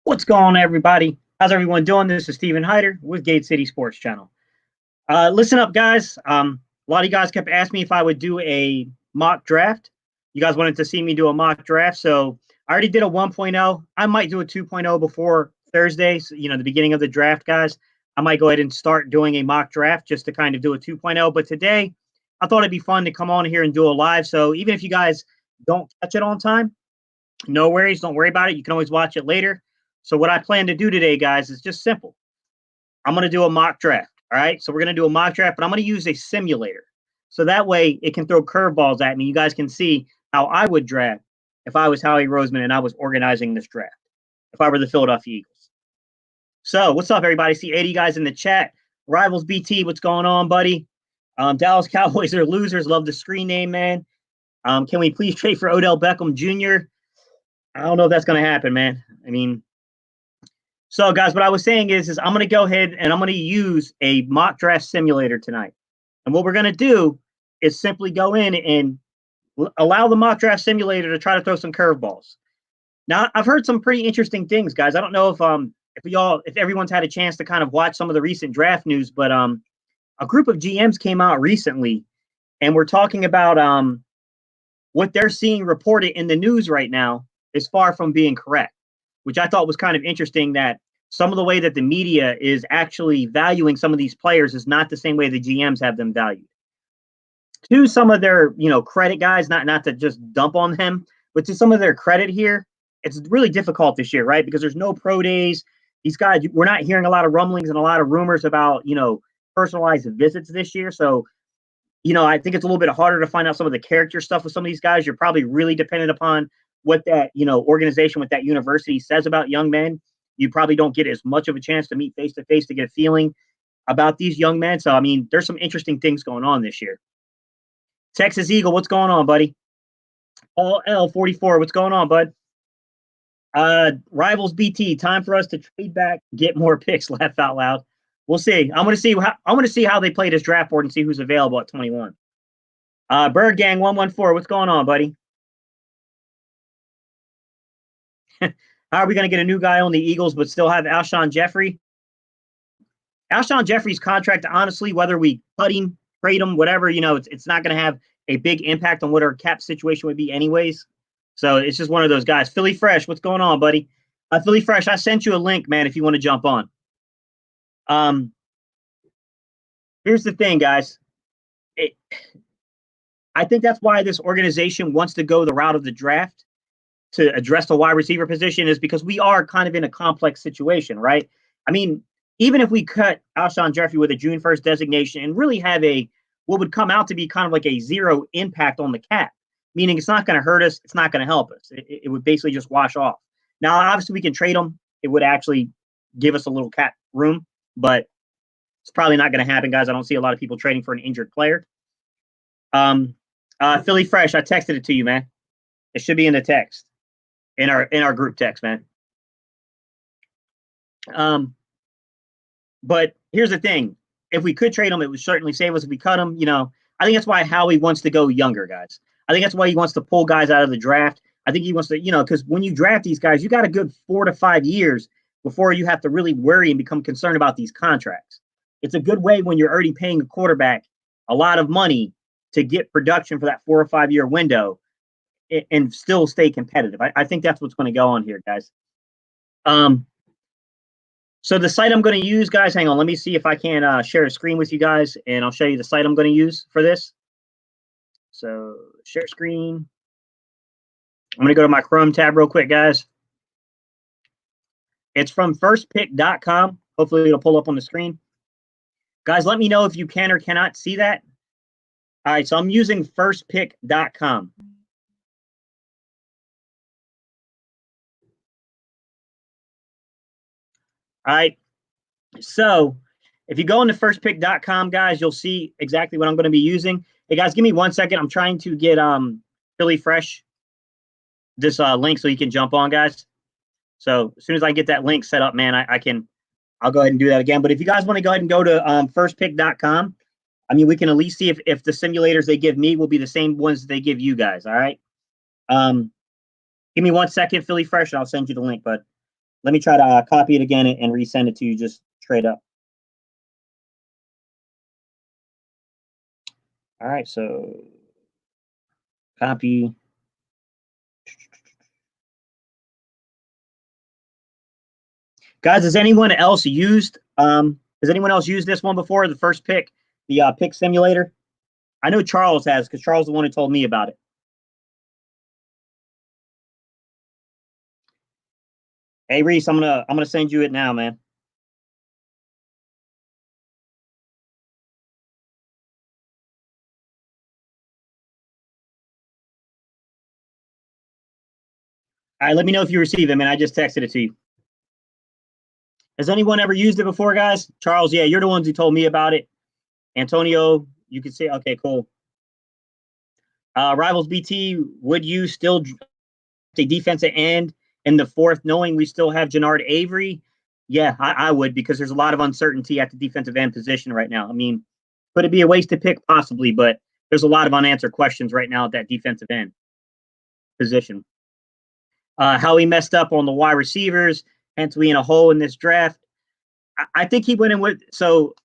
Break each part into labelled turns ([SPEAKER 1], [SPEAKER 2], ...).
[SPEAKER 1] What's going on, everybody? How's everyone doing? This is Steven Hyder with Gate City Sports Channel. Listen up, guys. A lot of you guys kept asking me if I would do a mock draft. You guys wanted to see me do a mock draft, so I already did a 1.0. I might do a 2.0 before Thursday, so, the beginning of the draft, guys. I might go ahead and start doing a mock draft just to kind of do a 2.0. But today, I thought it'd be fun to come on here and do a live. So even if you guys don't catch it on time, no worries. Don't worry about it. You can always watch it later. So what I plan to do today, guys, is just simple. I'm going to do a mock draft. All right. So we're going to do a mock draft, but I'm going to use a simulator. So that way it can throw curveballs at me. You guys can see how I would draft if I was Howie Roseman and I was organizing this draft, if I were the Philadelphia Eagles. So what's up, everybody? See 80 guys in the chat. Rivals BT, what's going on, buddy? Dallas Cowboys are losers. Love the screen name, man. Can we please trade for Odell Beckham Jr.? I don't know if that's going to happen, man. So, guys, what I was saying is I'm going to go ahead and I'm going to use a mock draft simulator tonight. And what we're going to do is simply go in and allow the mock draft simulator to try to throw some curveballs. Now, I've heard some pretty interesting things, guys. I don't know if everyone's had a chance to kind of watch some of the recent draft news, but a group of GMs came out recently and we're talking about what they're seeing reported in the news right now is far from being correct, which I thought was kind of interesting, that some of the way that the media is actually valuing some of these players is not the same way the GMs have them valued. To some of their, credit, guys, not to just dump on them, but to some of their credit here, it's really difficult this year, right? Because there's no pro days. These guys, we're not hearing a lot of rumblings and a lot of rumors about, personalized visits this year. So, I think it's a little bit harder to find out some of the character stuff with some of these guys. You're probably really dependent upon what that, organization, what that university says about young men. You probably don't get as much of a chance to meet face to face to get a feeling about these young men. So, there's some interesting things going on this year. Texas Eagle, what's going on, buddy? Paul L44, what's going on, bud? Rivals BT, time for us to trade back, get more picks. Laugh out loud. We'll see. I'm going to see how they play this draft board and see who's available at 21. Bird Gang 114, what's going on, buddy? How are we going to get a new guy on the Eagles but still have Alshon Jeffrey? Alshon Jeffrey's contract, honestly, whether we cut him, trade him, whatever, it's not going to have a big impact on what our cap situation would be anyways. So it's just one of those guys. Philly Fresh, what's going on, buddy? Philly Fresh, I sent you a link, man, if you want to jump on. Here's the thing, guys. I think that's why this organization wants to go the route of the draft to address the wide receiver position, is because we are kind of in a complex situation, right? Even if we cut Alshon Jeffrey with a June 1st designation and really have what would come out to be kind of like a zero impact on the cap, meaning it's not going to hurt us, it's not going to help us. It would basically just wash off. Now, obviously, we can trade him. It would actually give us a little cap room, but it's probably not going to happen, guys. I don't see a lot of people trading for an injured player. Philly Fresh, I texted it to you, man. It should be in the text, in our group text, man. But here's the thing. If we could trade him, it would certainly save us. If we cut him, I think that's why Howie wants to go younger, guys. I think that's why he wants to pull guys out of the draft. I think he wants to, because when you draft these guys, you got a good 4 to 5 years before you have to really worry and become concerned about these contracts. It's a good way when you're already paying a quarterback a lot of money to get production for that 4 or 5 year window and still stay competitive. I think that's what's going to go on here, guys. So the site I'm going to use, guys, hang on. Let me see if I can share a screen with you guys, and I'll show you the site I'm going to use for this. So share screen. I'm going to go to my Chrome tab real quick, guys. It's from firstpick.com. Hopefully it'll pull up on the screen. Guys, let me know if you can or cannot see that. All right, so I'm using firstpick.com. All right, so if you go into firstpick.com, guys, you'll see exactly what I'm going to be using. Hey, guys, give me 1 second. I'm trying to get Philly Fresh this link so you can jump on, guys. So as soon as I get that link set up, man, I'll go ahead and do that again. But if you guys want to go ahead and go to firstpick.com, we can at least see if the simulators they give me will be the same ones that they give you guys, all right? Give me 1 second, Philly Fresh, and I'll send you the link, bud. Let me try to copy it again and resend it to you just straight up. All right, so copy. Guys, has anyone else used this one before? The first pick, the pick simulator. I know Charles has because Charles is the one who told me about it. Hey Reese, I'm gonna send you it now, man. All right, let me know if you receive it, man. I just texted it to you. Has anyone ever used it before, guys? Charles, yeah, you're the ones who told me about it. Antonio, you can see. Okay, cool. Rivals BT, would you still a defensive end in the fourth, knowing we still have Genard Avery? Yeah, I would, because there's a lot of uncertainty at the defensive end position right now. I mean, could it be a wasted pick? Possibly, but there's a lot of unanswered questions right now at that defensive end position. How he messed up on the wide receivers, hence we in a hole in this draft. I think he went in with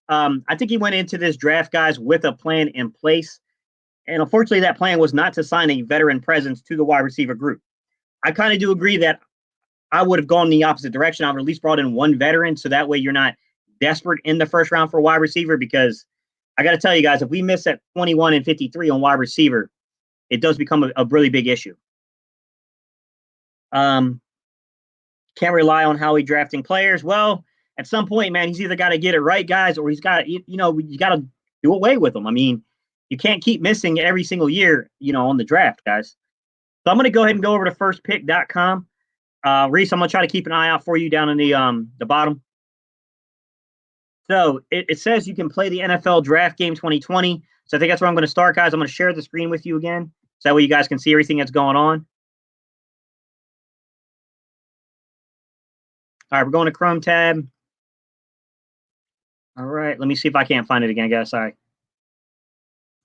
[SPEAKER 1] I think he went into this draft, guys, with a plan in place. And unfortunately, that plan was not to sign a veteran presence to the wide receiver group. I kind of do agree that I would have gone in the opposite direction. I would at least brought in one veteran, so that way you're not desperate in the first round for wide receiver. Because I got to tell you guys, if we miss at 21 and 53 on wide receiver, it does become a really big issue. Can't rely on Howie drafting players. Well, at some point, man, he's either got to get it right, guys, or he's got you got to do away with them. I mean, you can't keep missing every single year, on the draft, guys. So I'm going to go ahead and go over to firstpick.com. Reese, I'm going to try to keep an eye out for you down in the bottom. So it says you can play the NFL Draft Game 2020. So I think that's where I'm going to start, guys. I'm going to share the screen with you again, so that way you guys can see everything that's going on. All right, we're going to Chrome tab. All right, let me see if I can't find it again, guys. Sorry.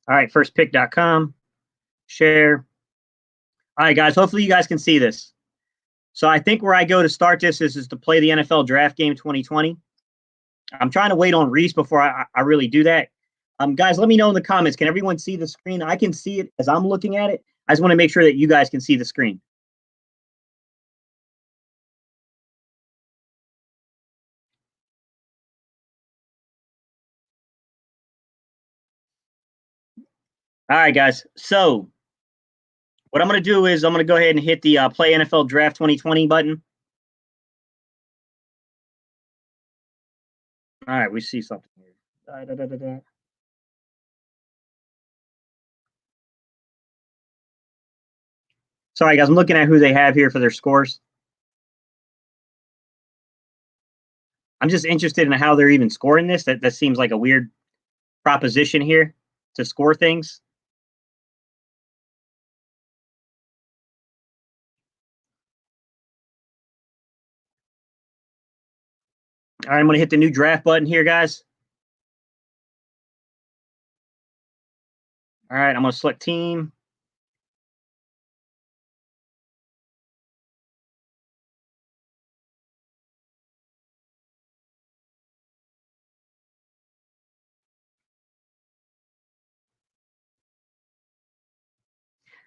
[SPEAKER 1] All right, firstpick.com. Share. All right, guys, hopefully you guys can see this. So I think where I go to start this is to play the NFL Draft Game 2020. I'm trying to wait on Reese before I really do that. Guys, let me know in the comments. Can everyone see the screen? I can see it as I'm looking at it. I just want to make sure that you guys can see the screen. All right, guys. So what I'm going to do is I'm going to go ahead and hit the Play NFL Draft 2020 button. All right, we see something here. Sorry, guys. I'm looking at who they have here for their scores. I'm just interested in how they're even scoring this. That seems like a weird proposition here to score things. All right, I'm going to hit the new draft button here, guys. All right, I'm going to select team.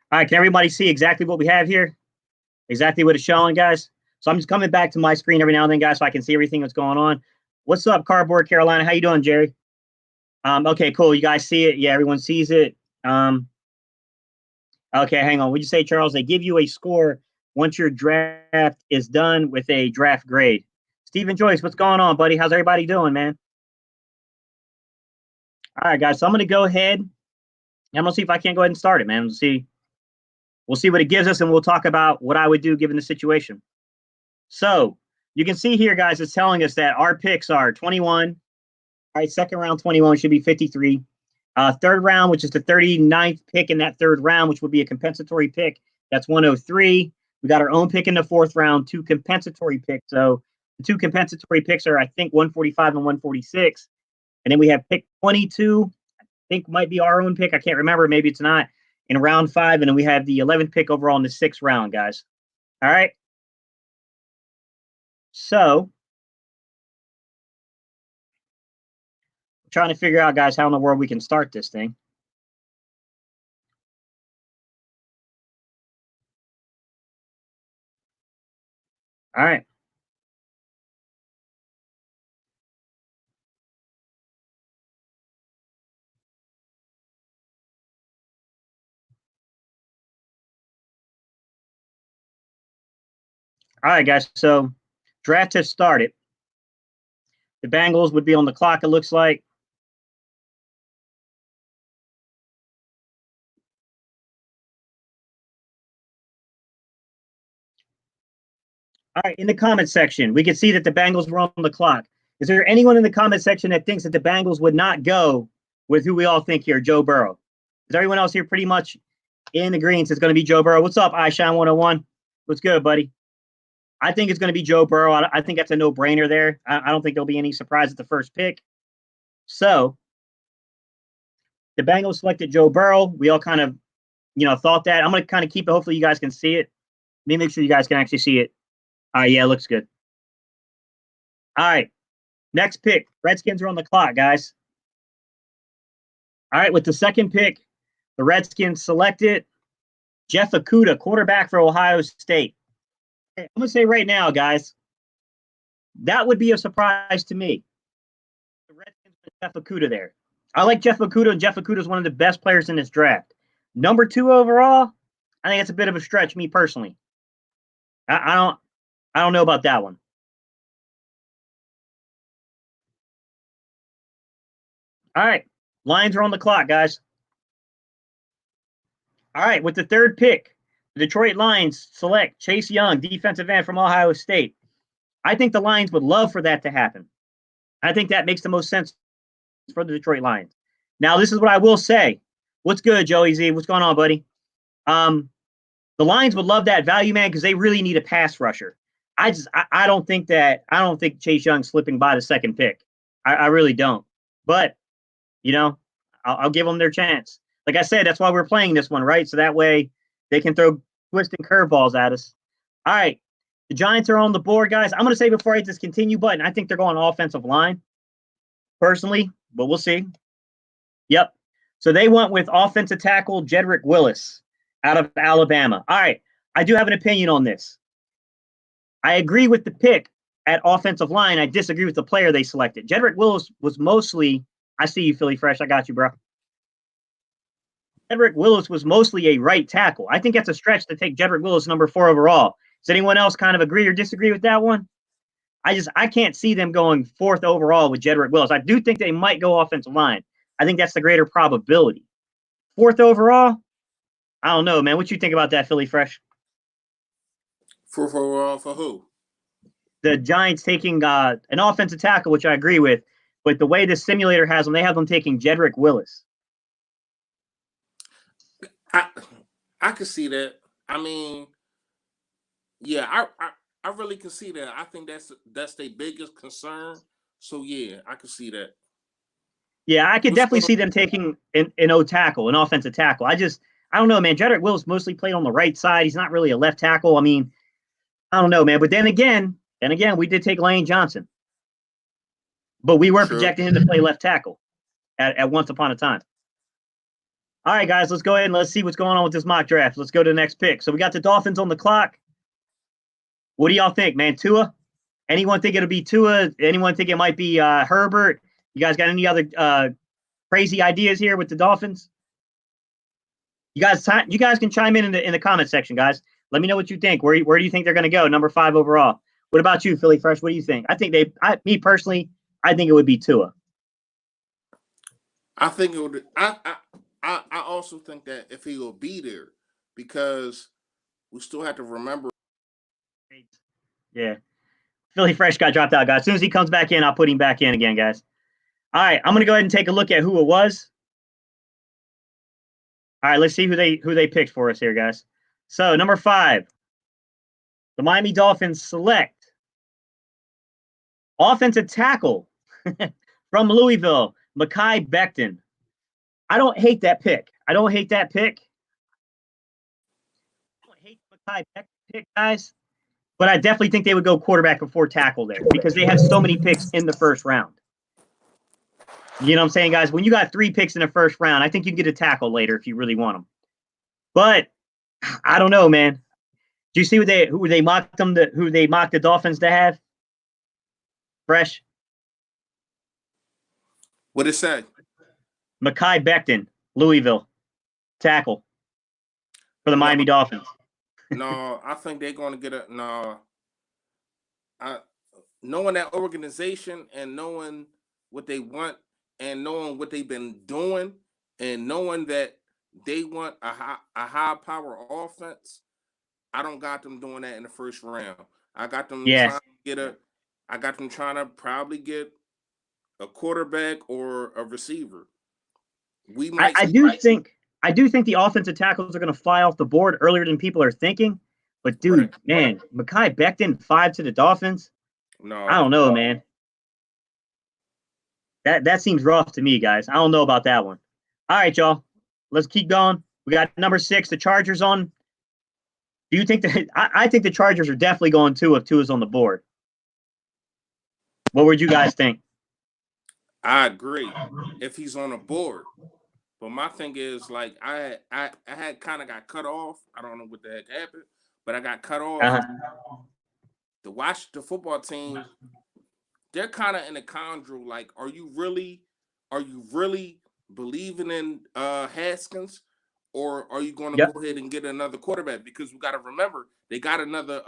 [SPEAKER 1] All right, can everybody see exactly what we have here? Exactly what it's showing, guys? So I'm just coming back to my screen every now and then, guys, so I can see everything that's going on. What's up, Cardboard Carolina? How you doing, Jerry? Okay, cool. You guys see it? Yeah, everyone sees it. Okay, hang on. Would you say, Charles, they give you a score once your draft is done with a draft grade? Stephen Joyce, what's going on, buddy? How's everybody doing, man? All right, guys. So I'm going to go ahead. I'm going to see if I can't go ahead and start it, man. We'll see what it gives us, and we'll talk about what I would do given the situation. So you can see here, guys, it's telling us that our picks are 21. All right, second round 21 should be 53. Third round, which is the 39th pick in that third round, which would be a compensatory pick, that's 103. We got our own pick in the fourth round, 2 compensatory picks. So the 2 compensatory picks are, I think, 145 and 146. And then we have pick 22, I think might be our own pick. I can't remember. Maybe it's not, in round 5. And then we have the 11th pick overall in the 6th round, guys. All right. So, trying to figure out, guys, how in the world we can start this thing. All right. All right, guys. So, draft has started. The Bengals would be on the clock, it looks like. All right, in the comment section, we can see that the Bengals were on the clock. Is there anyone in the comment section that thinks that the Bengals would not go with who we all think here, Joe Burrow? Is everyone else here pretty much in the greens? It's going to be Joe Burrow. What's up, iShine 101? What's good, buddy? I think it's going to be Joe Burrow. I think that's a no-brainer there. I don't think there'll be any surprise at the first pick. So the Bengals selected Joe Burrow. We all kind of, thought that. I'm going to kind of keep it. Hopefully you guys can see it. Let me make sure you guys can actually see it. All right, yeah, it looks good. All right, next pick. Redskins are on the clock, guys. All right, with the second pick, the Redskins selected Jeff Okudah, quarterback for Ohio State. I'm going to say right now, guys, that would be a surprise to me. The Redskins put Jeff Okudah there. I like Jeff Okudah, and Jeff Okudah is one of the best players in this draft. Number 2 overall, I think it's a bit of a stretch, me personally. I don't know about that one. All right, Lions are on the clock, guys. All right, with the third pick, the Detroit Lions select Chase Young, defensive end from Ohio State. I think the Lions would love for that to happen. I think that makes the most sense for the Detroit Lions. Now, this is what I will say. What's good, Joey Z? What's going on, buddy? The Lions would love that value, man, because they really need a pass rusher. I don't think Chase Young's slipping by the second pick. I really don't. But, I'll give them their chance. Like I said, that's why we're playing this one, right? So that way they can throw twisting curveballs at us. All right. The Giants are on the board, guys. I'm going to say before I hit this continue button, I think they're going offensive line, personally, but we'll see. Yep. So they went with offensive tackle Jedrick Willis out of Alabama. All right. I do have an opinion on this. I agree with the pick at offensive line. I disagree with the player they selected. Jedrick Willis was mostly, I see you, Philly Fresh. I got you, bro. Jedrick Willis was mostly a right tackle. I think that's a stretch to take Jedrick Willis number 4 overall. Does anyone else kind of agree or disagree with that one? I can't see them going 4th overall with Jedrick Willis. I do think they might go offensive line. I think that's the greater probability. 4th overall, I don't know, man. What you think about that, Philly Fresh?
[SPEAKER 2] 4th overall for who?
[SPEAKER 1] The Giants taking an offensive tackle, which I agree with, but the way the simulator has them, they have them taking Jedrick Willis.
[SPEAKER 2] I can see that. I mean, yeah, I really can see that. I think that's their biggest concern. So yeah, I can see that.
[SPEAKER 1] Yeah, I could definitely see them taking an tackle, an offensive tackle. I don't know, man. Jedrick Willis mostly played on the right side. He's not really a left tackle. I mean, I don't know, man. But then again, we did take Lane Johnson, but we were projecting him to play left tackle at once upon a time. All right, guys, let's go ahead and let's see what's going on with this mock draft. Let's go to the next pick. So we got the Dolphins on the clock. What do y'all think, man? Tua? Anyone think it'll be Tua? Anyone think it might be Herbert? You guys got any other crazy ideas here with the Dolphins? You guys can chime in the comment section, guys. Let me know what you think. Where do you think they're going to go? Number 5 overall. What about you, Philly Fresh? What do you think? I think me personally, I think it would be Tua.
[SPEAKER 2] I think it would. I also think that if he will be there, because we still have to remember.
[SPEAKER 1] Yeah. Philly Fresh got dropped out, guys. As soon as he comes back in, I'll put him back in again, guys. All right, I'm going to go ahead and take a look at who it was. All right, let's see who they picked for us here, guys. So, number 5, the Miami Dolphins select offensive tackle from Louisville, Mekhi Becton. I don't hate that pick. I don't hate the Mekhi Becton pick, guys. But I definitely think they would go quarterback before tackle there because they have so many picks in the first round. You know what I'm saying, guys? When you got 3 picks in the first round, I think you can get a tackle later if you really want them. But I don't know, man. Do you see who they mocked the Dolphins to have? Fresh.
[SPEAKER 2] What it say?
[SPEAKER 1] Mekhi Becton, Louisville, tackle for the Miami Dolphins.
[SPEAKER 2] No, I think they're going to get a no. Knowing that organization and knowing what they want and knowing what they've been doing and knowing that they want a high power offense, I don't got them doing that in the first round. I got them trying to probably get a quarterback or a receiver.
[SPEAKER 1] I do think the offensive tackles are going to fly off the board earlier than people are thinking. But dude, right. Man, Mekhi Becton 5 to the Dolphins. No, I don't know, man. That seems rough to me, guys. I don't know about that one. All right, y'all. Let's keep going. We got number 6, the Chargers on. Do you think that I think the Chargers are definitely going 2 if 2 is on the board. What would you guys think?
[SPEAKER 2] I agree if he's on the board. But my thing is, like, I had kind of got cut off. I don't know what the heck happened, but I got cut off. To watch the football team, they're kind of in a conundrum. Like, are you really believing in Haskins, or are you going to go ahead and get another quarterback? Because we got to remember they got another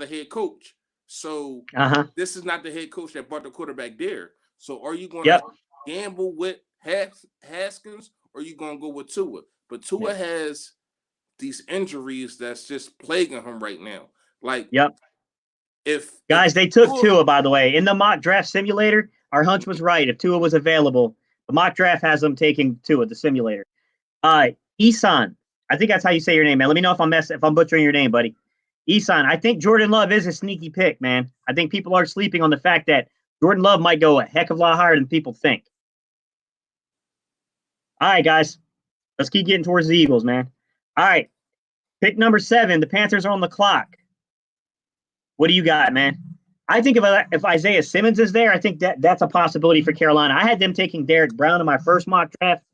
[SPEAKER 2] head coach. So this is not the head coach that brought the quarterback there. So are you going to gamble with Haskins, or are you going to go with Tua? But Tua has these injuries that's just plaguing him right now. Like, if
[SPEAKER 1] they took Tua, by the way, in the mock draft simulator, our hunch was right. If Tua was available, the mock draft has them taking Tua, the simulator. Isan, I think that's how you say your name, man. Let me know if I'm butchering your name, buddy. Isan, I think Jordan Love is a sneaky pick, man. I think people are sleeping on the fact that Jordan Love might go a heck of a lot higher than people think. All right, guys. Let's keep getting towards the Eagles, man. All right. Pick number 7. The Panthers are on the clock. What do you got, man? I think if Isaiah Simmons is there, I think that's a possibility for Carolina. I had them taking Derek Brown in my first mock draft.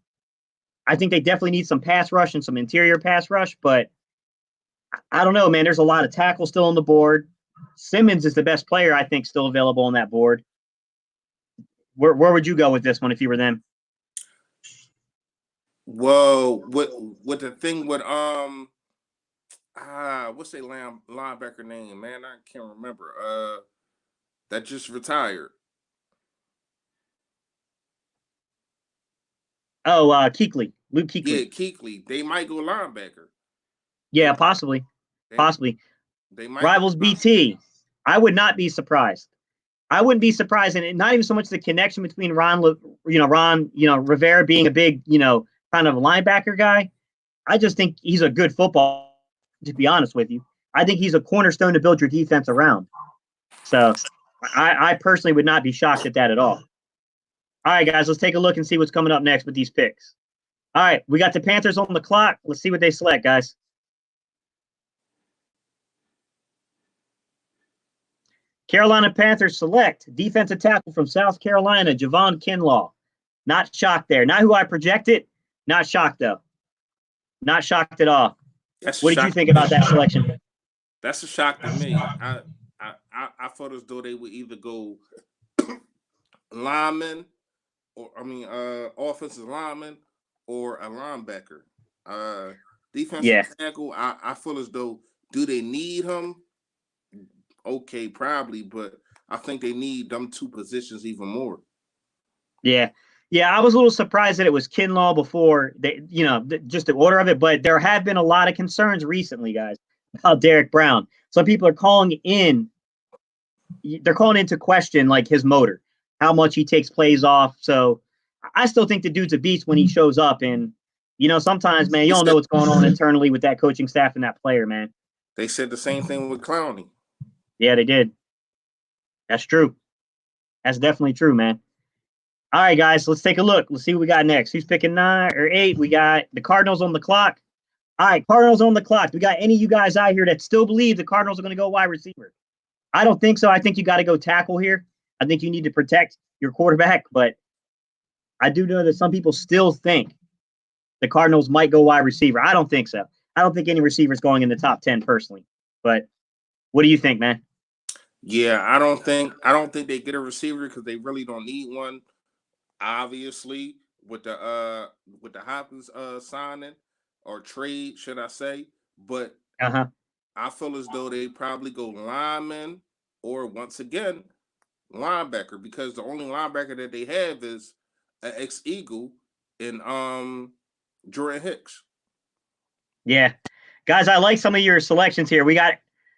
[SPEAKER 1] I think they definitely need some pass rush and some interior pass rush, but I don't know, man. There's a lot of tackles still on the board. Simmons is the best player, I think, still available on that board. Where would you go with this one if you were them?
[SPEAKER 2] Well, with the thing with what's their linebacker name, man? I can't remember. That just retired.
[SPEAKER 1] Oh, Kuechly, Luke Kuechly.
[SPEAKER 2] Yeah, Kuechly. They might go linebacker.
[SPEAKER 1] Yeah, possibly.
[SPEAKER 2] They might
[SPEAKER 1] Rivals BT. I would not be surprised. I wouldn't be surprised, and not even so much the connection between Ron Rivera being a big, kind of linebacker guy. I just think he's a good football. To be honest with you, I think he's a cornerstone to build your defense around. So, I personally would not be shocked at that at all. All right, guys, let's take a look and see what's coming up next with these picks. All right, we got the Panthers on the clock. Let's see what they select, guys. Carolina Panthers select defensive tackle from South Carolina, Javon Kinlaw. Not shocked there. Not who I projected. Not shocked, though. Not shocked at all. What did you think about that selection?
[SPEAKER 2] That's a shock to me. I thought as though they would either go lineman, offensive lineman, or a linebacker. Defensive tackle, I feel as though, do they need him? Okay, probably, but I think they need them 2 positions even more.
[SPEAKER 1] Yeah, I was a little surprised that it was Kinlaw before they, just the order of it. But there have been a lot of concerns recently, guys, about Derek Brown. Some people are calling into question like his motor, how much he takes plays off. So I still think the dude's a beast when he shows up. And sometimes, man, you don't know what's going on internally with that coaching staff and that player, man.
[SPEAKER 2] They said the same thing with Clowney.
[SPEAKER 1] Yeah, they did. That's true. That's definitely true, man. All right, guys, let's take a look. Let's see what we got next. Who's picking 9 or 8? We got the Cardinals on the clock. All right, Cardinals on the clock. We got any of you guys out here that still believe the Cardinals are going to go wide receiver? I don't think so. I think you got to go tackle here. I think you need to protect your quarterback, but I do know that some people still think the Cardinals might go wide receiver. I don't think so. I don't think any receiver's going in the top 10 personally. But what do you think, man?
[SPEAKER 2] Yeah, I don't think they get a receiver because they really don't need one. Obviously, with the Hopkins signing or trade, should I say? But I feel as though they probably go lineman or once again linebacker, because the only linebacker that they have is an ex-Eagle in Jordan Hicks.
[SPEAKER 1] Yeah. Guys, I like some of your selections here. We got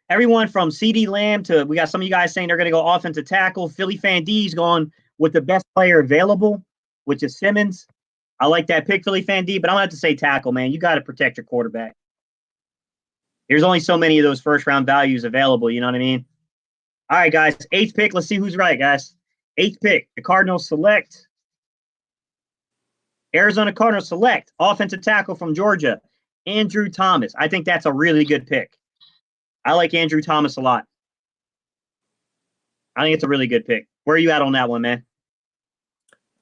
[SPEAKER 1] everyone from CeeDee Lamb to we got some of you guys saying they're going to go offensive tackle. Philly Fan D's going with the best player available, which is Simmons. I like that pick, Philly Fan D, but I'm going to have to say tackle, man. You got to protect your quarterback. There's only so many of those first-round values available, you know what I mean? All right, guys, 8th pick. Let's see who's right, guys. 8th pick, the Cardinals select. Arizona Cardinals select offensive tackle from Georgia, Andrew Thomas. I think that's a really good pick. I like Andrew Thomas a lot. I think it's a really good pick. Where are you at on that one, man?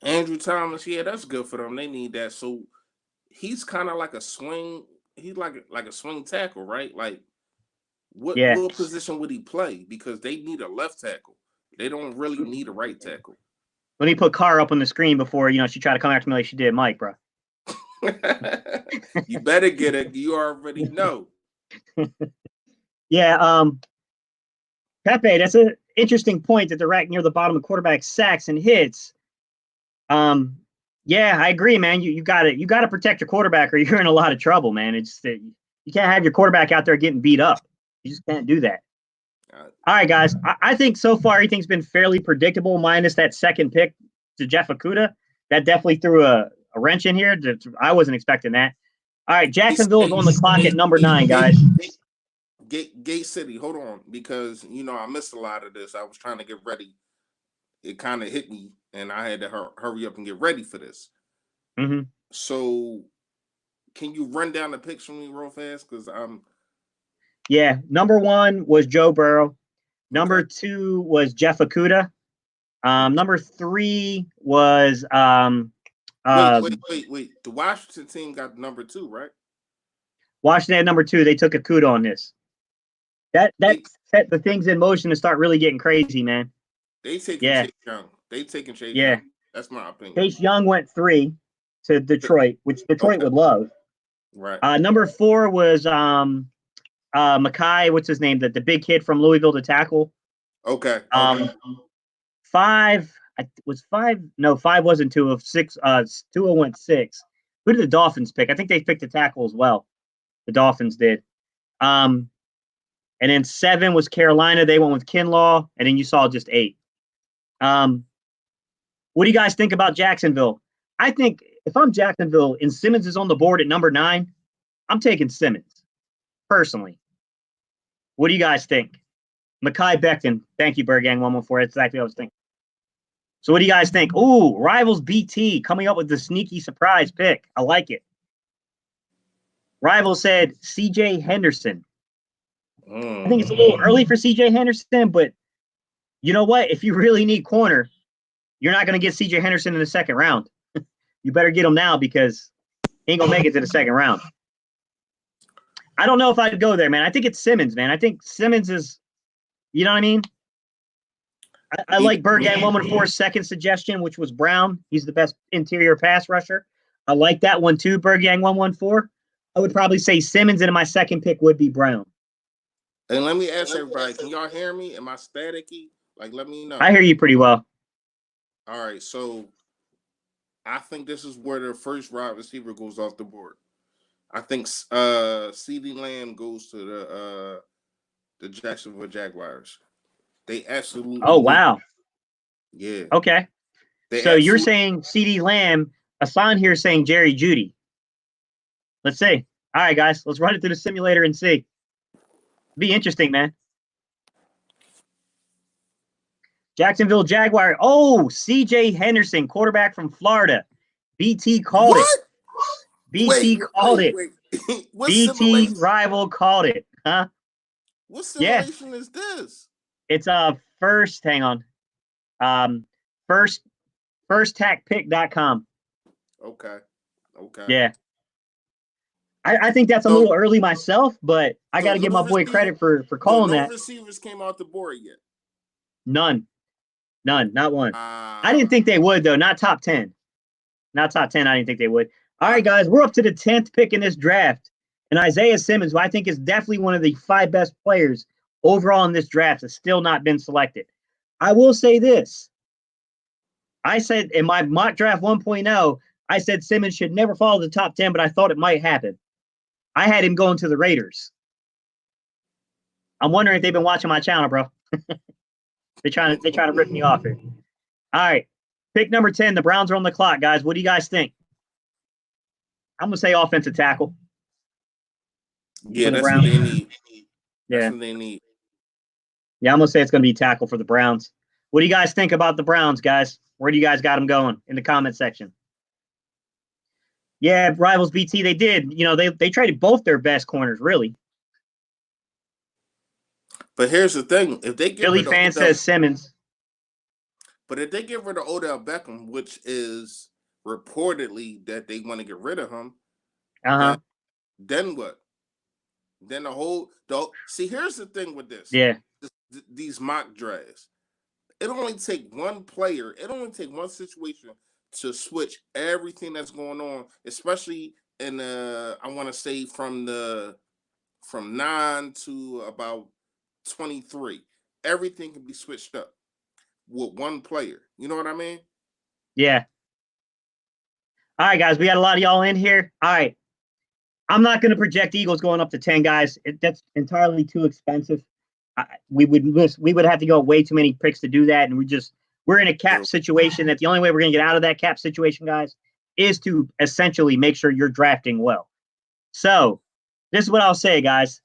[SPEAKER 2] Andrew Thomas, yeah, that's good for them. They need that. So he's kind of like a swing. He's like a swing tackle, right? Like what position would he play? Because they need a left tackle. They don't really need a right tackle.
[SPEAKER 1] Let me put Carr up on the screen before she tried to come after me like she did Mike, bro.
[SPEAKER 2] You better get it. You already know.
[SPEAKER 1] Yeah, Pepe, that's an interesting point that they're right near the bottom of quarterback sacks and hits. Yeah, I agree, man. You got to protect your quarterback or you're in a lot of trouble, man. It's you can't have your quarterback out there getting beat up. You just can't do that. All right, guys. I think so far everything's been fairly predictable, minus that second pick to Jeff Okudah. That definitely threw a wrench in here. I wasn't expecting that. All right, Jacksonville is on the clock at number 9, guys.
[SPEAKER 2] Gate City, hold on, because I missed a lot of this. I was trying to get ready. It kind of hit me, and I had to hurry up and get ready for this.
[SPEAKER 1] Mm-hmm.
[SPEAKER 2] So, can you run down the picks for me real fast? Because
[SPEAKER 1] Yeah, number 1 was Joe Burrow. Number 2 was Jeff Okudah. Number 3 was
[SPEAKER 2] wait. The Washington team got number 2, right?
[SPEAKER 1] Washington had number 2. They took Okudah on this. That set the things in motion to start really getting crazy, man.
[SPEAKER 2] They taking Chase Young. They taking Chase Young. That's my opinion.
[SPEAKER 1] Chase Young went 3 to Detroit, which Detroit would love.
[SPEAKER 2] Right.
[SPEAKER 1] Number 4 was Mekhi, what's his name? The big kid from Louisville to tackle.
[SPEAKER 2] Okay.
[SPEAKER 1] 5 was 5. No, 5 wasn't 2 of 6. Tua went 6. Who did the Dolphins pick? I think they picked a tackle as well. The Dolphins did. And then 7 was Carolina. They went with Kinlaw, and then you saw just 8. What do you guys think about Jacksonville? I think if I'm Jacksonville and Simmons is on the board at number 9, I'm taking Simmons, personally. What do you guys think? Mekhi Becton. Thank you, Bergang 114. That's exactly what I was thinking. So what do you guys think? Ooh, Rivals BT coming up with the sneaky surprise pick. I like it. Rivals said C.J. Henderson. I think it's a little early for C.J. Henderson, but you know what? If you really need corner, you're not going to get C.J. Henderson in the second round. You better get him now because he ain't going to make it to the second round. I don't know if I'd go there, man. I think it's Simmons, man. I think Simmons is, you know what I mean? I like Bergang 114's second suggestion, which was Brown. He's the best interior pass rusher. I like that one too, Bergang 114. I would probably say Simmons, and my second pick would be Brown.
[SPEAKER 2] And let me ask everybody, can y'all hear me? Am I staticky? Like, let me know.
[SPEAKER 1] I hear you pretty well.
[SPEAKER 2] All right, so I think this is where the first wide receiver goes off the board. I think CeeDee Lamb goes to the Jacksonville Jaguars. They absolutely.
[SPEAKER 1] Oh, wow.
[SPEAKER 2] Yeah.
[SPEAKER 1] Okay. So you're saying CeeDee Lamb, Hassan here saying Jerry Jeudy. Let's see. All right, guys, let's run it through the simulator and see. Be interesting, man. Jacksonville Jaguar. Oh, C.J. Henderson, quarterback from Florida. BT called it. BT called it.
[SPEAKER 2] What
[SPEAKER 1] BT Rival called it, huh?
[SPEAKER 2] What simulation is this?
[SPEAKER 1] It's first. Hang on, firsttacpick.com.
[SPEAKER 2] Okay.
[SPEAKER 1] Yeah. I think that's a little early myself, but I got to give my boy credit for calling that.
[SPEAKER 2] No receivers came out the board yet.
[SPEAKER 1] None, not one. I didn't think they would though. Not top 10. Not top 10. I didn't think they would. All right, guys, we're up to the 10th pick in this draft, and Isaiah Simmons, who I think is definitely one of the 5 best players overall in this draft, has still not been selected. I will say this. I said in my mock draft 1.0, I said Simmons should never fall to the top 10, but I thought it might happen. I had him going to the Raiders. I'm wondering if they've been watching my channel, bro. They trying to rip me off here. All right. Pick number 10. The Browns are on the clock, guys. What do you guys think? I'm going to say offensive tackle.
[SPEAKER 2] Yeah, that's what they need. That's what they need.
[SPEAKER 1] Yeah, I'm going to say it's going to be tackle for the Browns. What do you guys think about the Browns, guys? Where do you guys got them going in the comment section? Yeah, Rivals BT, they did. You know, they traded both their best corners, really.
[SPEAKER 2] But here's the thing. If they get
[SPEAKER 1] Philly fan says Simmons.
[SPEAKER 2] But if they get rid of Odell Beckham, which is reportedly that they want to get rid of him, then what? Then see, here's the thing with this.
[SPEAKER 1] Yeah.
[SPEAKER 2] These mock drafts. It only take one player. It only take one situation to switch everything that's going on, especially in I want to say from 9 to about 23. Everything can be switched up with one player. You know what I mean?
[SPEAKER 1] Yeah. All right, guys, we got a lot of y'all in here. All right. I'm not going to project Eagles going up to 10, guys. That's entirely too expensive. We would have to go way too many picks to do that, and we're in a cap situation that the only way we're going to get out of that cap situation, guys, is to essentially make sure you're drafting well. So this is what I'll say, guys.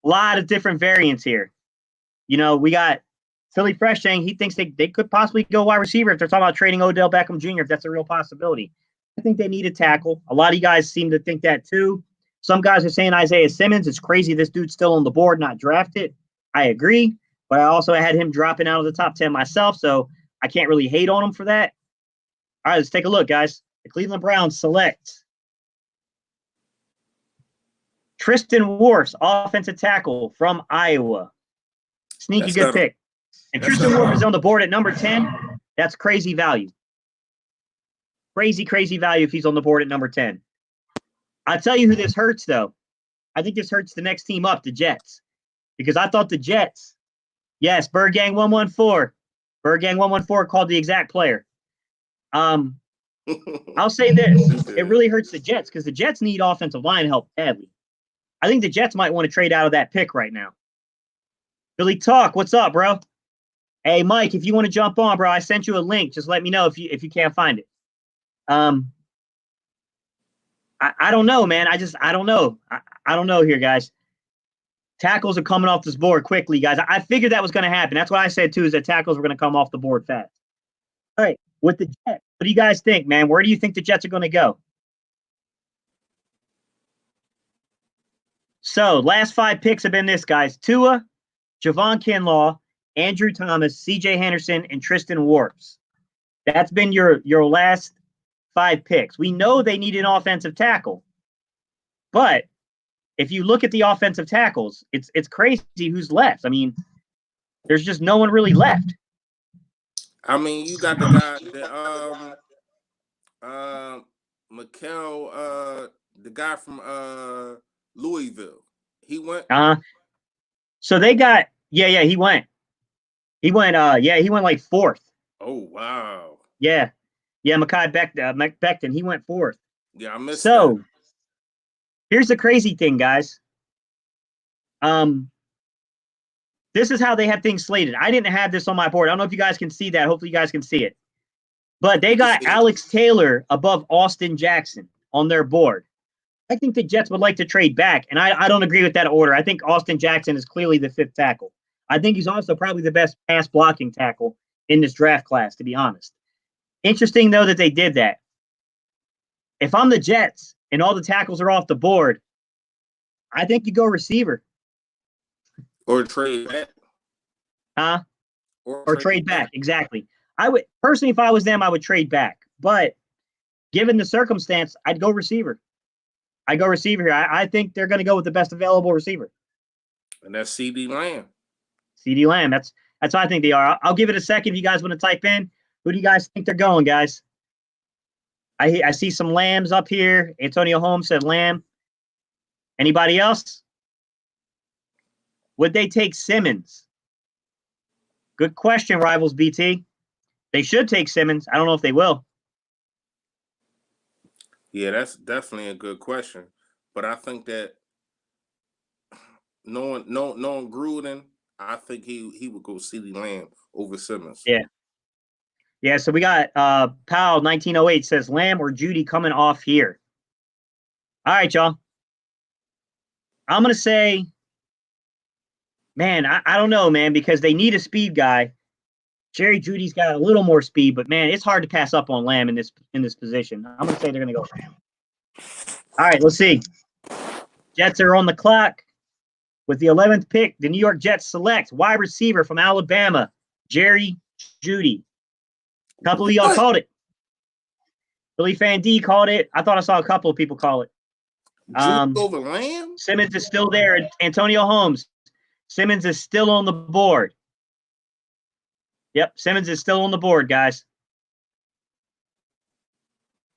[SPEAKER 1] A lot of different variants here. You know, we got Philly Fresh saying he thinks they could possibly go wide receiver if they're talking about trading Odell Beckham Jr., if that's a real possibility. I think they need a tackle. A lot of you guys seem to think that too. Some guys are saying Isaiah Simmons. It's crazy this dude's still on the board, not drafted. I agree, but I also had him dropping out of the top 10 myself, so I can't really hate on him for that. All right, let's take a look, guys. The Cleveland Browns select Tristan Wirfs, offensive tackle from Iowa. Sneaky good pick. And Tristan Wirfs is on the board at number 10. That's crazy value. Crazy value if he's on the board at number 10. I'll tell you who this hurts, though. I think this hurts the next team up, the Jets. Because I thought the Jets, yes, Bird Gang 114. Bird Gang 114 called the exact player. I'll say this. It really hurts the Jets because the Jets need offensive line help badly. I think the Jets might want to trade out of that pick right now. Billy Talk, what's up, bro? Hey, Mike, if you want to jump on, bro, I sent you a link. Just let me know if you can't find it. I don't know, man. I don't know. I don't know here, guys. Tackles are coming off this board quickly, guys. I figured that was going to happen. That's what I said, too, is that tackles were going to come off the board fast. All right, with the Jets, what do you guys think, man? Where do you think the Jets are going to go? So, last 5 picks have been this, guys. Tua, Javon Kinlaw, Andrew Thomas, C.J. Henderson, and Tristan Wirfs. That's been your last 5 picks. We know they need an offensive tackle, but if you look at the offensive tackles, it's crazy who's left. I mean, there's just no one really left.
[SPEAKER 2] I mean, you got the guy, Mikel, the guy from Louisville. He went.
[SPEAKER 1] So they got he went. He went like 4th.
[SPEAKER 2] Oh wow.
[SPEAKER 1] Yeah. Mekhi Becton, he went 4th.
[SPEAKER 2] Yeah, I missed that.
[SPEAKER 1] Here's the crazy thing, guys. This is how they have things slated. I didn't have this on my board. I don't know if you guys can see that. Hopefully you guys can see it. But they got Alex Taylor above Austin Jackson on their board. I think the Jets would like to trade back, and I don't agree with that order. I think Austin Jackson is clearly the 5th tackle. I think he's also probably the best pass blocking tackle in this draft class, to be honest. Interesting, though, that they did that. If I'm the Jets and all the tackles are off the board, I think you go receiver.
[SPEAKER 2] Or trade back.
[SPEAKER 1] Huh? Or trade back. Exactly. I would personally, if I was them, I would trade back. But given the circumstance, I'd go receiver. I go receiver here. I think they're going to go with the best available receiver.
[SPEAKER 2] And that's CeeDee Lamb.
[SPEAKER 1] CeeDee Lamb. That's what I think they are. I'll give it a second if you guys want to type in. Who do you guys think they're going, guys? I see some Lambs up here. Antonio Holmes said Lamb. Anybody else? Would they take Simmons? Good question, Rivals BT. They should take Simmons. I don't know if they will.
[SPEAKER 2] Yeah, that's definitely a good question. But I think that knowing Gruden, I think he would go CeeDee Lamb over Simmons.
[SPEAKER 1] Yeah. Yeah, so we got Powell 1908 says Lamb or Jeudy coming off here. All right, y'all. I'm going to say, man, I don't know, man, because they need a speed guy. Jerry Jeudy's got a little more speed, but man, it's hard to pass up on Lamb in this position. I'm going to say they're going to go Lamb. All right, let's see. Jets are on the clock with the 11th pick. The New York Jets select wide receiver from Alabama, Jerry Jeudy. A couple of y'all called it. Billy Fan D called it. I thought I saw a couple of people call it.
[SPEAKER 2] Over Lamb?
[SPEAKER 1] Simmons is still there. Antonio Holmes. Simmons is still on the board. Yep, Simmons is still on the board, guys.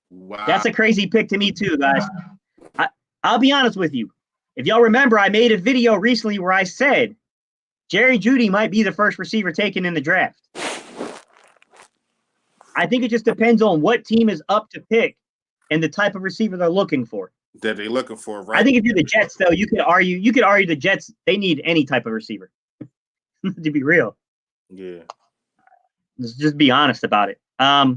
[SPEAKER 2] Wow.
[SPEAKER 1] That's a crazy pick to me too, guys. I'll be honest with you. If y'all remember, I made a video recently where I said Jerry Jeudy might be the first receiver taken in the draft. I think it just depends on what team is up to pick and the type of receiver they're looking for.
[SPEAKER 2] That they're looking for, right?
[SPEAKER 1] I think if you're the Jets, though, you could argue the Jets, they need any type of receiver. To be real.
[SPEAKER 2] Yeah.
[SPEAKER 1] Let's just be honest about it. All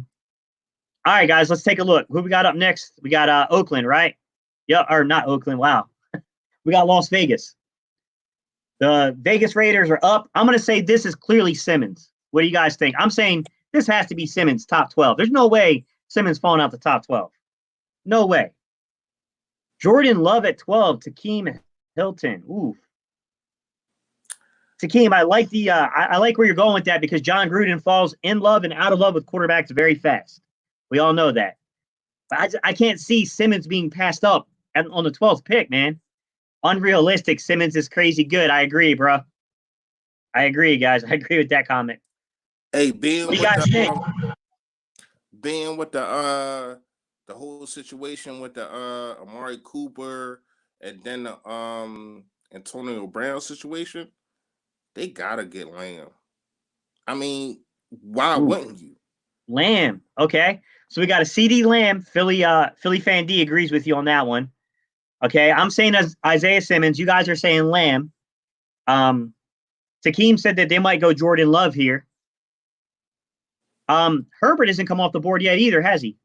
[SPEAKER 1] right, guys, let's take a look. Who we got up next? We got Oakland, right? Yeah, or not Oakland. Wow. We got Las Vegas. The Vegas Raiders are up. I'm going to say this is clearly Simmons. What do you guys think? I'm saying this has to be Simmons, top 12. There's no way Simmons falling out the top 12. No way. Jordan Love at 12. Takeem Hilton. Ooh. Takeem, I like the I like where you're going with that because John Gruden falls in love and out of love with quarterbacks very fast. We all know that. But I can't see Simmons being passed up on the 12th pick, man. Unrealistic. Simmons is crazy good. I agree, bro. I agree, guys. I agree with that comment.
[SPEAKER 2] Hey, being
[SPEAKER 1] what do you guys think?
[SPEAKER 2] Being with the whole situation with the Amari Cooper and then the Antonio Brown situation, they gotta get Lamb. I mean, why wouldn't you?
[SPEAKER 1] Lamb. Okay. So we got a CeeDee Lamb. Philly Fan D agrees with you on that one. Okay. I'm saying as Isaiah Simmons. You guys are saying Lamb. Takeem said that they might go Jordan Love here. Herbert hasn't come off the board yet either, has he?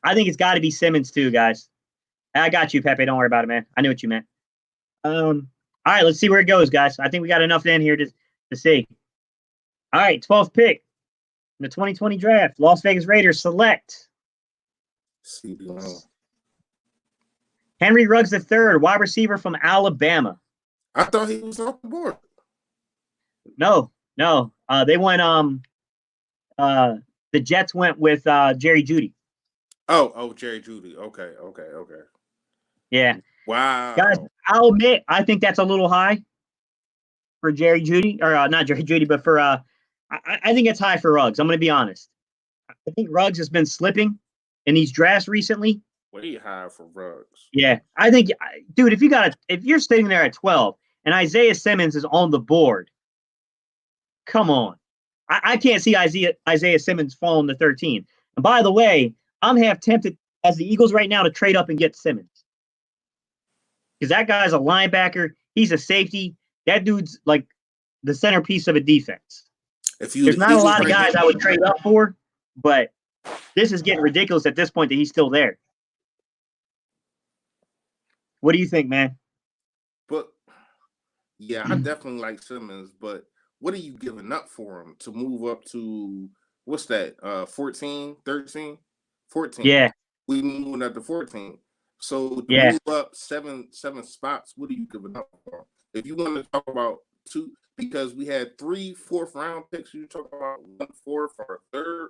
[SPEAKER 1] I think it's got to be Simmons too, guys. I got you, Pepe. Don't worry about it, man. I knew what you meant. All right, let's see where it goes, guys. I think we got enough in here to see. All right, 12th pick in the 2020 draft. Las Vegas Raiders select Henry Ruggs III, wide receiver from Alabama.
[SPEAKER 2] I thought he was off the board.
[SPEAKER 1] No. They went the Jets went with Jerry Jeudy.
[SPEAKER 2] Oh, Jerry Jeudy. Okay.
[SPEAKER 1] Yeah.
[SPEAKER 2] Wow.
[SPEAKER 1] Guys, I'll admit, I think that's a little high for Jerry Jeudy, or not Jerry Jeudy, but for I think it's high for Ruggs. I'm going to be honest. I think Ruggs has been slipping in these drafts recently.
[SPEAKER 2] Way high for Ruggs.
[SPEAKER 1] Yeah, I think, dude, if you're sitting there at 12 and Isaiah Simmons is on the board, come on. I can't see Isaiah Simmons falling to 13. And by the way, I'm half tempted as the Eagles right now to trade up and get Simmons. Because that guy's a linebacker. He's a safety. That dude's like the centerpiece of a defense. There's not a lot of guys I would trade up for, but this is getting ridiculous at this point that he's still there. What do you think, man?
[SPEAKER 2] But yeah, I definitely like Simmons, but what are you giving up for him to move up to what's that? 14, 13, 14?
[SPEAKER 1] Yeah.
[SPEAKER 2] We moving up to 14. So to
[SPEAKER 1] yeah.
[SPEAKER 2] move up seven spots, what are you giving up for? If you want to talk about two, because we had 3 4th-round picks, you talk about 1 4th or a 3rd.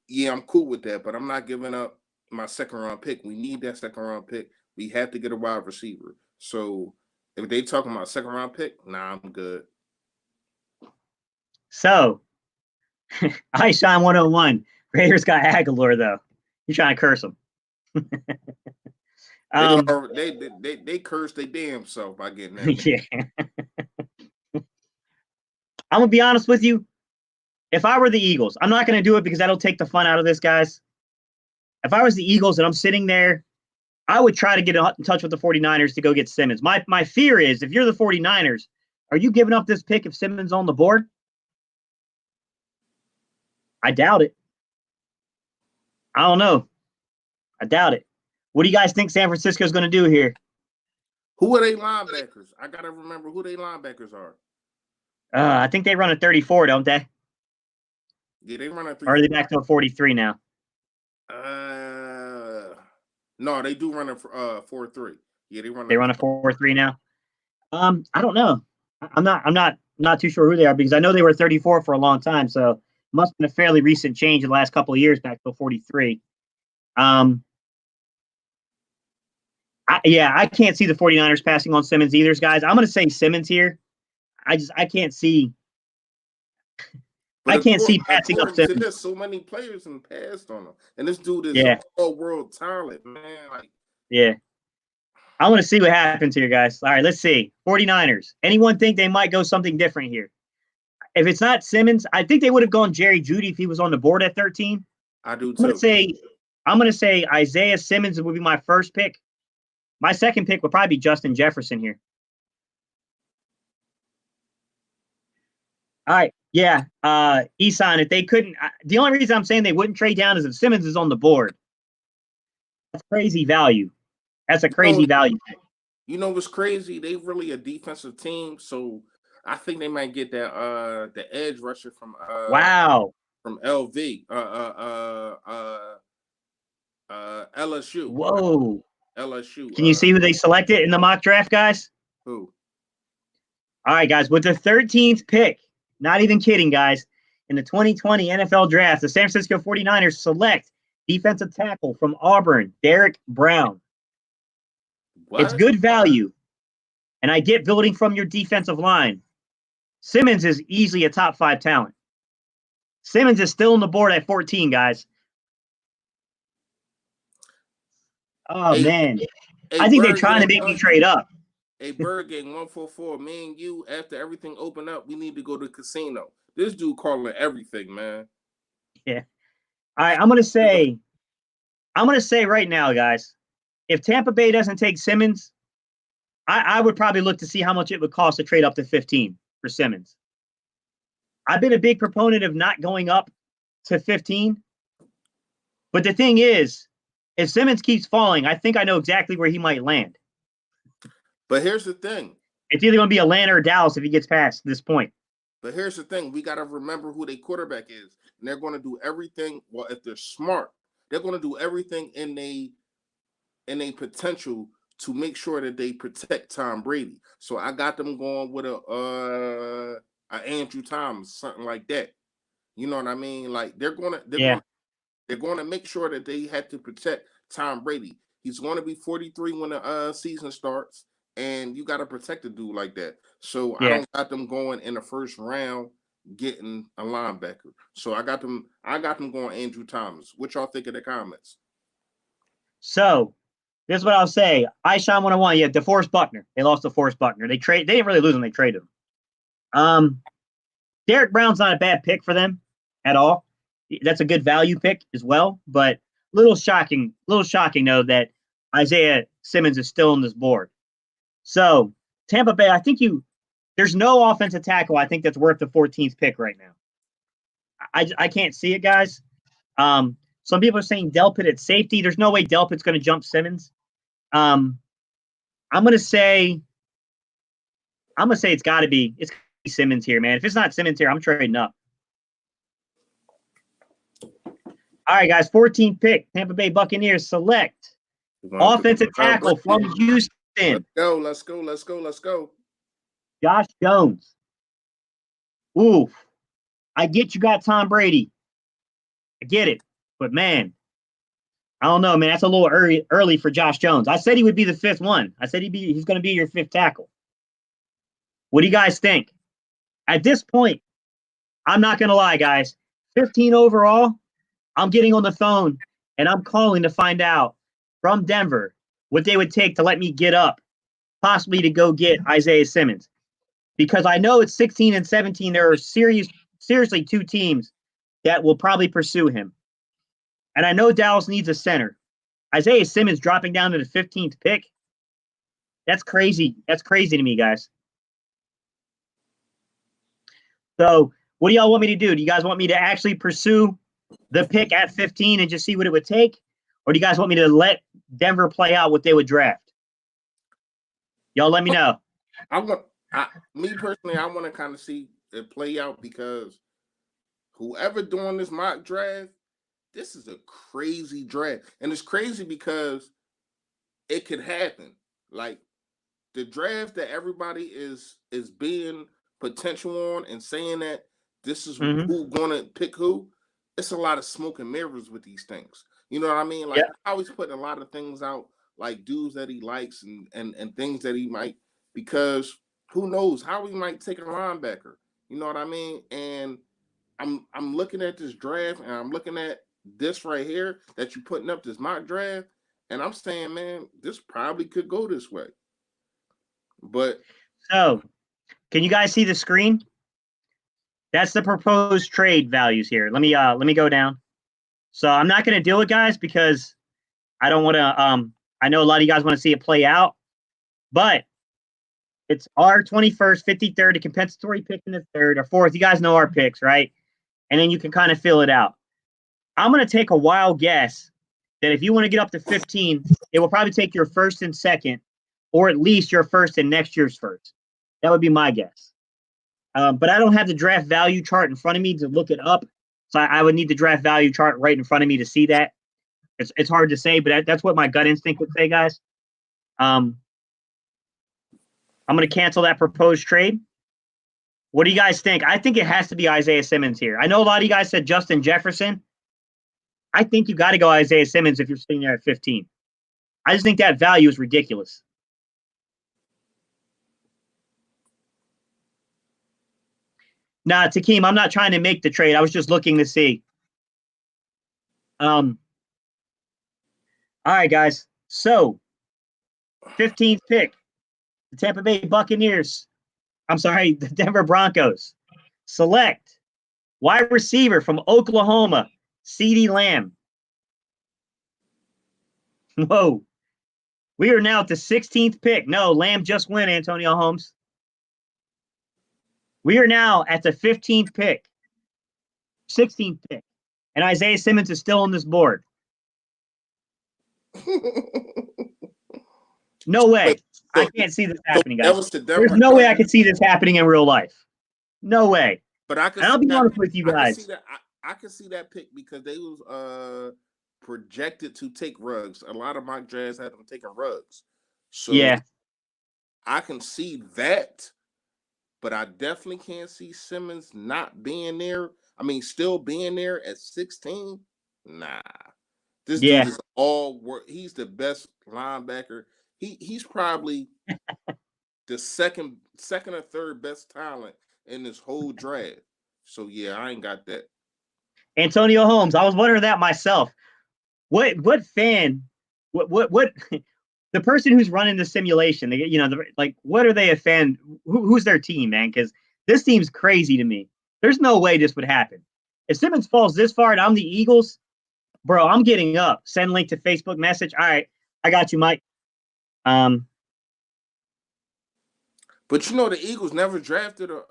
[SPEAKER 2] Yeah, I'm cool with that, but I'm not giving up my 2nd-round pick. We need that 2nd-round pick. We have to get a wide receiver. So if they talking about 2nd-round pick, nah, I'm good.
[SPEAKER 1] So, Ishan 101. Raiders got Aguilar though. You trying to curse him?
[SPEAKER 2] They cursed their damn self by getting that.
[SPEAKER 1] Yeah. I'm gonna be honest with you. If I were the Eagles, I'm not gonna do it because that'll take the fun out of this, guys. If I was the Eagles and I'm sitting there, I would try to get in touch with the 49ers to go get Simmons. My fear is if you're the 49ers, are you giving up this pick if Simmons on the board? I doubt it. I don't know. I doubt it. What do you guys think San Francisco is going to do here?
[SPEAKER 2] Who are they linebackers? I got to remember who they linebackers are.
[SPEAKER 1] I think they run a 34, don't they?
[SPEAKER 2] Yeah, they run a 34.
[SPEAKER 1] Or are they back to a 43 now?
[SPEAKER 2] No, they do run a 4-3. Yeah, they run
[SPEAKER 1] a 4-3 now. I don't know. I'm not too sure who they are because I know they were 34 for a long time, so it must have been a fairly recent change in the last couple of years back to 43. I can't see the 49ers passing on Simmons either, guys. I'm going to say Simmons here. I can't see.
[SPEAKER 2] But
[SPEAKER 1] I can't see passing up Simmons.
[SPEAKER 2] There's so many players and passed on him, and this dude is all-world talent, man. Like,
[SPEAKER 1] yeah. I want to see what happens here, guys. All right, let's see. 49ers. Anyone think they might go something different here? If it's not Simmons, I think they would have gone Jerry Jeudy if he was on the board at 13.
[SPEAKER 2] I do too.
[SPEAKER 1] I'm going to say Isaiah Simmons would be my first pick. My second pick would probably be Justin Jefferson here. All right. Yeah. Isan, if they couldn't, the only reason I'm saying they wouldn't trade down is if Simmons is on the board. That's crazy value. That's a crazy value.
[SPEAKER 2] You know what's crazy? They really a defensive team, so I think they might get that the edge rusher from from LV LSU.
[SPEAKER 1] Whoa.
[SPEAKER 2] LSU.
[SPEAKER 1] Can you see who they selected in the mock draft, guys?
[SPEAKER 2] Who?
[SPEAKER 1] All right, guys. With the 13th pick, not even kidding, guys, in the 2020 NFL Draft, the San Francisco 49ers select defensive tackle from Auburn, Derrick Brown. What? It's good value, and I get building from your defensive line. Simmons is easily a top 5 talent. Simmons is still on the board at 14, guys. Oh, man. I think they're trying to make me trade up.
[SPEAKER 2] Hey, Bird Gang 144, me and you, after everything opened up, we need to go to the casino. This dude calling everything, man.
[SPEAKER 1] Yeah. All right, I'm gonna say right now, guys, if Tampa Bay doesn't take Simmons, I would probably look to see how much it would cost to trade up to 15 for Simmons. I've been a big proponent of not going up to 15. But the thing is, if Simmons keeps falling, I think I know exactly where he might land.
[SPEAKER 2] But here's the thing.
[SPEAKER 1] It's either going to be Atlanta or Dallas if he gets past this point.
[SPEAKER 2] But here's the thing. We got to remember who their quarterback is. And they're going to do everything. Well, if they're smart, they're going to do everything in a potential to make sure that they protect Tom Brady. So I got them going with a Andrew Thomas, something like that. You know what I mean? Like they're going to make sure that they have to protect Tom Brady. He's going to be 43 when the season starts, and you got to protect a dude like that. So I don't got them going in the first round getting a linebacker. So I got them going Andrew Thomas. What y'all think of the comments?
[SPEAKER 1] So this is what I'll say. Ishan 101, yeah, DeForest Buckner. They lost DeForest Buckner. They didn't really lose him, they traded him. Derrick Brown's not a bad pick for them at all. That's a good value pick as well, but little shocking though that Isaiah Simmons is still on this board. So Tampa Bay, I think there's no offensive tackle I think that's worth the 14th pick right now. I can't see it, guys. Some people are saying Delpit at safety. There's no way Delpit's going to jump Simmons. I'm gonna say it's got to be Simmons here, man. If it's not Simmons here, I'm trading up. All right, guys. 14th pick. Tampa Bay Buccaneers select offensive tackle from Houston.
[SPEAKER 2] Let's go. Let's go. Let's go. Let's go.
[SPEAKER 1] Josh Jones. Oof. I get you got Tom Brady. I get it. But, man, I don't know, man. That's a little early for Josh Jones. I said he would be the fifth one. I said he's going to be your fifth tackle. What do you guys think? At this point, I'm not going to lie, guys. 15 overall, I'm getting on the phone, and I'm calling to find out from Denver what they would take to let me get up, possibly to go get Isaiah Simmons. Because I know it's 16 and 17. There are seriously two teams that will probably pursue him. And I know Dallas needs a center. Isaiah Simmons dropping down to the 15th pick. That's crazy. That's crazy to me, guys. So what do y'all want me to do? Do you guys want me to actually pursue the pick at 15 and just see what it would take? Or do you guys want me to let Denver play out what they would draft? Y'all let me know.
[SPEAKER 2] Me personally, I want to kind of see it play out because whoever doing this mock draft, this is a crazy draft. And it's crazy because it could happen. Like the draft that everybody is being potential on and saying that this is who gonna pick who, it's a lot of smoke and mirrors with these things. You know what I mean? Like I always put a lot of things out, like dudes that he likes and things that he might, because who knows how he might take a linebacker. You know what I mean? And I'm looking at this draft and I'm looking at this right here that you're putting up, this mock draft, and I'm saying, man, this probably could go this way. But
[SPEAKER 1] so can you guys see the screen? That's the proposed trade values here. Let me go down. So I'm not going to do it, guys, because I don't want to. I know a lot of you guys want to see it play out, but it's our 21st, 53rd, a compensatory pick in the third or fourth. You guys know our picks, right? And then you can kind of fill it out. I'm going to take a wild guess that if you want to get up to 15, it will probably take your first and second, or at least your first and next year's first. That would be my guess. But I don't have the draft value chart in front of me to look it up. So I would need the draft value chart right in front of me to see that. It's hard to say, but that's what my gut instinct would say, guys. I'm going to cancel that proposed trade. What do you guys think? I think it has to be Isaiah Simmons here. I know a lot of you guys said Justin Jefferson. I think you got to go Isaiah Simmons if you're sitting there at 15. I just think that value is ridiculous. Nah, Takeem, I'm not trying to make the trade. I was just looking to see. All right, guys. So, 15th pick, the Tampa Bay Buccaneers. I'm sorry, the Denver Broncos. Select wide receiver from Oklahoma, CeeDee Lamb. Whoa. We are now at the 16th pick. No, Lamb just went, Antonio Holmes. We are now at the 15th pick, 16th pick, and Isaiah Simmons is still on this board. No way. Wait, I can't see this happening, guys. There's no way I could see this happening in real life. No way.
[SPEAKER 2] But I can.
[SPEAKER 1] I'll be honest with you guys.
[SPEAKER 2] I can see that pick because they was projected to take Ruggs. A lot of mock drafts had them taking Ruggs. So yeah, I can see that. But I definitely can't see Simmons not being there. I mean, still being there at 16. Nah, this dude is all work. He's the best linebacker. He's probably the second or third best talent in this whole draft. So yeah, I ain't got that.
[SPEAKER 1] Antonio Holmes. I was wondering that myself. What fan? What? The person who's running the simulation, what are they a fan? Who's their team, man? Because this team's crazy to me. There's no way this would happen. If Simmons falls this far and I'm the Eagles, bro, I'm getting up. Send link to Facebook message. All right, I got you, Mike.
[SPEAKER 2] But the Eagles never drafted a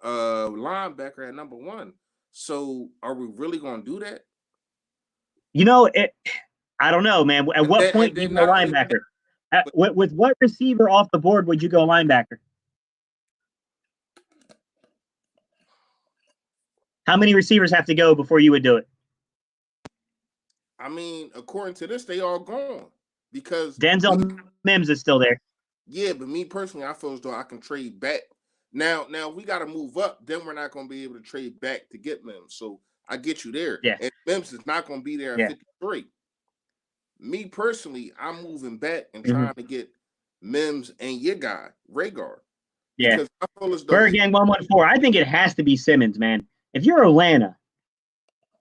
[SPEAKER 2] linebacker at number 1. So are we really going to do that?
[SPEAKER 1] I don't know, man. At what point do you go linebacker? With what receiver off the board would you go linebacker? How many receivers have to go before you would do it?
[SPEAKER 2] I mean, according to this, they all gone because
[SPEAKER 1] Denzel Mims is still there.
[SPEAKER 2] Yeah, but me personally, I feel as though I can trade back. Now we got to move up. Then we're not going to be able to trade back to get Mims. So I get you there.
[SPEAKER 1] Yeah.
[SPEAKER 2] And Mims is not going to be there at 53. Me personally, I'm moving back and trying to get Mims and your guy, Rhaegar.
[SPEAKER 1] Yeah. Because I feel as though Bergang 114. I think it has to be Simmons, man. If you're Atlanta,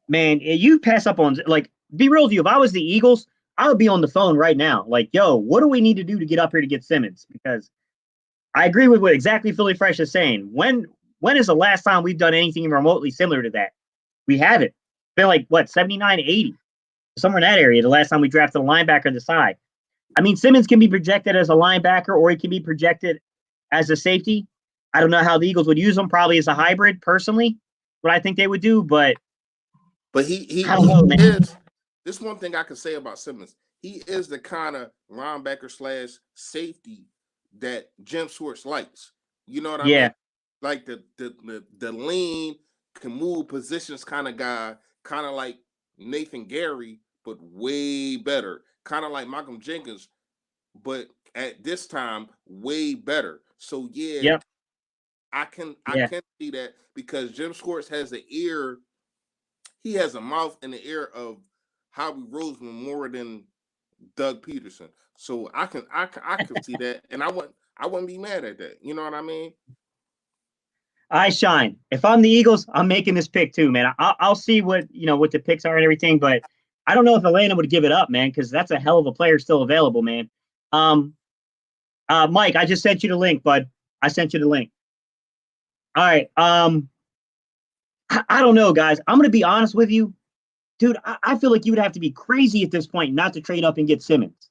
[SPEAKER 1] man, you pass up on, like, be real with you. If I was the Eagles, I would be on the phone right now. Like, yo, what do we need to do to get up here to get Simmons? Because I agree with what exactly Philly Fresh is saying. When is the last time we've done anything remotely similar to that? We haven't. It's been like, what, 79, 80? Somewhere in that area, the last time we drafted a linebacker on the side. I mean, Simmons can be projected as a linebacker or he can be projected as a safety. I don't know how the Eagles would use him, probably as a hybrid, personally, what I think they would do, but
[SPEAKER 2] he I don't know, man. Is, this one thing I can say about Simmons. He is the kind of linebacker / safety that Jim Schwartz likes. You know what I mean? Like the lean, can move positions kind of guy, kind of like Nathan Gary, but way better. Kind of like Malcolm Jenkins, but at this time, way better. So I can see that because Jim Schwartz has the ear. He has a mouth in the ear of Howie Roseman more than Doug Peterson. So I can see that, and I wouldn't be mad at that. You know what I mean?
[SPEAKER 1] I shine. If I'm the Eagles, I'm making this pick too, man. I'll see what what the picks are and everything, but I don't know if Atlanta would give it up, man, because that's a hell of a player still available, man. Mike, I just sent you the link, bud. I sent you the link. All right. I don't know, guys. I'm gonna be honest with you, dude. I feel like you would have to be crazy at this point not to trade up and get Simmons.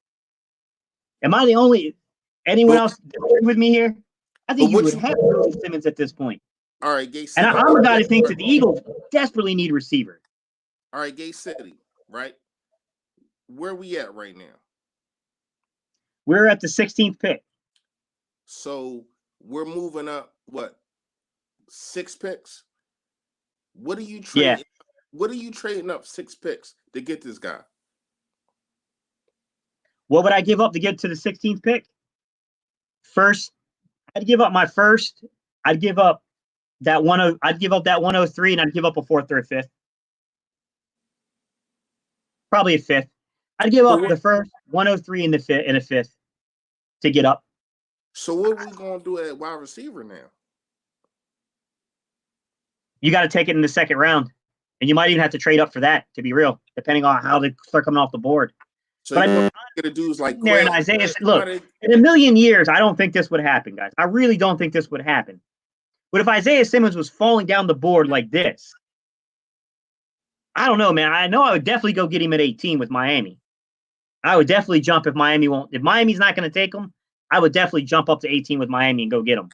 [SPEAKER 1] Am I the only? Anyone else with me here? I think you would have to get Simmons at this point.
[SPEAKER 2] All right, Gay
[SPEAKER 1] City. And I'm a guy that thinks that the Eagles desperately need receiver.
[SPEAKER 2] All right, Gay City, right? Where we at right now?
[SPEAKER 1] We're at the 16th pick.
[SPEAKER 2] So we're moving up, what, 6 picks? What are you trading? Yeah. What are you trading up 6 picks to get this guy?
[SPEAKER 1] What would I give up to get to the 16th pick? First, I'd give up my first. I'd give up that I'd give up that 103, and I'd give up a 4th or a 5th. Probably a 5th. I'd give up the first 103 and a 5th to get up.
[SPEAKER 2] So what are we gonna do at wide receiver now?
[SPEAKER 1] You got to take it in the 2nd round, and you might even have to trade up for that. To be real, depending on how they start coming off the board.
[SPEAKER 2] So but you're gonna do is like
[SPEAKER 1] there and Isaiah. Look, in a million years, I don't think this would happen, guys. I really don't think this would happen. But if Isaiah Simmons was falling down the board like this, I don't know, man. I know I would definitely go get him at 18 with Miami. I would definitely jump if Miami won't. If Miami's not going to take him, I would definitely jump up to 18 with Miami and go get him.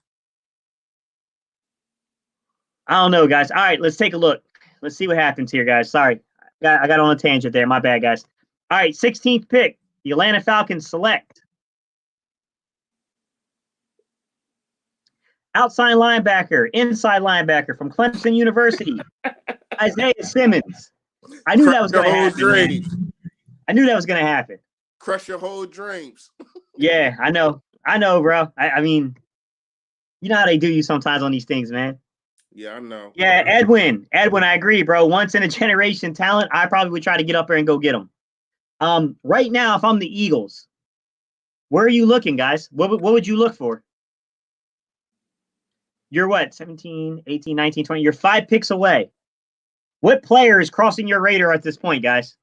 [SPEAKER 1] I don't know, guys. All right, let's take a look. Let's see what happens here, guys. Sorry, I got on a tangent there. My bad, guys. All right, 16th pick. The Atlanta Falcons select outside linebacker, inside linebacker from Clemson University, Isaiah Simmons. I knew that was going to happen. I knew that was going to happen.
[SPEAKER 2] Crush your whole dreams.
[SPEAKER 1] Yeah, I know, bro. I mean, you know how they do you sometimes on these things, man.
[SPEAKER 2] Yeah, I know.
[SPEAKER 1] Yeah, Edwin, I agree, bro. Once in a generation talent, I probably would try to get up there and go get him. Right now, if I'm the Eagles, where are you looking, guys? What would you look for? You're what, 17, 18, 19, 20? You're 5 picks away. What player is crossing your radar at this point, guys?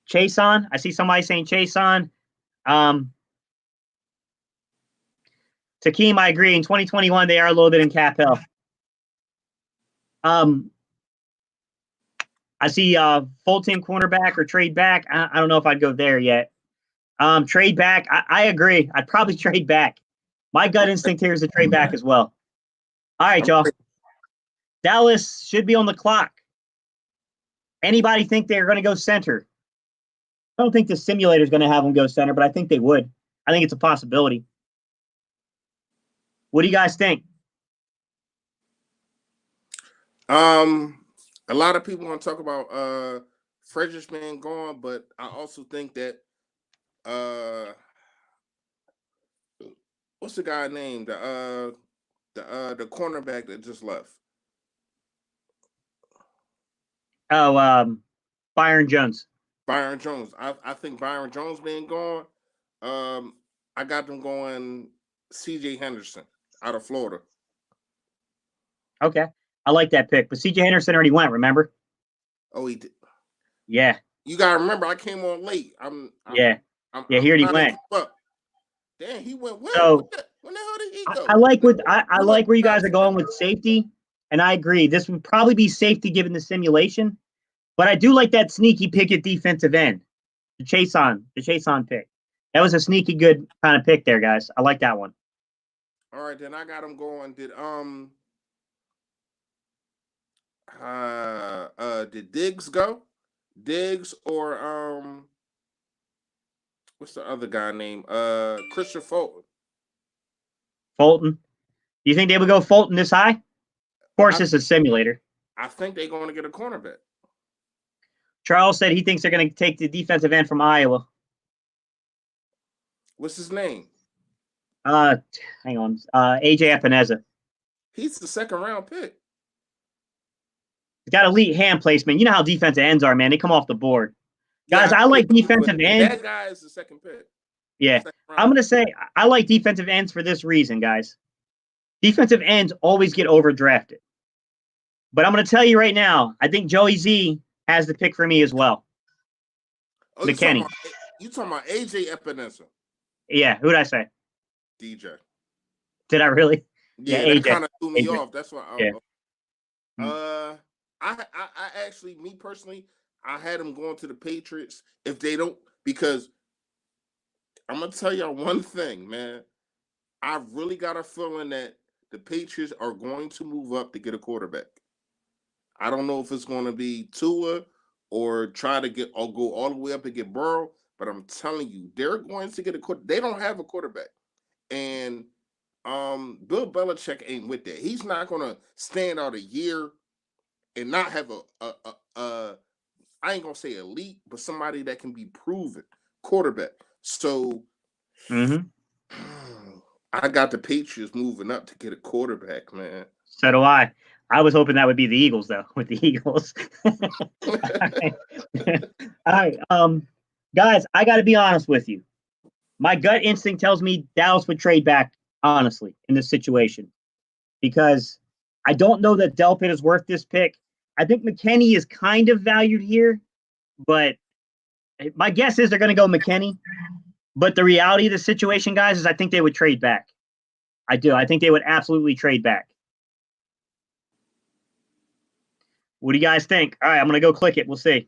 [SPEAKER 1] Chason. I see somebody saying Chason. Takeem, I agree. In 2021, they are a little bit in cap hell. I see full-team cornerback or trade back. I don't know if I'd go there yet. Trade back. I agree. I'd probably trade back. My gut instinct here is to trade back as well. All right, y'all. Dallas should be on the clock. Anybody think they're going to go center? I don't think the simulator is going to have them go center, but I think they would. I think it's a possibility. What do you guys think?
[SPEAKER 2] A lot of people want to talk about Fredericks being gone, but I also think that what's the guy named the cornerback that just left?
[SPEAKER 1] Oh, Byron Jones.
[SPEAKER 2] Byron Jones. I think Byron Jones being gone. I got them going C.J. Henderson out of Florida.
[SPEAKER 1] Okay, I like that pick, but C.J. Henderson already went. Remember?
[SPEAKER 2] Oh, he did.
[SPEAKER 1] Yeah.
[SPEAKER 2] You gotta remember, I came on late.
[SPEAKER 1] He already went.
[SPEAKER 2] Damn, he went where?
[SPEAKER 1] So
[SPEAKER 2] when the hell did he go?
[SPEAKER 1] I like where you guys are going with safety, and I agree. This would probably be safety given the simulation, but I do like that sneaky pick at defensive end, the Chason pick. That was a sneaky good kind of pick there, guys. I like that one.
[SPEAKER 2] All right, then I got him going. Did Diggs go? Diggs or what's the other guy named? Christian Fulton.
[SPEAKER 1] Fulton. Do you think they would go Fulton this high? Of course, it's a simulator.
[SPEAKER 2] I think they're going to get a cornerback.
[SPEAKER 1] Charles said he thinks they're going to take the defensive end from Iowa.
[SPEAKER 2] What's his name?
[SPEAKER 1] Hang on. AJ Epineza.
[SPEAKER 2] He's the second round pick.
[SPEAKER 1] He's got elite hand placement. You know how defensive ends are, man. They come off the board. Guys, I like defensive ends.
[SPEAKER 2] That guy is the second pick.
[SPEAKER 1] Yeah. I'm going to say I like defensive ends for this reason, guys. Defensive ends always get overdrafted. But I'm going to tell you right now, I think Joey Z has the pick for me as well.
[SPEAKER 2] Oh,
[SPEAKER 1] McKinney.
[SPEAKER 2] You talking about AJ Epineza?
[SPEAKER 1] Yeah. Who did I say?
[SPEAKER 2] DJ.
[SPEAKER 1] Did I really?
[SPEAKER 2] Yeah, that kind of threw me off. That's why. I actually, me personally, I had him going to the Patriots if they don't, because I'm gonna tell y'all one thing, man. I really got a feeling that the Patriots are going to move up to get a quarterback. I don't know if it's going to be Tua or try to go all the way up and get Burrow, but I'm telling you, they're going to get a quarterback. They don't have a quarterback, and Bill Belichick ain't with that. He's not going to stand out a year and not have a I ain't gonna say elite, but somebody that can be proven quarterback. So I got the Patriots moving up to get a quarterback, man.
[SPEAKER 1] So do I. I was hoping that would be the Eagles, though, with the Eagles. All right. Guys, I got to be honest with you. My gut instinct tells me Dallas would trade back, honestly, in this situation, because I don't know that Delpit is worth this pick. I think McKinney is kind of valued here, but my guess is they're going to go McKinney. But the reality of the situation, guys, is I think they would trade back. I do. I think they would absolutely trade back. What do you guys think? All right, I'm going to go click it. We'll see.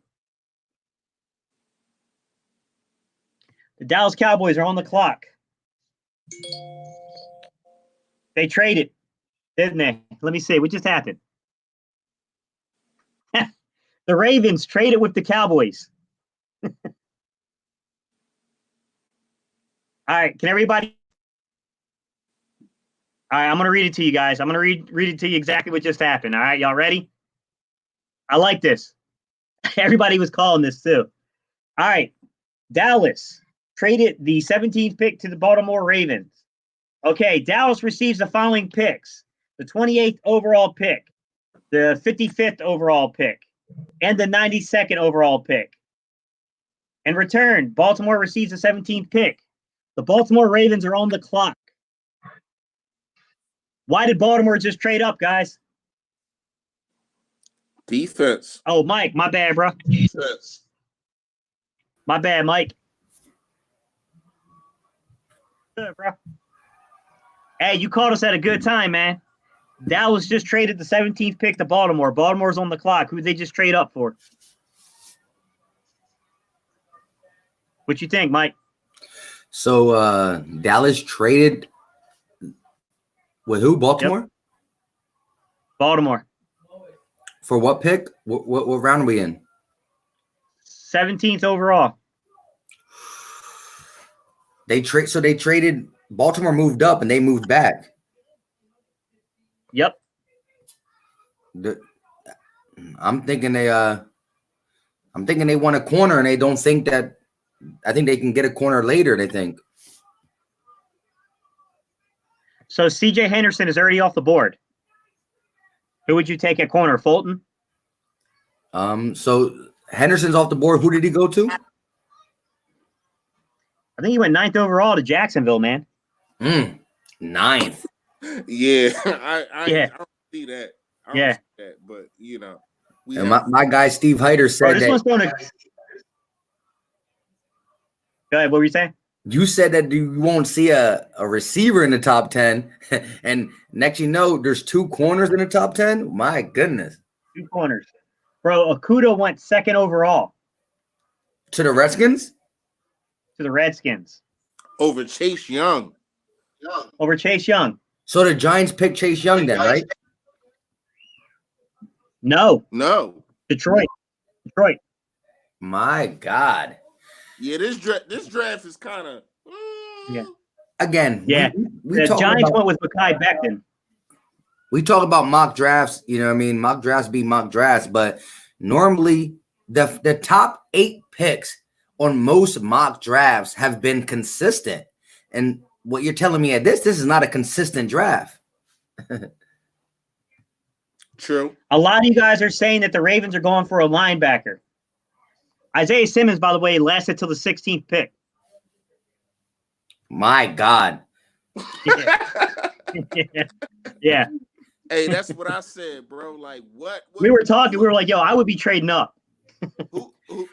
[SPEAKER 1] The Dallas Cowboys are on the clock. They traded, didn't they? Let me see. What just happened? The Ravens traded with the Cowboys. All right, can everybody? All right, I'm going to read it to you guys. I'm going to read it to you exactly what just happened. All right, y'all ready? I like this. Everybody was calling this too. All right, Dallas traded the 17th pick to the Baltimore Ravens. Okay, Dallas receives the following picks: the 28th overall pick, the 55th overall pick, and the 92nd overall pick. In return, Baltimore receives the 17th pick. The Baltimore Ravens are on the clock. Why did Baltimore just trade up, guys?
[SPEAKER 2] Defense.
[SPEAKER 1] Oh, Mike, my bad, bro.
[SPEAKER 2] Defense.
[SPEAKER 1] My bad, Mike. Good, bro. Hey, you called us at a good time, man. Dallas just traded the 17th pick to Baltimore. Baltimore's on the clock. Who did they just trade up for? What you think, Mike?
[SPEAKER 3] So Dallas traded with who? Baltimore?
[SPEAKER 1] Yep. Baltimore.
[SPEAKER 3] For what pick? What round are we in?
[SPEAKER 1] 17th overall.
[SPEAKER 3] They traded. Baltimore moved up and they moved back.
[SPEAKER 1] Yep.
[SPEAKER 3] I'm thinking they want a corner, and they don't think that. I think they can get a corner later. They think.
[SPEAKER 1] So C.J. Henderson is already off the board. Who would you take at corner? Fulton?
[SPEAKER 3] So Henderson's off the board. Who did he go to?
[SPEAKER 1] I think he went 9th overall to Jacksonville, man.
[SPEAKER 3] 9th.
[SPEAKER 2] Yeah, I don't see that. I don't see that, but you know,
[SPEAKER 3] my guy Steve Heider said
[SPEAKER 1] this one's going to. Go ahead. What were you saying?
[SPEAKER 3] You said that you won't see a receiver in the top 10, and next you know, there's 2 corners in the top 10. My goodness.
[SPEAKER 1] 2 corners. Bro, Okudah went 2nd overall.
[SPEAKER 3] To the Redskins?
[SPEAKER 1] To the Redskins.
[SPEAKER 2] Over Chase Young.
[SPEAKER 1] Over Chase Young.
[SPEAKER 3] So the Giants picked Chase Young then, right?
[SPEAKER 1] No. Detroit.
[SPEAKER 3] My God.
[SPEAKER 2] Yeah, this draft is kind of.
[SPEAKER 3] Again,
[SPEAKER 1] we the Giants went with Mekhi Becton.
[SPEAKER 3] We talk about mock drafts, you know what I mean? Mock drafts be mock drafts, but normally the top 8 picks on most mock drafts have been consistent. And what you're telling me at this is not a consistent draft.
[SPEAKER 2] True.
[SPEAKER 1] A lot of you guys are saying that the Ravens are going for a linebacker. Isaiah Simmons, by the way, lasted till the 16th pick.
[SPEAKER 3] My God.
[SPEAKER 1] Yeah.
[SPEAKER 2] Hey, that's what I said, bro. Like, what?
[SPEAKER 1] We were talking. We were like, yo, I would be trading up.
[SPEAKER 2] Who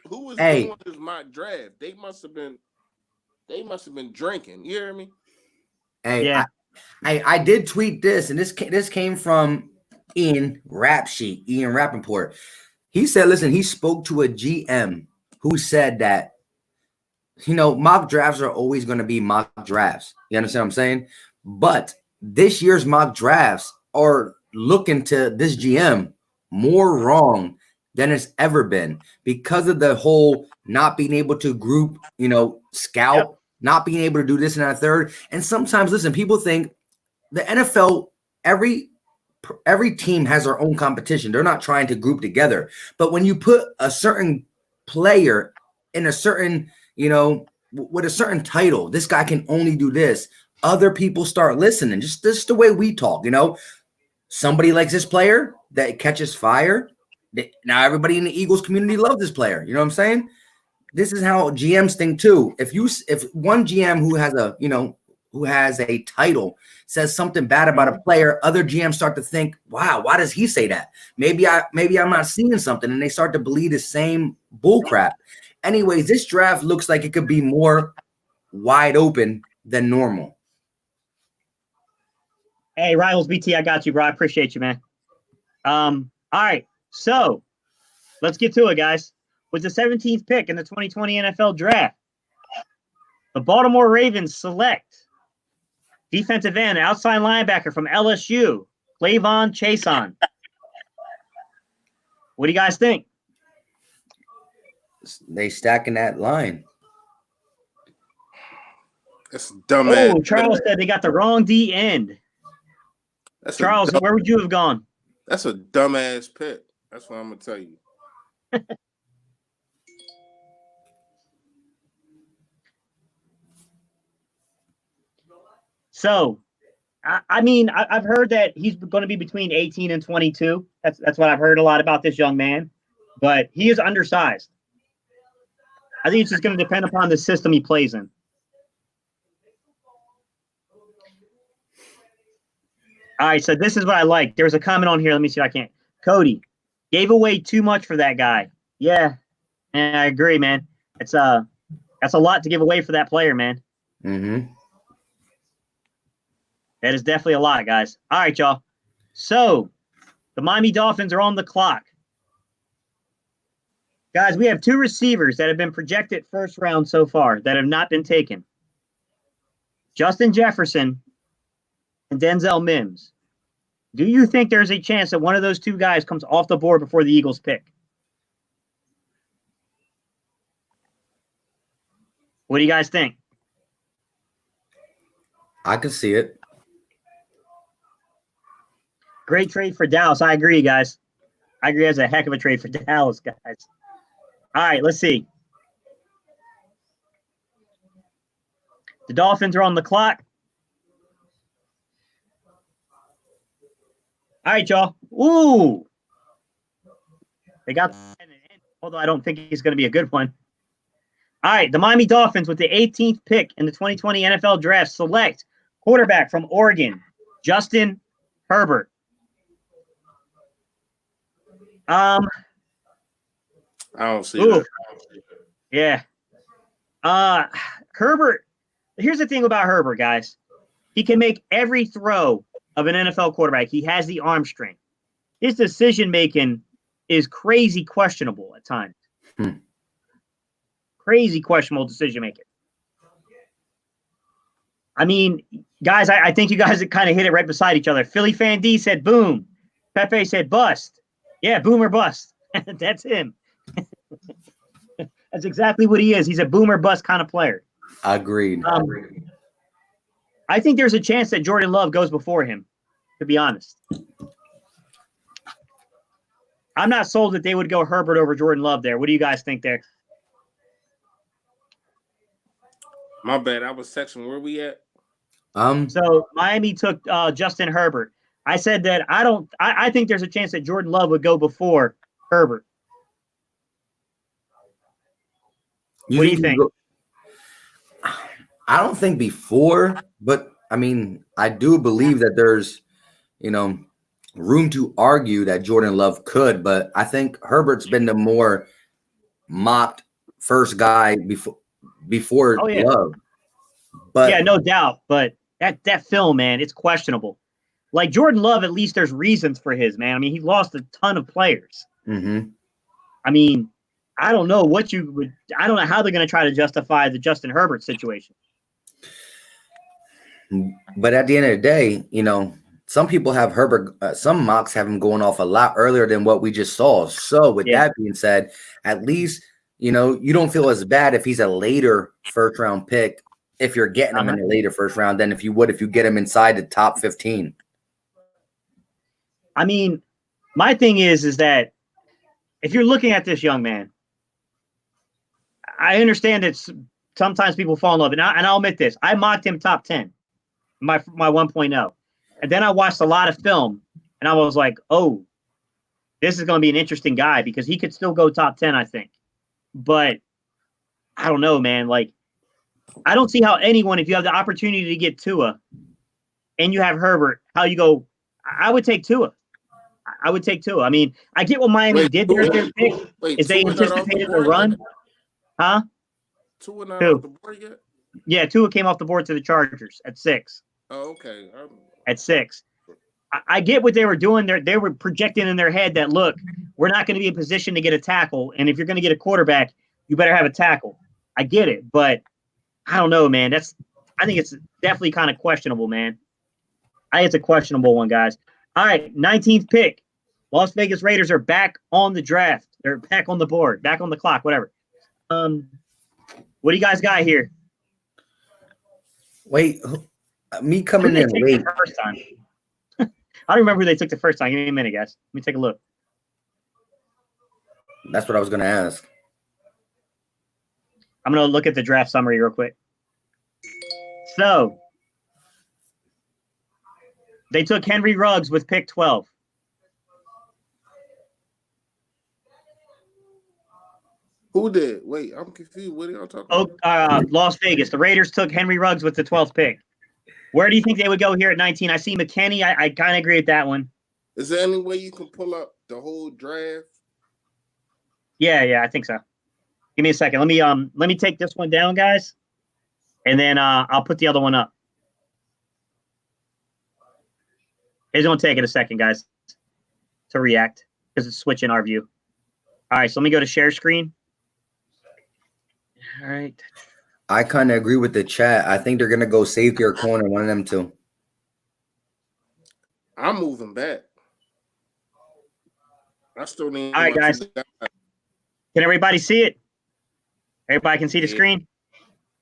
[SPEAKER 2] was doing this mock draft? They must have been drinking. You hear me?
[SPEAKER 3] Hey, yeah. I did tweet this, and this came from Ian Rappaport. He said, listen, he spoke to a GM who said that, you know, mock drafts are always going to be mock drafts. You understand what I'm saying? But this year's mock drafts are looking to this GM more wrong than it's ever been because of the whole not being able to group, you know, scout, not being able to do this and that third. And sometimes, listen, people think the NFL, every team has their own competition. They're not trying to group together. But when you put a certain player in a certain, you know, with a certain title, this guy can only do this, other people start listening. Just this is the way we talk, you know. Somebody likes this player that catches fire. Now everybody in the Eagles community loves this player. You know what I'm saying? This is how GMs think too. If one GM who has a title says something bad about a player, other GMs start to think, wow, why does he say that? Maybe I'm not seeing something, and they start to believe the same bullcrap. Anyways, this draft looks like it could be more wide open than normal.
[SPEAKER 1] Hey, Rivals BT, I got you, bro. I appreciate you, man. All right, so let's get to it, guys. With the 17th pick in the 2020 NFL Draft, the Baltimore Ravens select defensive end, outside linebacker from LSU, K'Lavon Chaisson. What do you guys think?
[SPEAKER 3] They stacking that line.
[SPEAKER 2] That's dumbass.
[SPEAKER 1] Oh, Charles said they got the wrong D end. Charles, where would you have gone?
[SPEAKER 2] That's a dumbass pick. That's what I'm gonna tell you.
[SPEAKER 1] So, I mean, I've heard that he's going to be between 18 and 22. That's what I've heard a lot about this young man, but he is undersized. I think it's just going to depend upon the system he plays in. All right, so this is what I like. There's a comment on here. Let me see if I can. Cody gave away too much for that guy. Yeah, and I agree, man. That's a lot to give away for that player, man.
[SPEAKER 3] Mm-hmm.
[SPEAKER 1] That is definitely a lot, guys. All right, y'all. So the Miami Dolphins are on the clock. Guys, we have 2 receivers that have been projected first round so far that have not been taken. Justin Jefferson and Denzel Mims. Do you think there's a chance that one of those 2 guys comes off the board before the Eagles pick? What do you guys think?
[SPEAKER 3] I can see it.
[SPEAKER 1] Great trade for Dallas. I agree, guys. I agree. That's a heck of a trade for Dallas, guys. All right, let's see. The Dolphins are on the clock. All right, y'all. Ooh. They got, although I don't think he's going to be a good one. All right, the Miami Dolphins with the 18th pick in the 2020 NFL Draft select quarterback from Oregon, Justin Herbert.
[SPEAKER 2] I don't see that.
[SPEAKER 1] Yeah. Herbert, here's the thing about Herbert, guys. He can make every throw of an NFL quarterback. He has the arm strength. His decision-making is crazy questionable at times. Crazy questionable decision-making. I mean, guys, I think you guys kind of hit it right beside each other. Philly Fan D said boom. Pepe said bust. Yeah, boom or bust. That's him. That's exactly what he is. He's a boom or bust kind of player.
[SPEAKER 3] Agreed.
[SPEAKER 1] I think there's a chance that Jordan Love goes before him, to be honest. I'm not sold that they would go Herbert over Jordan Love there. What do you guys think there?
[SPEAKER 2] My bad. I was texting. Where we at?
[SPEAKER 1] So Miami took Justin Herbert. I said that I think there's a chance that Jordan Love would go before Herbert. What do you think?
[SPEAKER 3] I don't think before, but I mean, I do believe that there's, room to argue that Jordan Love could, but I think Herbert's been the more mocked first guy before Love. But
[SPEAKER 1] yeah, no doubt. But that film, man, it's questionable. Like Jordan Love, at least there's reasons for his, man. I mean, he lost a ton of players.
[SPEAKER 3] Mm-hmm.
[SPEAKER 1] I mean, I don't know I don't know how they're going to try to justify the Justin Herbert situation.
[SPEAKER 3] But at the end of the day, some people have Herbert, some mocks have him going off a lot earlier than what we just saw. So with that being said, at least, you don't feel as bad if he's a later first round pick, if you're getting him in the later first round, than if you get him inside the top 15.
[SPEAKER 1] I mean, my thing is that if you're looking at this young man, I understand that sometimes people fall in love. And I'll admit this. I mocked him top 10, my 1.0. And then I watched a lot of film, and I was like, oh, this is going to be an interesting guy because he could still go top 10, I think. But I don't know, man. Like, I don't see how anyone, if you have the opportunity to get Tua and you have Herbert, how you go, I would take Tua. I mean, I get what Miami did there at their pick. Is they anticipated a run. Huh?
[SPEAKER 2] Tua not off the board yet?
[SPEAKER 1] Yeah, Tua came off the board to the Chargers at 6.
[SPEAKER 2] Oh, okay.
[SPEAKER 1] At 6. I get what they were doing there. They were projecting in their head that, look, we're not going to be in position to get a tackle. And if you're going to get a quarterback, you better have a tackle. I get it. But I don't know, man. I think it's definitely kind of questionable, man. It's a questionable one, guys. All right, 19th pick. Las Vegas Raiders are back on the draft. They're back on the board, back on the clock, whatever. What do you guys got here?
[SPEAKER 3] Wait, me coming in late.
[SPEAKER 1] First time. I don't remember who they took the first time. Give me a minute, guys. Let me take a look.
[SPEAKER 3] That's what I was going to ask.
[SPEAKER 1] I'm going to look at the draft summary real quick. So, they took Henry Ruggs with pick 12.
[SPEAKER 2] Who did? Wait, I'm confused. What are y'all talking about?
[SPEAKER 1] Las Vegas. The Raiders took Henry Ruggs with the 12th pick. Where do you think they would go here at 19? I see McKinney. I kind of agree with that one.
[SPEAKER 2] Is there any way you can pull up the whole draft?
[SPEAKER 1] Yeah, I think so. Give me a second. Let me take this one down, guys, and then I'll put the other one up. It's gonna take it a second, guys, to react because it's switching our view. All right, so let me go to share screen. All right.
[SPEAKER 3] I kind of agree with the chat. I think they're gonna go safety or corner, one of them two.
[SPEAKER 2] I'm moving back. I still need.
[SPEAKER 1] All right, guys. Can everybody see it? Everybody can see the screen?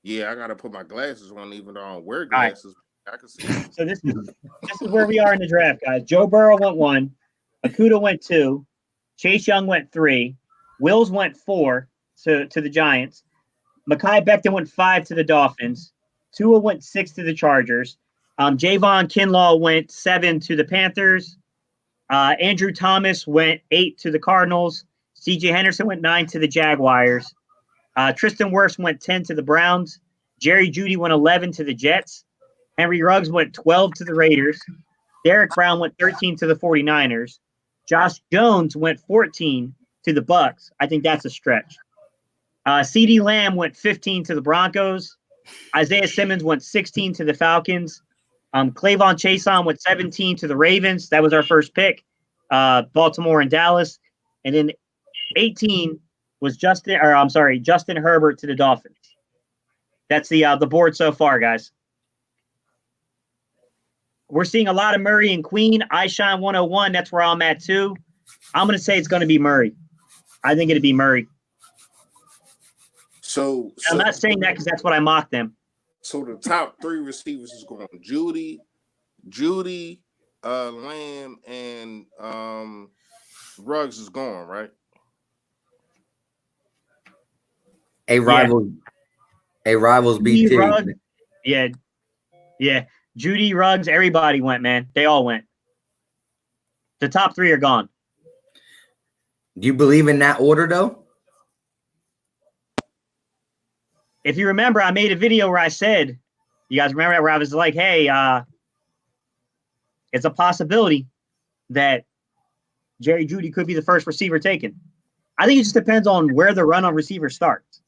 [SPEAKER 2] Yeah, I gotta put my glasses on, even though I don't wear glasses. Right. I can see.
[SPEAKER 1] So this is where we are in the draft, guys. Joe Burrow went 1, Okudah went 2, Chase Young went 3. Wills went 4 to the Giants. Mekhi Becton went 5 to the Dolphins. Tua went 6 to the Chargers. Javon Kinlaw went 7 to the Panthers. Andrew Thomas went 8 to the Cardinals. C.J. Henderson went 9 to the Jaguars. Tristan Wirfs went 10 to the Browns. Jerry Jeudy went 11 to the Jets. Henry Ruggs went 12 to the Raiders. Derek Brown went 13 to the 49ers. Josh Jones went 14 to the Bucks. I think that's a stretch. CeeDee Lamb went 15 to the Broncos. Isaiah Simmons went 16 to the Falcons. Clavon Chason went 17 to the Ravens. That was our first pick. Baltimore and Dallas. And then 18 was Justin Herbert to the Dolphins. That's the board so far, guys. We're seeing a lot of Murray and Queen. I Shine 101. That's where I'm at too. I'm going to say it's going to be Murray. I think it'd be Murray.
[SPEAKER 2] So
[SPEAKER 1] I'm not saying that because that's what I mocked them.
[SPEAKER 2] So the top 3 receivers is going Jeudy, Lamb, and Ruggs is gone, right?
[SPEAKER 3] Rivals beat
[SPEAKER 1] Ruggs, yeah. Jeudy, Ruggs, everybody went, man. They all went. The top 3 are gone.
[SPEAKER 3] Do you believe in that order, though?
[SPEAKER 1] If you remember, I made a video where I said, you guys remember that, where I was like, hey, it's a possibility that Jerry Jeudy could be the first receiver taken. I think it just depends on where the run on receiver starts.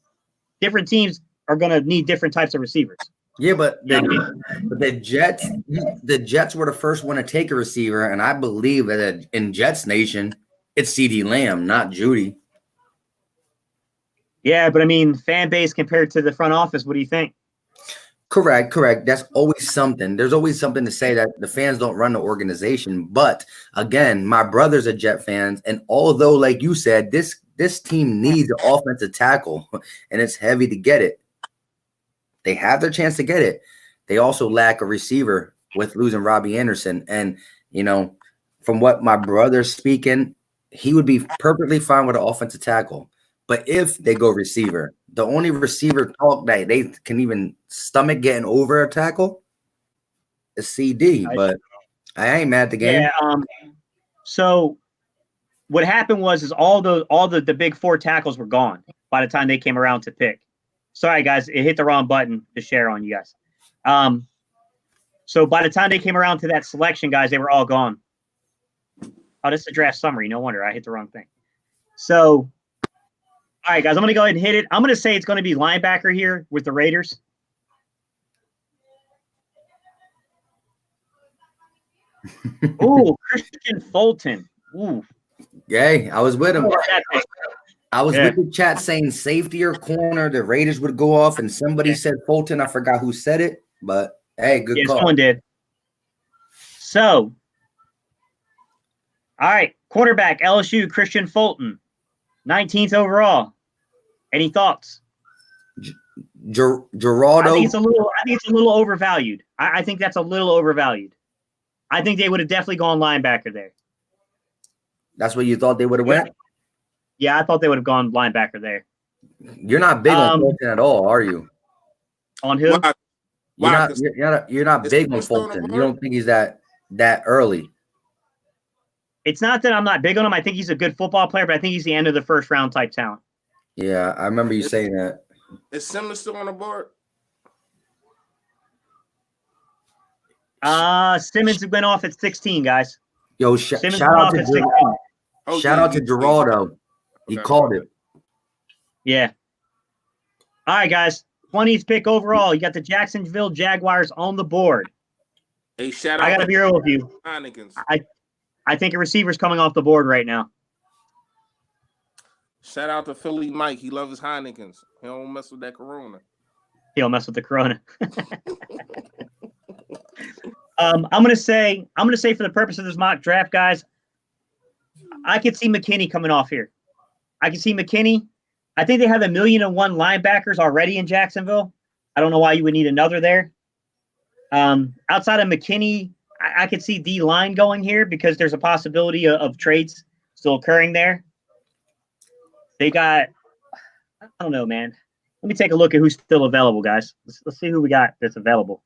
[SPEAKER 1] Different teams are going to need different types of receivers.
[SPEAKER 3] Yeah, but the Jets were the first one to take a receiver, and I believe that in Jets Nation, it's CeeDee Lamb, not Jeudy.
[SPEAKER 1] Yeah, but I mean, fan base compared to the front office, what do you think?
[SPEAKER 3] Correct. That's always something. There's always something to say that the fans don't run the organization. But again, my brothers are Jet fans, and although, like you said, this team needs an offensive tackle, and it's heavy to get it. They have their chance to get it. They also lack a receiver with losing Robbie Anderson. And, from what my brother's speaking, he would be perfectly fine with an offensive tackle. But if they go receiver, the only receiver talk that they can even stomach getting over a tackle is CD. But I ain't mad at the game.
[SPEAKER 1] Yeah. So what happened was all the big 4 tackles were gone by the time they came around to pick. Sorry, guys, it hit the wrong button to share on you guys. So by the time they came around to that selection, guys, they were all gone. Oh, this is a draft summary. No wonder I hit the wrong thing. So, all right, guys, I'm going to go ahead and hit it. I'm going to say it's going to be linebacker here with the Raiders. Ooh, Christian Fulton. Ooh.
[SPEAKER 3] Yay, I was with him. I was with the chat saying safety or corner, the Raiders would go off, and somebody said Fulton. I forgot who said it, but hey, good call.
[SPEAKER 1] Someone did. So, all right, quarterback, LSU, Christian Fulton, 19th overall. Any thoughts?
[SPEAKER 3] Geraldo.
[SPEAKER 1] I think it's a little overvalued. I think that's a little overvalued. I think they would have definitely gone linebacker there.
[SPEAKER 3] That's what you thought they would have went?
[SPEAKER 1] Yeah, I thought they would have gone linebacker there.
[SPEAKER 3] You're not big on Fulton at all, are you?
[SPEAKER 1] On who?
[SPEAKER 3] You're not big on Fulton. You don't think he's that early.
[SPEAKER 1] It's not that I'm not big on him. I think he's a good football player, but I think he's the end of the first round type talent.
[SPEAKER 3] Yeah, I remember you saying that.
[SPEAKER 2] Is Simmons still on the board?
[SPEAKER 1] Simmons went off at 16, guys.
[SPEAKER 3] Yo, shout out to Geraldo. He called it.
[SPEAKER 1] Yeah. All right, guys. 20th pick overall. You got the Jacksonville Jaguars on the board.
[SPEAKER 2] Hey, shout out.
[SPEAKER 1] I got to be real with you. I think a receiver's coming off the board right now.
[SPEAKER 2] Shout out to Philly Mike. He loves his Heinekens. He don't mess with that Corona.
[SPEAKER 1] He don't mess with the Corona. I'm gonna say for the purpose of this mock draft, guys, I could see McKinney coming off here. I can see McKinney. I think they have 1,000,001 linebackers already in Jacksonville. I don't know why you would need another there. Outside of McKinney, I could see D-line going here because there's a possibility of trades still occurring there. They got, I don't know, man. Let me take a look at who's still available, guys. Let's see who we got that's available.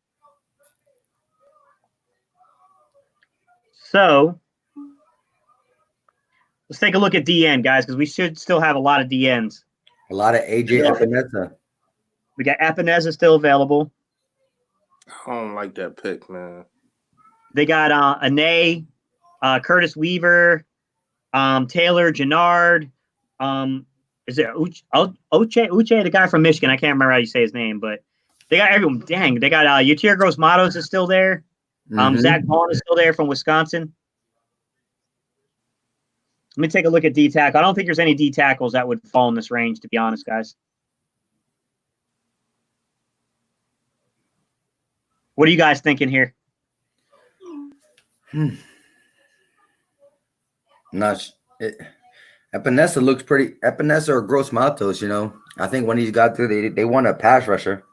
[SPEAKER 1] So let's take a look at DN, guys, because we should still have a lot of DNs.
[SPEAKER 3] A lot of AJ Epinesa.
[SPEAKER 1] We got Epinesa still available.
[SPEAKER 2] I don't like that pick, man.
[SPEAKER 1] They got Ane, Curtis Weaver, Taylor Gennard. Is it Uche, the guy from Michigan? I can't remember how you say his name, but they got everyone. Dang, they got Yatir Gross-Matos is still there. Zach Vaughn is still there from Wisconsin. Let me take a look at D tackle. I don't think there's any D tackles that would fall in this range, to be honest, guys. What are you guys thinking here?
[SPEAKER 3] Epinesa looks pretty. Epinesa or Gross-Matos, you know. I think when he's got through, they want a pass rusher.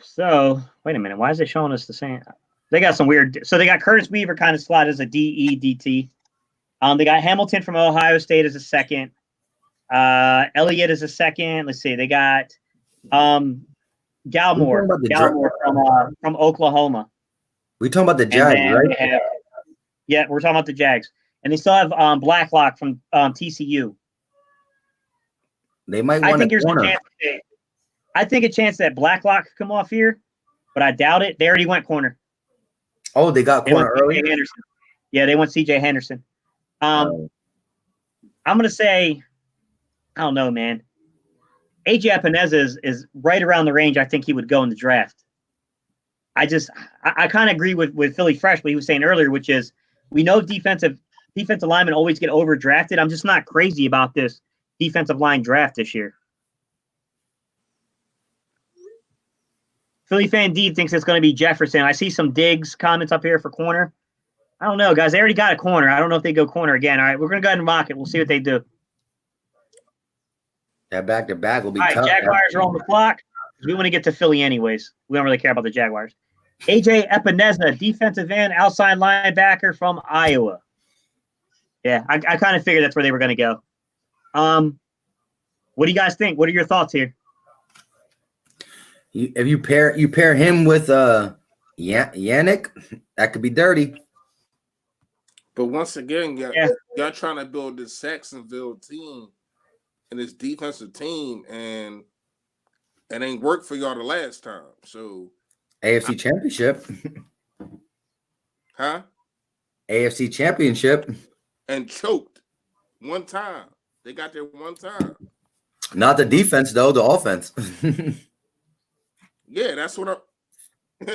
[SPEAKER 1] So wait a minute. Why is it showing us the same? They got some weird. So they got Curtis Weaver kind of slot as a DE/DT. They got Hamilton from Ohio State as a second. Elliott as a second. Let's see. They got Galmore from Oklahoma.
[SPEAKER 3] We talking about the Jags, right?
[SPEAKER 1] Yeah, we're talking about the Jags, and they still have Blacklock from TCU.
[SPEAKER 3] They might want a corner.
[SPEAKER 1] I think a chance that Blacklock could come off here, but I doubt it. They already went corner.
[SPEAKER 3] Oh, they got corner early?
[SPEAKER 1] Yeah, they went CJ Henderson. I'm going to say, I don't know, man. AJ Epinesa is right around the range I think he would go in the draft. I kind of agree with Philly Fresh, what he was saying earlier, which is we know defensive linemen always get overdrafted. I'm just not crazy about this defensive line draft this year. Philly Fan D thinks it's going to be Jefferson. I see some Diggs comments up here for corner. I don't know, guys. They already got a corner. I don't know if they go corner again. All right, we're going to go ahead and mock it. We'll see what they do.
[SPEAKER 3] That back-to-back will be
[SPEAKER 1] tough. All right, Jaguars are on the clock. We want to get to Philly anyways. We don't really care about the Jaguars. AJ Epinesa, defensive end, outside linebacker from Iowa. Yeah, I kind of figured that's where they were going to go. What do you guys think? What are your thoughts here?
[SPEAKER 3] If you pair him with Yannick, that could be dirty.
[SPEAKER 2] But once again, y'all trying to build this Jacksonville team and this defensive team, and it ain't worked for y'all the last time. So
[SPEAKER 3] AFC Championship.
[SPEAKER 2] Huh?
[SPEAKER 3] AFC Championship.
[SPEAKER 2] And choked one time. They got there one time.
[SPEAKER 3] Not the defense, though, the offense.
[SPEAKER 2] Yeah, that's what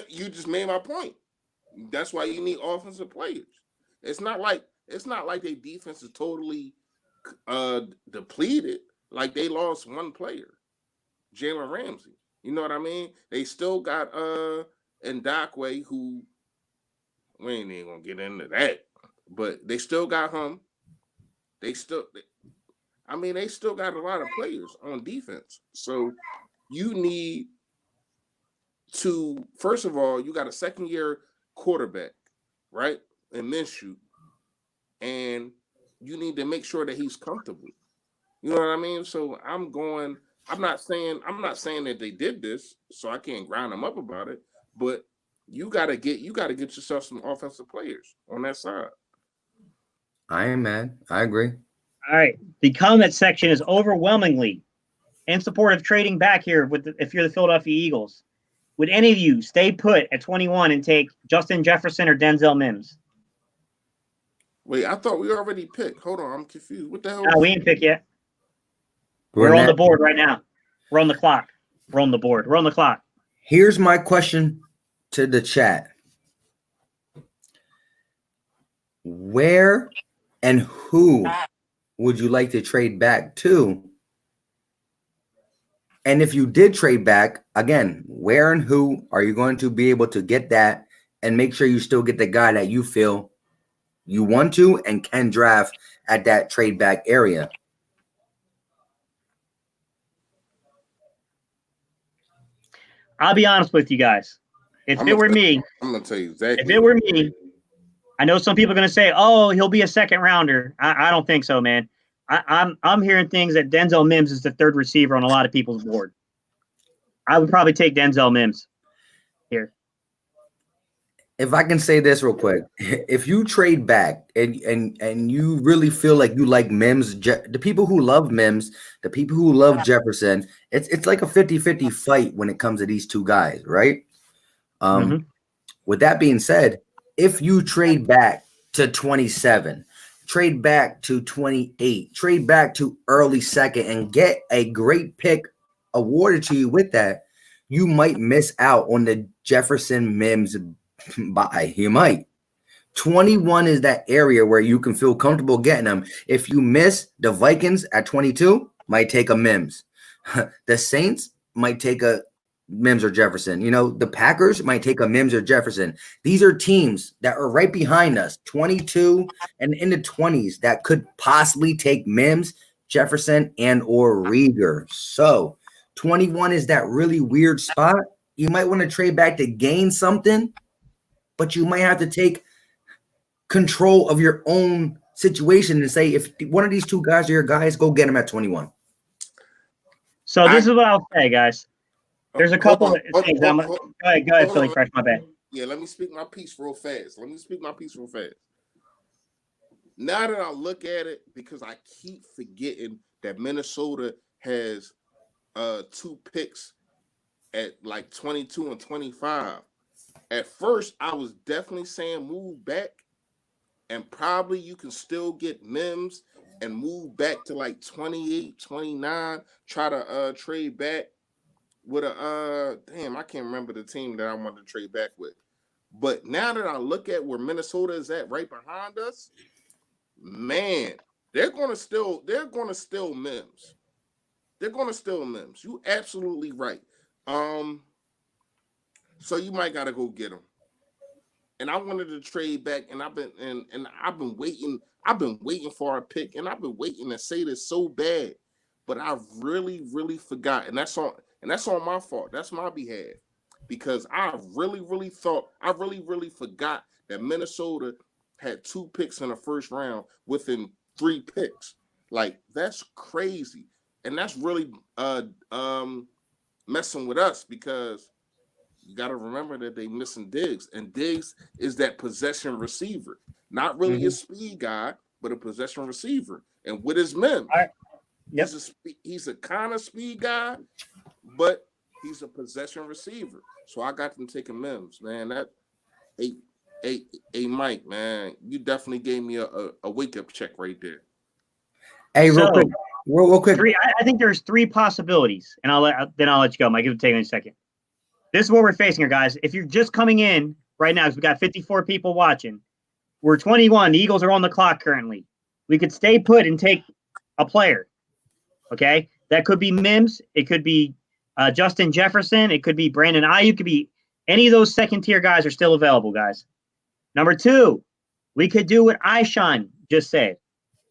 [SPEAKER 2] you just made my point. That's why you need offensive players. It's not like their defense is totally depleted. Like they lost one player, Jalen Ramsey. You know what I mean? They still got Ndakwe, who we ain't even gonna get into that, but they still got him. They still got a lot of players on defense. So you need to, first of all, you got a second-year quarterback, right? In Minshew. And you need to make sure that he's comfortable. You know what I mean? So I'm not saying that they did this, so I can't grind them up about it, but you gotta get yourself some offensive players on that side.
[SPEAKER 3] I am, man. I agree.
[SPEAKER 1] All right. The comment section is overwhelmingly in support of trading back here if you're the Philadelphia Eagles. Would any of you stay put at 21 and take Justin Jefferson or Denzel Mims?
[SPEAKER 2] Wait, I thought we already picked. Hold on, I'm confused. What the hell?
[SPEAKER 1] No, we ain't picked yet. We're on the board right now. We're on the clock. We're on the board. We're on the clock.
[SPEAKER 3] Here's my question to the chat. Where and who would you like to trade back to? And if you did trade back, again, where and who are you going to be able to get that and make sure you still get the guy that you feel you want to and can draft at that trade back area?
[SPEAKER 1] I'll be honest with you guys. If it were me,
[SPEAKER 2] I'm gonna tell you exactly.
[SPEAKER 1] If it were me, I know some people are going to say, "Oh, he'll be a second rounder." I don't think so, man. I'm hearing things that Denzel Mims is the third receiver on a lot of people's board. I would probably take Denzel Mims here.
[SPEAKER 3] If I can say this real quick, if you trade back and you really feel like you like Mims, the people who love Mims, the people who love Jefferson, it's like a 50-50 fight when it comes to these two guys, right? With that being said, if you trade back to 27, trade back to 28, trade back to early second and get a great pick awarded to you with that, you might miss out on the Jefferson Mims buy. You might. 21 is that area where you can feel comfortable getting them. If you miss, the Vikings at 22 might take a Mims. The Saints might take a Mims or Jefferson. You know, the Packers might take a Mims or Jefferson. These are teams that are right behind us, 22 and in the 20s, that could possibly take Mims, Jefferson, and or Reagor. So 21 is that really weird spot. You might want to trade back to gain something, but you might have to take control of your own situation and say, if one of these two guys are your guys, go get them at 21.
[SPEAKER 1] So this is what I'll say, guys. There's a couple of things. Go ahead, Philly Fresh, my bad.
[SPEAKER 2] Yeah, let me speak my piece real fast. Now that I look at it, because I keep forgetting that Minnesota has 2 picks at like 22 and 25. At first, I was definitely saying move back, and probably you can still get Mims and move back to like 28, 29, try to trade back with a I can't remember the team that I wanted to trade back with. But now that I look at where Minnesota is at right behind us, man, they're gonna steal Mims. They're gonna steal Mims. You absolutely right. So you might gotta go get him. And I wanted to trade back, and I've been waiting for a pick, and I've been waiting to say this so bad, but I really, really forgot, and that's on my fault. That's my behalf, because I really, really forgot that Minnesota had 2 picks in the first round within 3 picks. Like, that's crazy, and that's really messing with us, because you got to remember that they missing Diggs, and Diggs is that possession receiver, not really a speed guy, but a possession receiver. And with his Mims, he's a kind of speed guy, but he's a possession receiver. So I got them taking Mims, man. That Mike, man, you definitely gave me a wake up check right there.
[SPEAKER 3] Hey, real quick.
[SPEAKER 1] I think there's 3 possibilities, and I'll let you go, Mike. Give it take a second. This is what we're facing here, guys. If you're just coming in right now, because we got 54 people watching, we're 21. The Eagles are on the clock currently. We could stay put and take a player. Okay, that could be Mims. It could be Justin Jefferson. It could be Brandon Aiyuk. It could be any of those second-tier guys are still available, guys. Number 2, we could do what Aishan just said.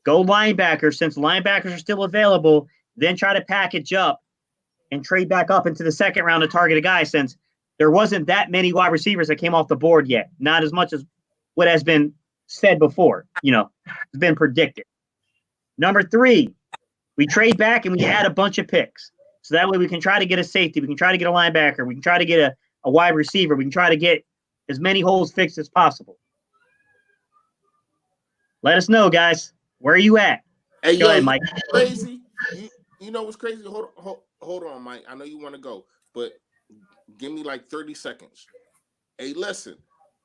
[SPEAKER 1] Go linebacker, since linebackers are still available, then try to package up and trade back up into the second round to target a guy, since there wasn't that many wide receivers that came off the board yet. Not as much as what has been said before, it's been predicted. Number 3, we trade back and we add a bunch of picks. So that way we can try to get a safety. We can try to get a linebacker. We can try to get a wide receiver. We can try to get as many holes fixed as possible. Let us know, guys. Where are you at?
[SPEAKER 2] Hey, go ahead, Mike. Crazy. You know what's crazy? Hold on, Mike. I know you want to go, but give me like 30 seconds. Hey, listen,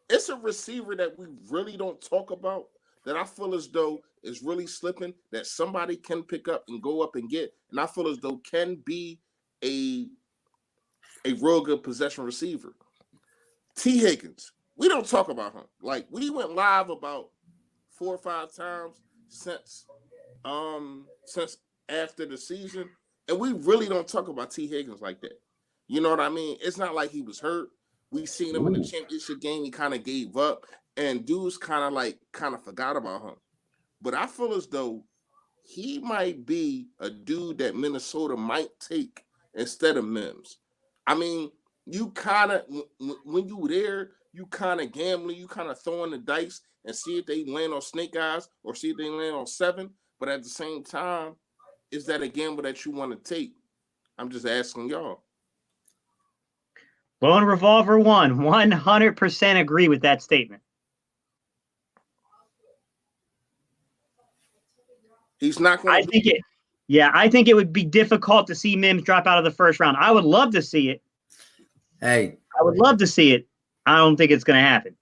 [SPEAKER 2] it's a receiver that we really don't talk about, that I feel as though is really slipping, that somebody can pick up and go up and get, and I feel as though can be a real good possession receiver. T. Higgins. We don't talk about him. Like, we went live about 4 or 5 times since after the season, and we really don't talk about T. Higgins like that. You know what I mean? It's not like he was hurt. We seen him in the championship game. He kind of gave up, and dudes kind of forgot about him. But I feel as though he might be a dude that Minnesota might take instead of Mims. I mean, you kind of, when you were there, you kind of gambling, you kind of throwing the dice and see if they land on snake eyes or see if they land on 7. But at the same time, is that a gamble that you want to take? I'm just asking y'all.
[SPEAKER 1] Lone Revolver 100% agree with that statement.
[SPEAKER 2] He's not going to.
[SPEAKER 1] I think it would be difficult to see Mims drop out of the first round. I would love to see it.
[SPEAKER 3] Hey,
[SPEAKER 1] I would love to see it. I don't think it's going to happen.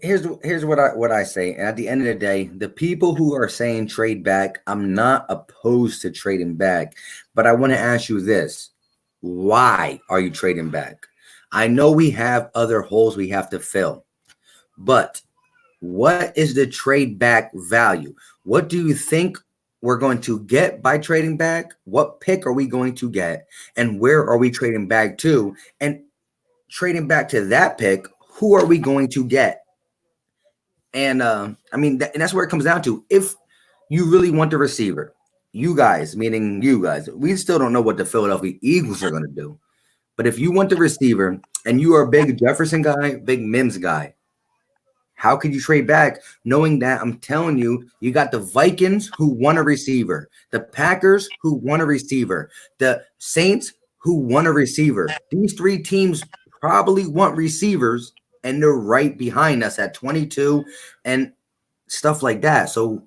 [SPEAKER 3] Here's what I say. And at the end of the day, the people who are saying trade back, I'm not opposed to trading back, but I want to ask you this. Why are you trading back? I know we have other holes we have to fill, but what is the trade back value? What do you think we're going to get by trading back? What pick are we going to get? And where are we trading back to? And trading back to that pick, who are we going to get? And I mean, and that's where it comes down to. If you really want the receiver, you guys, meaning you guys, we still don't know what the Philadelphia Eagles are going to do. But if you want the receiver and you are a big Jefferson guy, big Mims guy, how could you trade back knowing that I'm telling you, you got the Vikings who want a receiver, the Packers who want a receiver, the Saints who want a receiver. These 3 teams probably want receivers, and they're right behind us at 22 and stuff like that. So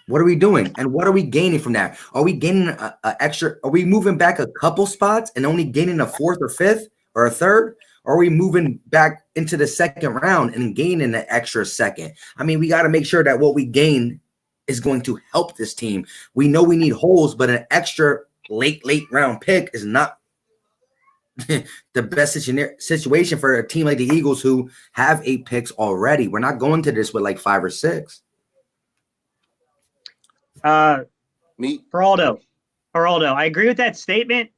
[SPEAKER 3] what are we doing? And what are we gaining from that? Are we gaining a extra? Are we moving back a couple spots and only gaining a 4th or 5th or a 3rd? Or are we moving back into the 2nd round and gaining an extra 2nd? I mean, we got to make sure that what we gain is going to help this team. We know we need holes, but an extra late round pick is not the best situation for a team like the Eagles who have 8 picks already. We're not going to this with like 5 or 6.
[SPEAKER 1] Geraldo, I agree with that statement,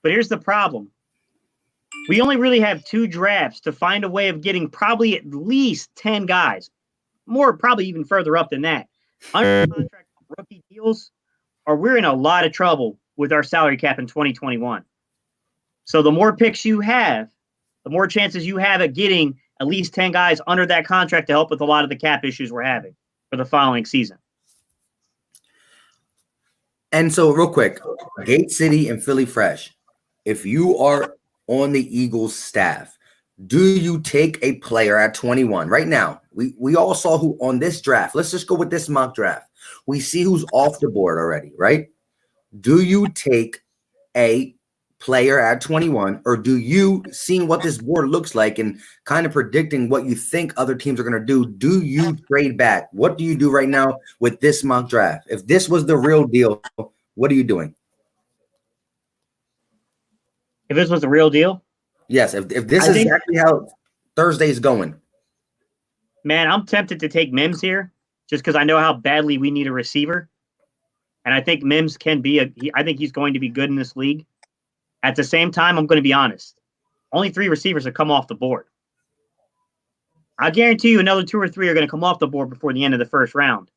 [SPEAKER 1] but here's the problem. We only really have 2 drafts to find a way of getting probably at least 10 guys, more probably even further up than that, under contract rookie deals, or we're in a lot of trouble with our salary cap in 2021. So the more picks you have, the more chances you have at getting at least 10 guys under that contract to help with a lot of the cap issues we're having for the following season.
[SPEAKER 3] And so real quick, Gate City and Philly Fresh, if you are on the Eagles staff, do you take a player at 21 right now? We all saw who on this draft. Let's just go with this mock draft. We see who's off the board already, right? Do you take a player at 21, or do you, seeing what this board looks like and kind of predicting what you think other teams are going to do you trade back? What do you do right now with this mock draft? If this was the real deal, what are you doing?
[SPEAKER 1] If this was the real deal?
[SPEAKER 3] Yes, if this is exactly how Thursday's going.
[SPEAKER 1] Man, I'm tempted to take Mims here just because I know how badly we need a receiver. And I think Mims can be I think he's going to be good in this league. At the same time, I'm going to be honest. Only 3 receivers have come off the board. I guarantee you another 2 or 3 are going to come off the board before the end of the first round.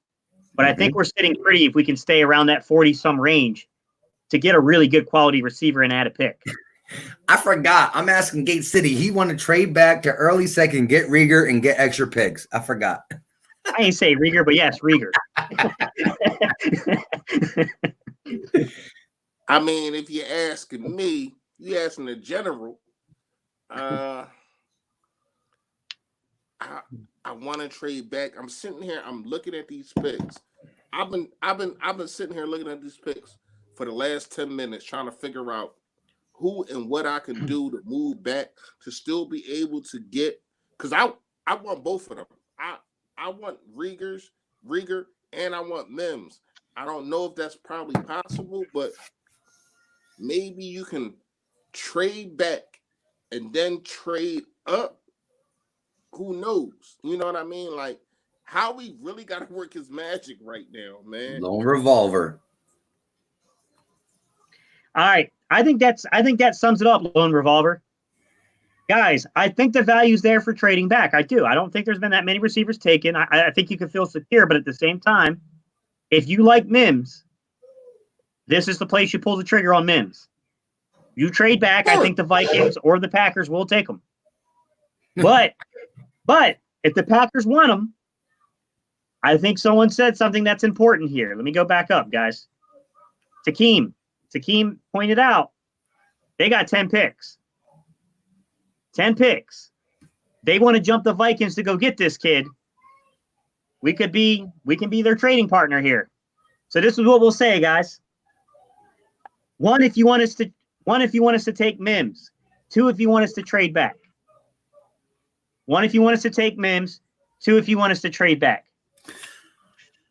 [SPEAKER 1] But I think we're sitting pretty if we can stay around that 40-some range to get a really good quality receiver and add a pick.
[SPEAKER 3] I forgot. I'm asking Gate City. He want to trade back to early 2nd, get Rieger, and get extra picks. I forgot.
[SPEAKER 1] I ain't say Rieger, but yes, Rieger.
[SPEAKER 2] I mean, if you're asking me, you're asking the general. I want to trade back. I'm sitting here. I'm looking at these picks. I've been sitting here looking at these picks for the last 10 minutes, trying to figure out who and what I can do to move back to still be able to get. Because I want both of them. I want Rieger, and I want Mims. I don't know if that's probably possible, but maybe you can trade back and then trade up. Who knows? You know what I mean? Like, how we really got to work his magic right now, man.
[SPEAKER 3] Lone Revolver.
[SPEAKER 1] All right. I think that sums it up, Lone Revolver. Guys, I think the value's there for trading back. I do. I don't think there's been that many receivers taken. I think you can feel secure, but at the same time, if you like Mims, this is the place you pull the trigger on Mims. You trade back, I think the Vikings or the Packers will take them. But if the Packers want them, I think someone said something that's important here. Let me go back up, guys. Takeem pointed out they got 10 picks. 10 picks. They want to jump the Vikings to go get this kid. We can be their trading partner here. So this is what we'll say, guys. One, if you want us to take Mims. Two, if you want us to trade back. One, if you want us to take Mims. Two, if you want us to trade back.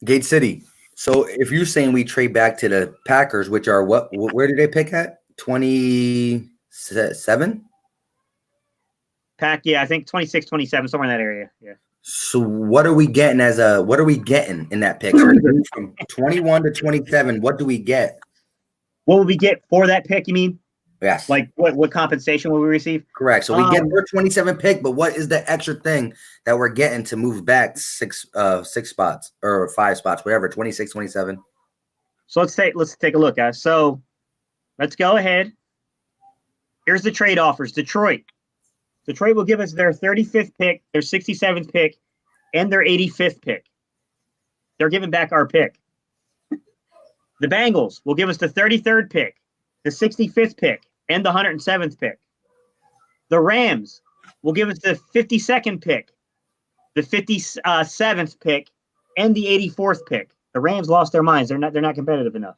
[SPEAKER 3] Gate City. So if you're saying we trade back to the Packers, which are what? Where did they pick at? 27?
[SPEAKER 1] Yeah, I think 26, 27, somewhere in that area. Yeah.
[SPEAKER 3] So what are we getting in that pick? So from 21 to 27, what do we get?
[SPEAKER 1] What will we get for that pick, you mean?
[SPEAKER 3] Yes.
[SPEAKER 1] Like what compensation will we receive?
[SPEAKER 3] Correct. So we get their 27 pick, but what is the extra thing that we're getting to move back six spots or 5 spots, whatever, 26, 27?
[SPEAKER 1] So let's take a look, guys. So let's go ahead. Here's the trade offers. Detroit will give us their 35th pick, their 67th pick, and their 85th pick. They're giving back our pick. The Bengals will give us the 33rd pick, the 65th pick, and the 107th pick. The Rams will give us the 52nd pick, the 57th pick, and the 84th pick. The Rams lost their minds. They're not competitive enough.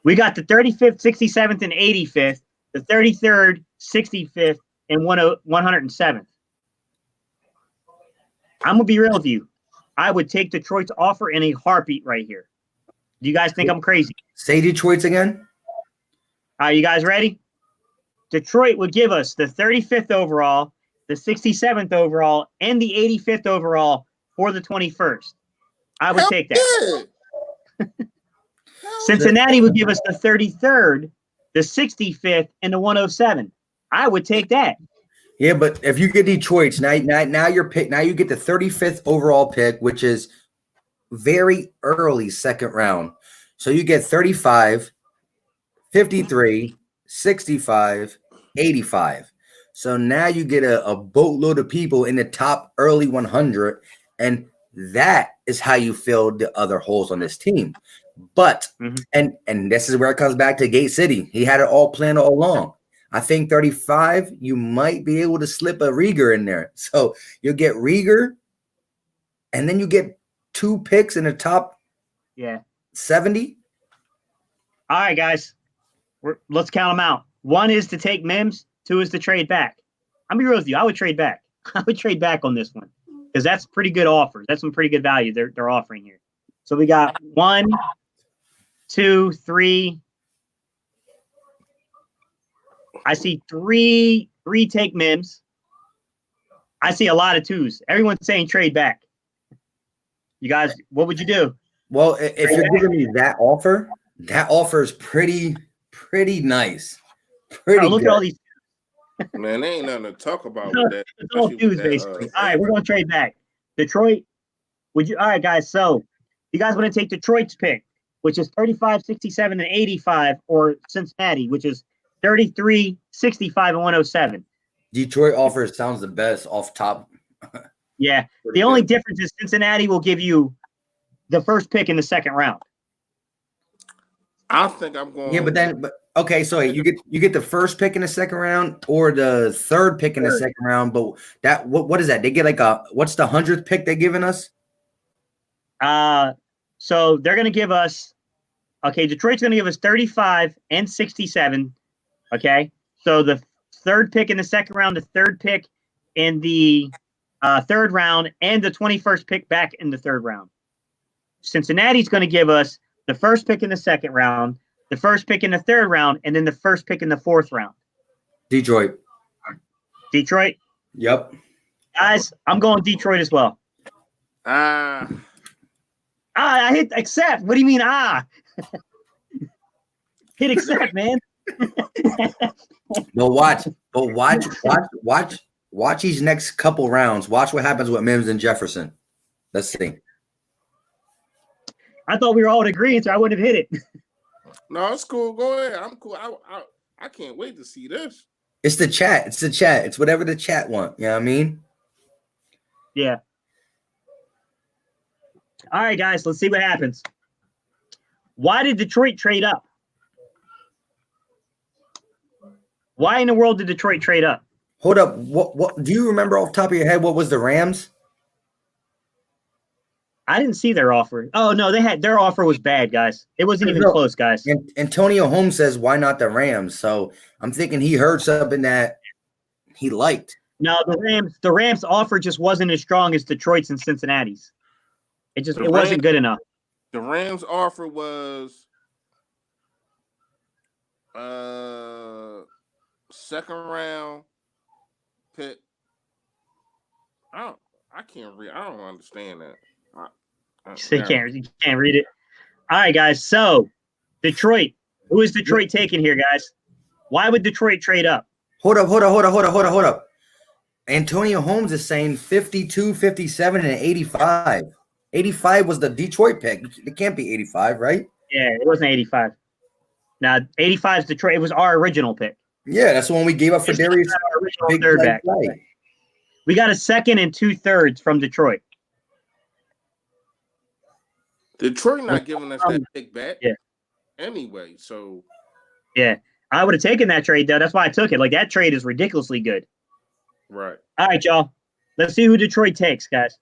[SPEAKER 1] We got the 35th, 67th, and 85th, the 33rd, 65th, and 107th. I'm going to be real with you. I would take Detroit's offer in a heartbeat right here. Do you guys think I'm crazy?
[SPEAKER 3] Say Detroit's again.
[SPEAKER 1] Are you guys ready? Detroit would give us the 35th overall, the 67th overall, and the 85th overall for the 21st. I would take that. Cincinnati would give us the 33rd, the 65th, and the 107. I would take that.
[SPEAKER 3] Yeah, but if you get Detroit's now you get the 35th overall pick, which is very early second round. So you get 35, 53, 65, 85. So now you get a boatload of people in the top early 100, and that is how you fill the other holes on this team. But and this is where it comes back to Gate City. He had it all planned all along. I think 35, you might be able to slip a Rieger in there. So you'll get Rieger, and then you get 2 picks in the top 70.
[SPEAKER 1] All right, guys. Let's count them out. 1 is to take Mims. 2 is to trade back. I'm going to be real with you. I would trade back. I would trade back on this one because that's pretty good offers. That's some pretty good value they're offering here. So we got 1, 2, 3. I see 3 take Mims. I see a lot of 2s. Everyone's saying trade back. You guys, what would you do?
[SPEAKER 3] Well, if you're giving me that offer is pretty nice.
[SPEAKER 1] Look at all these.
[SPEAKER 2] Man, there ain't nothing to talk about with that.
[SPEAKER 1] It's all 2s, basically. All right, we're going to trade back. Detroit, would you? All right, guys. So you guys want to take Detroit's pick, which is 35, 67, and 85, or Cincinnati, which is 33, 65, and 107.
[SPEAKER 3] Detroit offer sounds the best off top.
[SPEAKER 1] Yeah. The only difference is Cincinnati will give you the first pick in the second round.
[SPEAKER 2] I think I'm going.
[SPEAKER 3] Yeah, but okay, so you get the first pick in the second round or the third pick in the second round. But that what is that? They get like what's the 100th pick they're giving us?
[SPEAKER 1] So they're going to give us. Okay, Detroit's going to give us 35 and 67. Okay, so the third pick in the second round, the third pick in the third round, and the 21st pick back in the third round. Cincinnati's going to give us the first pick in the second round, the first pick in the third round, and then the first pick in the fourth round.
[SPEAKER 3] Detroit. Yep.
[SPEAKER 1] Guys, I'm going Detroit as well. I hit accept. What do you mean, Hit accept, man.
[SPEAKER 3] Watch these next couple rounds. Watch what happens with Mims and Jefferson. Let's see.
[SPEAKER 1] I thought we were all in agreement, so I wouldn't have hit it.
[SPEAKER 2] No, it's cool. Go ahead. I'm cool. I can't wait to see this.
[SPEAKER 3] It's the chat. It's the chat. It's whatever the chat want. You know what I mean?
[SPEAKER 1] Yeah. All right, guys, let's see what happens. Why did Detroit trade up? Why in the world did Detroit trade up?
[SPEAKER 3] Hold up. What do you remember off the top of your head? What was the Rams?
[SPEAKER 1] I didn't see their offer. Oh no, their offer was bad, guys. It wasn't even close, guys.
[SPEAKER 3] Antonio Holmes says, "Why not the Rams?" So I'm thinking he heard something that he liked.
[SPEAKER 1] No, the Rams offer just wasn't as strong as Detroit's and Cincinnati's. It wasn't good enough.
[SPEAKER 2] The Rams offer was second round pick. I can't read. I don't understand that.
[SPEAKER 1] You can't read it. All right, guys. So Detroit. Who is Detroit taking here, guys? Why would Detroit trade up?
[SPEAKER 3] Hold up. Antonio Holmes is saying 52, 57, and 85. 85 was the Detroit pick. It can't be 85, right?
[SPEAKER 1] Yeah, it wasn't 85. Now, 85 is Detroit. It was our original pick.
[SPEAKER 3] Yeah, that's the one we gave up for Darius.
[SPEAKER 1] Big third back. Right. We got a second and 2/3 from Detroit.
[SPEAKER 2] Detroit not giving us that pick back. Yeah. Anyway, so.
[SPEAKER 1] Yeah, I would have taken that trade, though. That's why I took it. Like, that trade is ridiculously good.
[SPEAKER 2] Right.
[SPEAKER 1] All right, y'all. Let's see who Detroit takes, guys.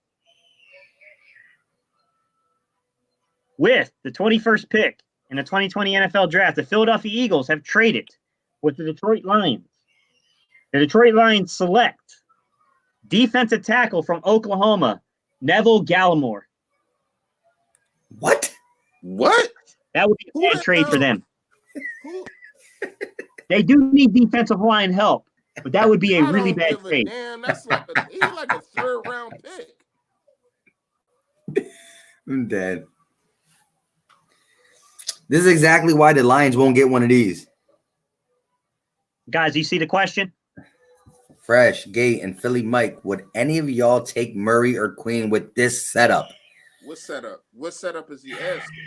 [SPEAKER 1] With the 21st pick in the 2020 NFL Draft, the Philadelphia Eagles have traded with the Detroit Lions. The Detroit Lions select defensive tackle from Oklahoma, Neville Gallimore.
[SPEAKER 3] What?
[SPEAKER 1] That would be a bad trade for them. They do need defensive line help, but that would be a really bad trade.
[SPEAKER 2] Damn, that's like he's like a third round pick.
[SPEAKER 3] I'm dead. This is exactly why the Lions won't get one of these.
[SPEAKER 1] Guys, you see the question?
[SPEAKER 3] Fresh, Gate, and Philly Mike, would any of y'all take Murray or Queen with this setup?
[SPEAKER 2] What setup? What setup is he asking?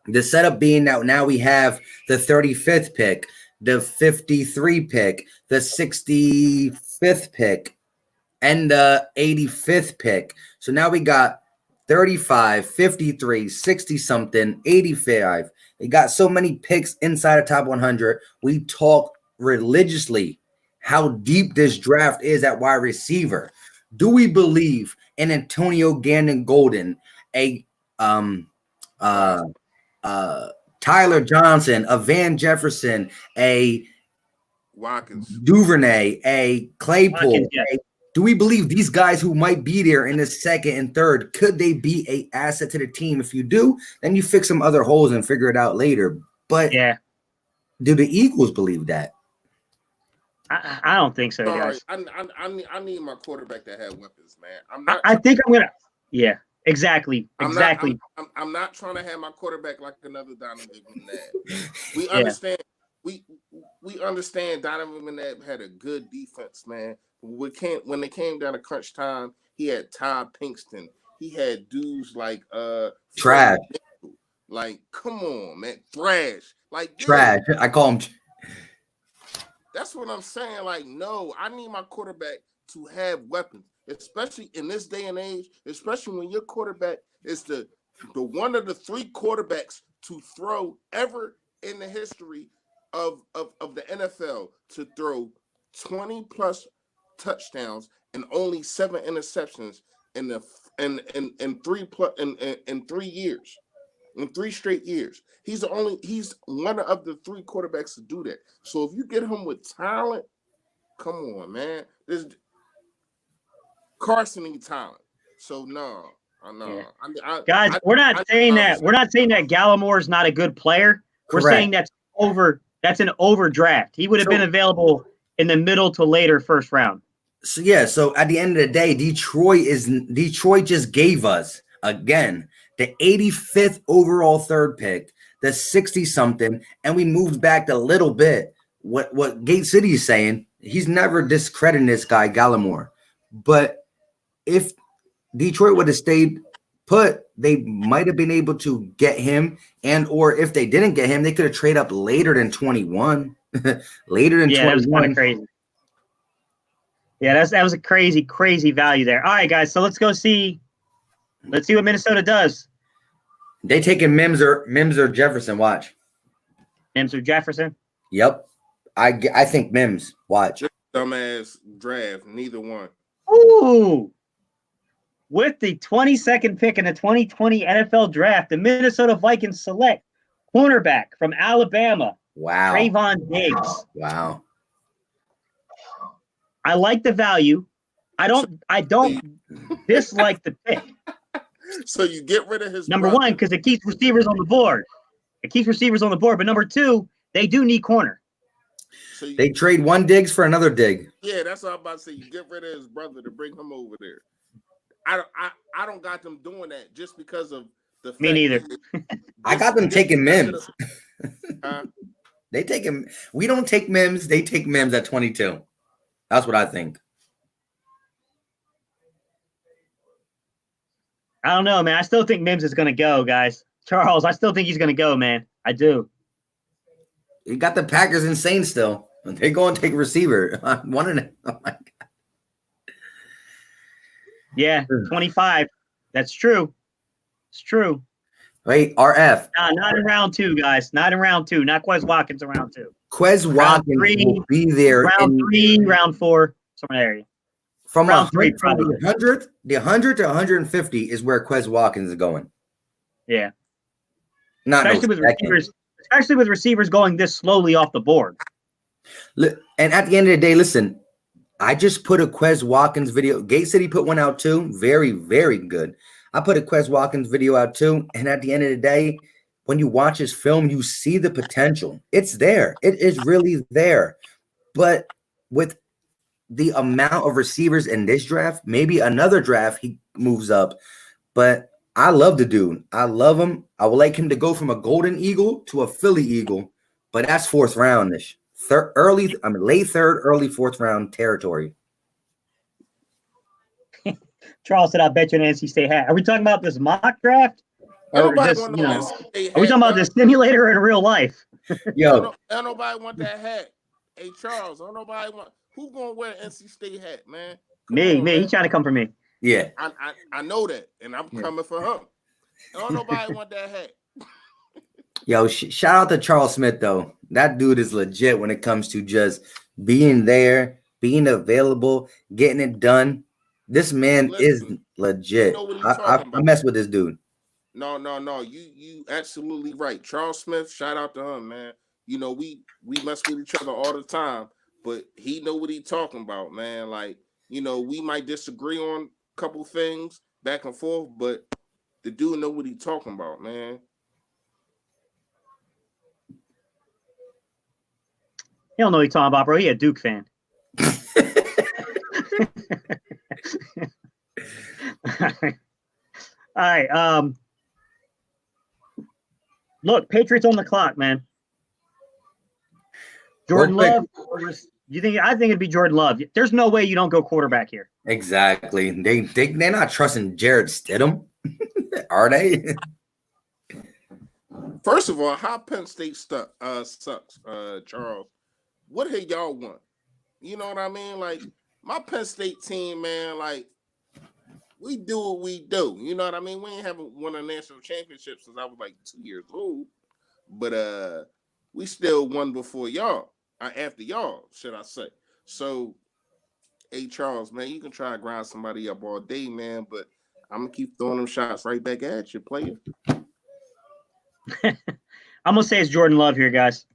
[SPEAKER 3] The setup being that now we have the 35th pick, the 53 pick, the 65th pick, and the 85th pick. So now we got 35, 53, 60-something, 85. They got so many picks inside of top 100. We talk religiously how deep this draft is at wide receiver. Do we believe in Antonio Gannon Golden, Tyler Johnson, a Van Jefferson, a
[SPEAKER 2] Watkins,
[SPEAKER 3] Duvernay, a Claypool?
[SPEAKER 1] Watkins, yeah.
[SPEAKER 3] Do we believe these guys who might be there in the second and third, could they be an asset to the team? If you do, then you fix some other holes and figure it out later. But
[SPEAKER 1] yeah,
[SPEAKER 3] do the Eagles believe that?
[SPEAKER 1] I don't think so, guys.
[SPEAKER 2] I need my quarterback to have weapons, man.
[SPEAKER 1] I think I'm gonna. Yeah, exactly.
[SPEAKER 2] I'm not trying to have my quarterback like another Donovan McNabb. We understand. We understand Donovan McNabb had a good defense, man. When they came down to crunch time, he had Todd Pinkston. He had dudes like
[SPEAKER 3] Trash.
[SPEAKER 2] Like, come on, man, Thrash. Like
[SPEAKER 3] Trash. I call him.
[SPEAKER 2] That's what I'm saying. Like, no, I need my quarterback to have weapons, especially in this day and age, especially when your quarterback is the one of the three quarterbacks to throw ever in the history of the NFL to throw 20 plus touchdowns and only 7 interceptions in 3 years. In 3 straight years. He's one of the 3 quarterbacks to do that. So if you get him with talent, come on, man. Carson needs talent. So no.
[SPEAKER 1] Yeah. Guys, we're not saying that Gallimore is not a good player. We're saying that's an overdraft. He would have been available in the middle to later first round.
[SPEAKER 3] So so at the end of the day, Detroit just gave us again the 85th overall third pick, the 60-something, and we moved back a little bit. What Gate City is saying, he's never discrediting this guy, Gallimore. But if Detroit would have stayed put, they might have been able to get him, and or if they didn't get him, they could have traded up later than 21. later than 21.
[SPEAKER 1] That was kind of crazy. Yeah, that was a crazy value there. All right, guys, so let's see what Minnesota does.
[SPEAKER 3] They taking Mims or Jefferson. Watch.
[SPEAKER 1] Mims or Jefferson?
[SPEAKER 3] Yep. I think Mims. Watch.
[SPEAKER 2] Dumbass draft. Neither one.
[SPEAKER 1] Ooh. With the 22nd pick in the 2020 NFL Draft, the Minnesota Vikings select cornerback from Alabama.
[SPEAKER 3] Wow.
[SPEAKER 1] Trayvon Diggs.
[SPEAKER 3] Wow.
[SPEAKER 1] I like the value. I don't dislike the pick.
[SPEAKER 2] So you get rid of his
[SPEAKER 1] number one, because it keeps receivers on the board. But number two, they do need corner.
[SPEAKER 2] So
[SPEAKER 3] they trade one Diggs for another Dig.
[SPEAKER 2] Yeah, that's what I'm about to say. You get rid of his brother to bring him over there. I don't got them doing that just because of the fact.
[SPEAKER 1] Me neither.
[SPEAKER 3] I got them taking Mims. They take him. We don't take Mims. They take Mims at 22. That's what I think.
[SPEAKER 1] I don't know, man. I still think Mims is going to go, guys. Charles, I still think he's going to go, man. I do.
[SPEAKER 3] You got the Packers insane still. They're going to take a receiver. I'm wondering. Oh my God.
[SPEAKER 1] Yeah, 25. That's true. It's true.
[SPEAKER 3] Wait, RF.
[SPEAKER 1] Nah, not in round 2, guys. Not in round 2. Not Quez Watkins in round 2.
[SPEAKER 3] Quez Watkins will be there.
[SPEAKER 1] Round 3, round 4, somewhere there.
[SPEAKER 3] From round 3, from the 100 to 150 is where Quez Watkins is going.
[SPEAKER 1] Yeah.
[SPEAKER 3] Especially
[SPEAKER 1] with receivers going this slowly off the board.
[SPEAKER 3] And at the end of the day, listen, I just put a Quez Watkins video. Gate City put one out too. Very, very good. I put a Quez Watkins video out too. And at the end of the day, when you watch his film, you see the potential. It's there. It is really there. But with the amount of receivers in this draft, maybe another draft he moves up. But I love the dude. I love him. I would like him to go from a Golden Eagle to a Philly Eagle. But that's 4th round-ish. Late 3rd, early 4th round territory.
[SPEAKER 1] Charles said, "I bet you an NC State hat." Are we talking about this mock draft? Or just, are we talking about this simulator in real life?
[SPEAKER 3] Yo,
[SPEAKER 2] don't nobody want that hat. Hey, Charles, don't nobody want. Who gonna wear an NC State hat, man?
[SPEAKER 1] Me. He's trying to come for me.
[SPEAKER 3] Yeah,
[SPEAKER 2] I know that, and I'm coming for him. Don't nobody want that hat.
[SPEAKER 3] Yo, shout out to Charles Smith though. That dude is legit when it comes to just being there, being available, getting it done. This man is legit. You know I mess with this dude.
[SPEAKER 2] No. You absolutely right. Charles Smith, shout out to him, man. You know, we mess with each other all the time, but he know what he talking about, man. Like, you know, we might disagree on a couple things back and forth, but the dude know what he talking about, man.
[SPEAKER 1] He don't know what he's talking about, bro. He a Duke fan. All right. Look, Patriots on the clock, man. Jordan Love. I think it'd be Jordan Love. There's no way you don't go quarterback here.
[SPEAKER 3] Exactly. They're not trusting Jarrett Stidham, are they?
[SPEAKER 2] First of all, how Penn State sucks, Charles. What have y'all won? You know what I mean? Like, my Penn State team, man, like, we do what we do. You know what I mean? We ain't haven't won a national championship since I was like 2 years old. But we still won before y'all. After y'all, should I say. So, hey, Charles, man, you can try to grind somebody up all day, man, but I'm going to keep throwing them shots right back at you, player.
[SPEAKER 1] I'm going to say it's Jordan Love here, guys.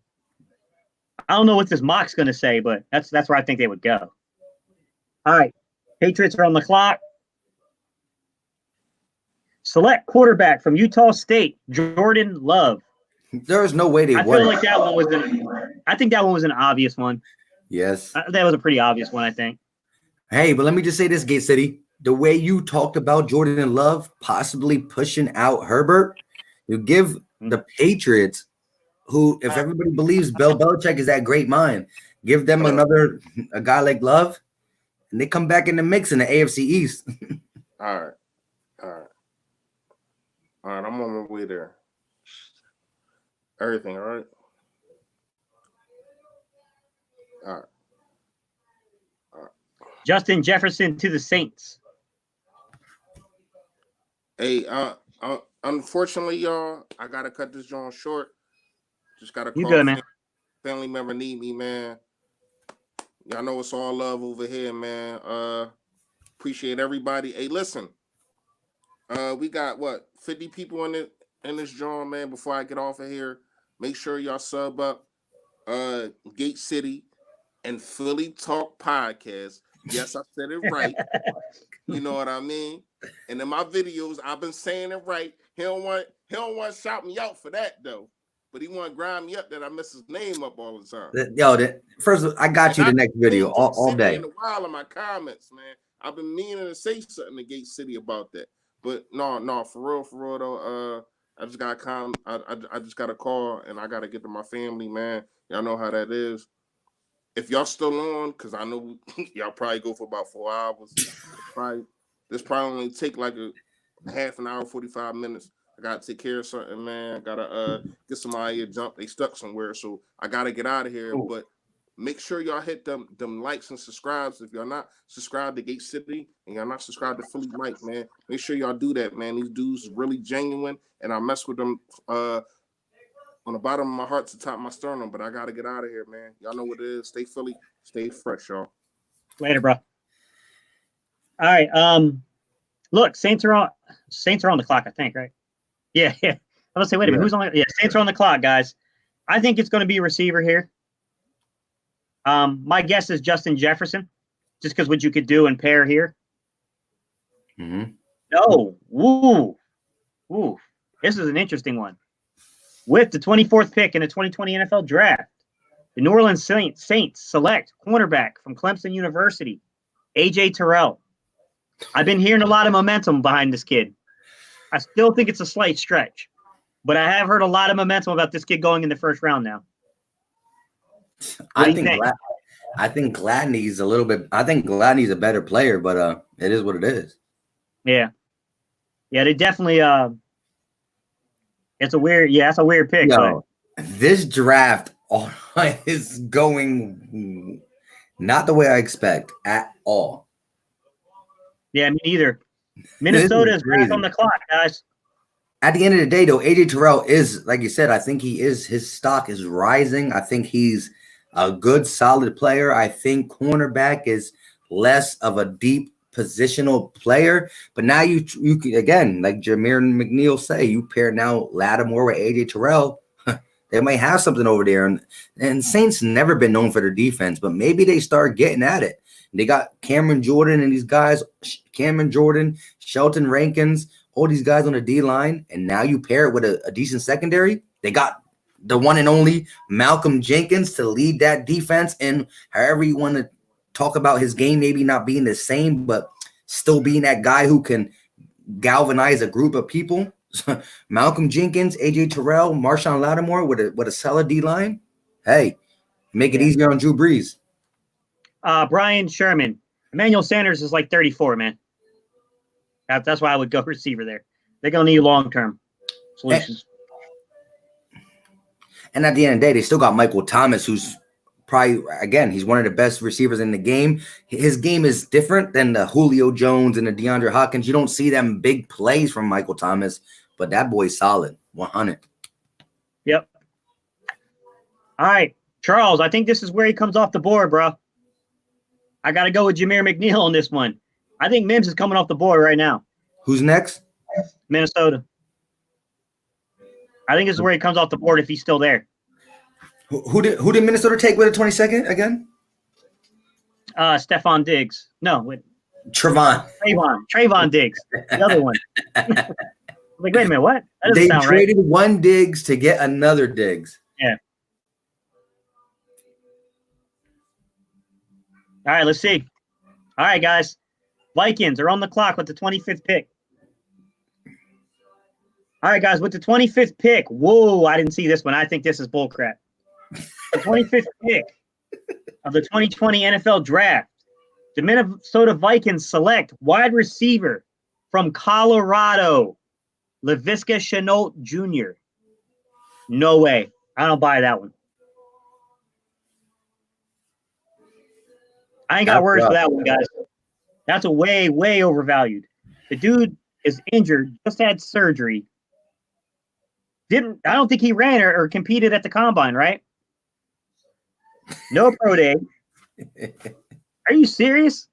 [SPEAKER 1] I don't know what this mock's going to say, but that's where I think they would go. All right. Patriots are on the clock. Select quarterback from Utah State, Jordan Love.
[SPEAKER 3] There's no way they won.
[SPEAKER 1] I feel like that one was I think that one was an obvious one.
[SPEAKER 3] Yes.
[SPEAKER 1] That was a pretty obvious one, I think.
[SPEAKER 3] Hey, but let me just say this, Gate City. The way you talked about Jordan Love possibly pushing out Herbert, you give the Patriots, who, if everybody believes Bill Belichick is that great mind, give them a guy like Love, and they come back in the mix in the AFC East.
[SPEAKER 2] All right, I'm on my way there. Everything, all right? All right.
[SPEAKER 1] Justin Jefferson to the Saints.
[SPEAKER 2] Hey, unfortunately, y'all, I gotta cut this joint short. Just gotta call.
[SPEAKER 1] You good, man?
[SPEAKER 2] Family member need me, man. Y'all know it's all love over here, man. Appreciate everybody. Hey, listen. We got what 50 people in this joint, man. Before I get off of here, make sure y'all sub up. Gate City and Philly Talk Podcast. Yes, I said it right. You know what I mean? And in my videos, I've been saying it right. He don't want to shout me out for that though, but he want to grind me up that I mess his name up all the time.
[SPEAKER 3] Yo, first I got you the next video all day.
[SPEAKER 2] In a while in my comments, man, I've been meaning to say something to Gate City about that, but no, for real though. I just got I just got a call and I got to get to my family, man. Y'all know how that is. If y'all still on, because I know y'all probably go for about 4 hours. This probably only take like a half an hour, 45 minutes. I gotta take care of something, man. I gotta get somebody to jump. They stuck somewhere, so I gotta get out of here. Ooh. But make sure y'all hit them likes and subscribes. If y'all not subscribed to Gate City and y'all not subscribed to Philly Mike, man, make sure y'all do that, man. These dudes is really genuine, and I mess with them on the bottom of my heart to top of my sternum, but I gotta get out of here, man. Y'all know what it is. Stay Philly, stay fresh, y'all.
[SPEAKER 1] Later, bro. All right. Look, Saints are on the clock, I think, right? Yeah. I'm gonna say, wait a minute, who's on the Saints are on the clock, guys. I think it's gonna be a receiver here. My guess is Justin Jefferson, just because what you could do and pair here.
[SPEAKER 3] Mm-hmm.
[SPEAKER 1] No. Ooh. This is an interesting one. With the 24th pick in the 2020 NFL Draft, the New Orleans Saints select cornerback from Clemson University, AJ Terrell. I've been hearing a lot of momentum behind this kid. I still think it's a slight stretch, but I have heard a lot of momentum about this kid going in the first round now.
[SPEAKER 3] I think Gladney's a little bit. I think Gladney's a better player, but it is what it is.
[SPEAKER 1] Yeah, they definitely. It's a weird. Yeah, that's a weird pick.
[SPEAKER 3] Yo, this draft is going not the way I expect at all.
[SPEAKER 1] Yeah, me neither. Minnesota is back on the clock, guys.
[SPEAKER 3] At the end of the day, though, AJ Terrell is, like you said, I think his stock is rising. I think he's a good, solid player. I think cornerback is less of a deep positional player. But now you again, like Jameer McNeil say, you pair now Lattimore with AJ Terrell. They might have something over there. And Saints never been known for their defense, but maybe they start getting at it. They got Cameron Jordan and these guys, Shelton Rankins, all these guys on the D-line, and now you pair it with a decent secondary. They got the one and only Malcolm Jenkins to lead that defense, and however you want to talk about his game, maybe not being the same, but still being that guy who can galvanize a group of people. Malcolm Jenkins, AJ Terrell, Marshawn Lattimore with a solid D-line. Hey, make it easier on Drew Brees.
[SPEAKER 1] Brian Sherman. Emmanuel Sanders is like 34, man. That's why I would go receiver there. They're going to need long-term solutions.
[SPEAKER 3] And at the end of the day, they still got Michael Thomas, who's probably, again, he's one of the best receivers in the game. His game is different than the Julio Jones and the DeAndre Hopkins. You don't see them big plays from Michael Thomas, but that boy's solid, 100.
[SPEAKER 1] Yep. All right, Charles, I think this is where he comes off the board, bro. I got to go with Jameer McNeil on this one. I think Mims is coming off the board right now.
[SPEAKER 3] Who's next?
[SPEAKER 1] Minnesota. I think this is where he comes off the board if he's still there.
[SPEAKER 3] Who did Minnesota take with the 22nd again?
[SPEAKER 1] Stephon Diggs. No, with Trayvon Diggs. The other one. Like, wait a minute, what? That doesn't sound right.
[SPEAKER 3] They traded one Diggs to get another Diggs.
[SPEAKER 1] Yeah. All right, let's see. All right, guys. Vikings are on the clock with the 25th pick. All right, guys, with the 25th pick. Whoa, I didn't see this one. I think this is bullcrap. The 25th pick of the 2020 NFL Draft. The Minnesota Vikings select wide receiver from Colorado, Laviska Shenault Jr. No way. I don't buy that one. I ain't got words for that one, guys. That's a way, way overvalued. The dude is injured, just had surgery. I don't think he ran or competed at the combine, right? No pro day. Are you serious?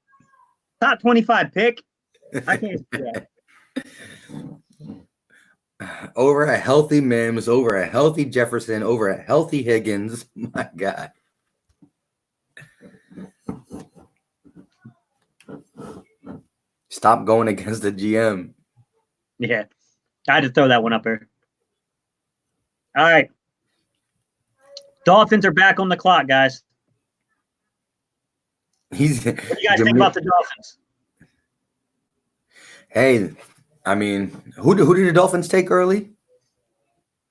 [SPEAKER 1] Top 25 pick? I can't see that.
[SPEAKER 3] Over a healthy Mims, over a healthy Jefferson, over a healthy Higgins. My God. Stop going against the GM.
[SPEAKER 1] Yeah. I had to throw that one up there. All right. Dolphins are back on the clock, guys. What do you guys think about the Dolphins?
[SPEAKER 3] Hey, I mean, who did the Dolphins take early?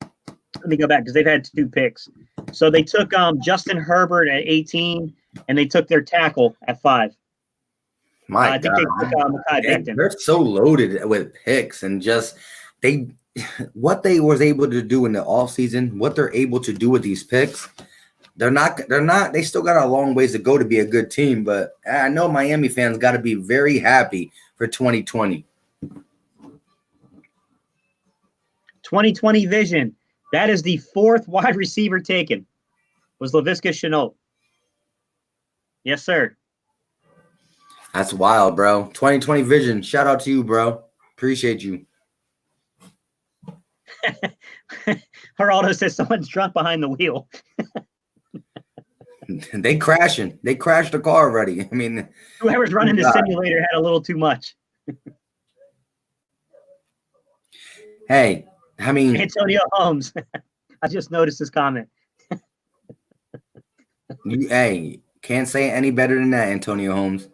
[SPEAKER 1] Let me go back because they've had 2 picks. So they took Justin Herbert at 18, and they took their tackle at 5.
[SPEAKER 3] My
[SPEAKER 1] I think
[SPEAKER 3] God.
[SPEAKER 1] they took Mekhi Becton.
[SPEAKER 3] They're so loaded with picks and just what they was able to do in the offseason, what they're able to do with these picks. They still got a long ways to go to be a good team, but I know Miami fans got to be very happy for 2020.
[SPEAKER 1] 2020 vision. That is the 4th wide receiver taken. Was Laviska Shenault. Yes, sir.
[SPEAKER 3] That's wild, bro. 2020 vision. Shout out to you, bro. Appreciate you.
[SPEAKER 1] Geraldo says someone's drunk behind the wheel.
[SPEAKER 3] They crashing. They crashed the car already. I mean,
[SPEAKER 1] whoever's running the simulator had a little too much.
[SPEAKER 3] Hey, I mean,
[SPEAKER 1] Antonio Holmes. I just noticed his comment.
[SPEAKER 3] Hey, can't say it any better than that, Antonio Holmes.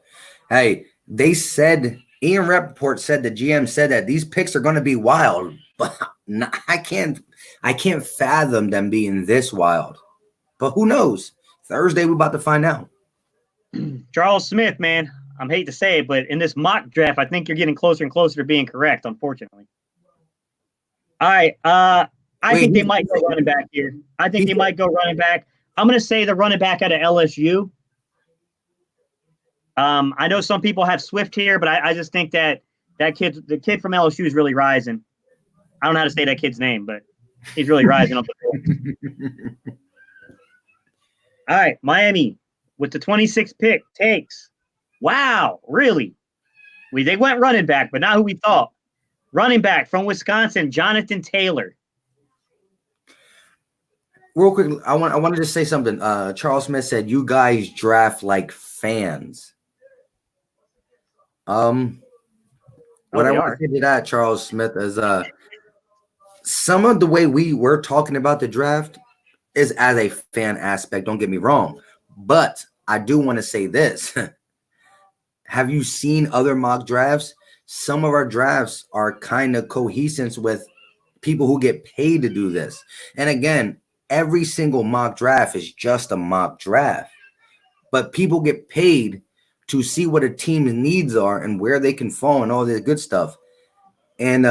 [SPEAKER 3] Hey, they said Ian Rappaport said the GM said that these picks are going to be wild, but I can't fathom them being this wild. But who knows? Thursday, we're about to find out.
[SPEAKER 1] Charles Smith, man, I hate to say it, but in this mock draft, I think you're getting closer and closer to being correct, unfortunately. All right. I think they might go running back here. I'm going to say the running back out of LSU. I know some people have Swift here, but I just think the kid from LSU is really rising. I don't know how to say that kid's name, but he's really rising up the field. All right, Miami with the 26th pick takes. Wow, really? They went running back, but not who we thought. Running back from Wisconsin, Jonathan Taylor.
[SPEAKER 3] Real quick, I wanted to say something. Charles Smith said, "You guys draft like fans." What I want to say to that, Charles Smith, is some of the way we were talking about the draft is as a fan aspect. Don't get me wrong, but I do want to say this: have you seen other mock drafts? Some of our drafts are kind of cohesive with people who get paid to do this. And again, every single mock draft is just a mock draft, but people get paid to see what a team's needs are and where they can fall and all this good stuff. And,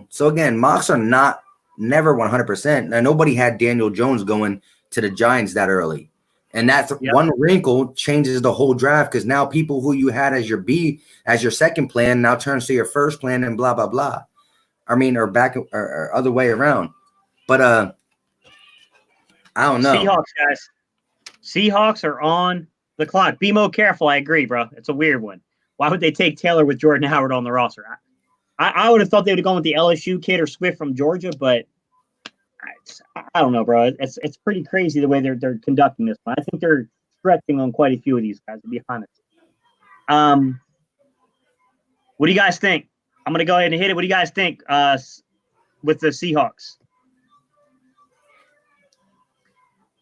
[SPEAKER 3] so again, mocks are never 100%. Now, nobody had Daniel Jones going to the Giants that early. And that one wrinkle changes the whole draft because now people who you had as your second plan now turns to your first plan and blah, blah, blah. I mean, or back or other way around. But I don't know.
[SPEAKER 1] Seahawks, guys. Seahawks are on the clock. Be more careful. I agree, bro. It's a weird one. Why would they take Taylor with Jordan Howard on the roster? I would have thought they would have gone with the LSU kid or Swift from Georgia, but I don't know, bro. It's pretty crazy the way they're conducting this one. I think they're stretching on quite a few of these guys, to be honest. What do you guys think? I'm going to go ahead and hit it. What do you guys think with the Seahawks?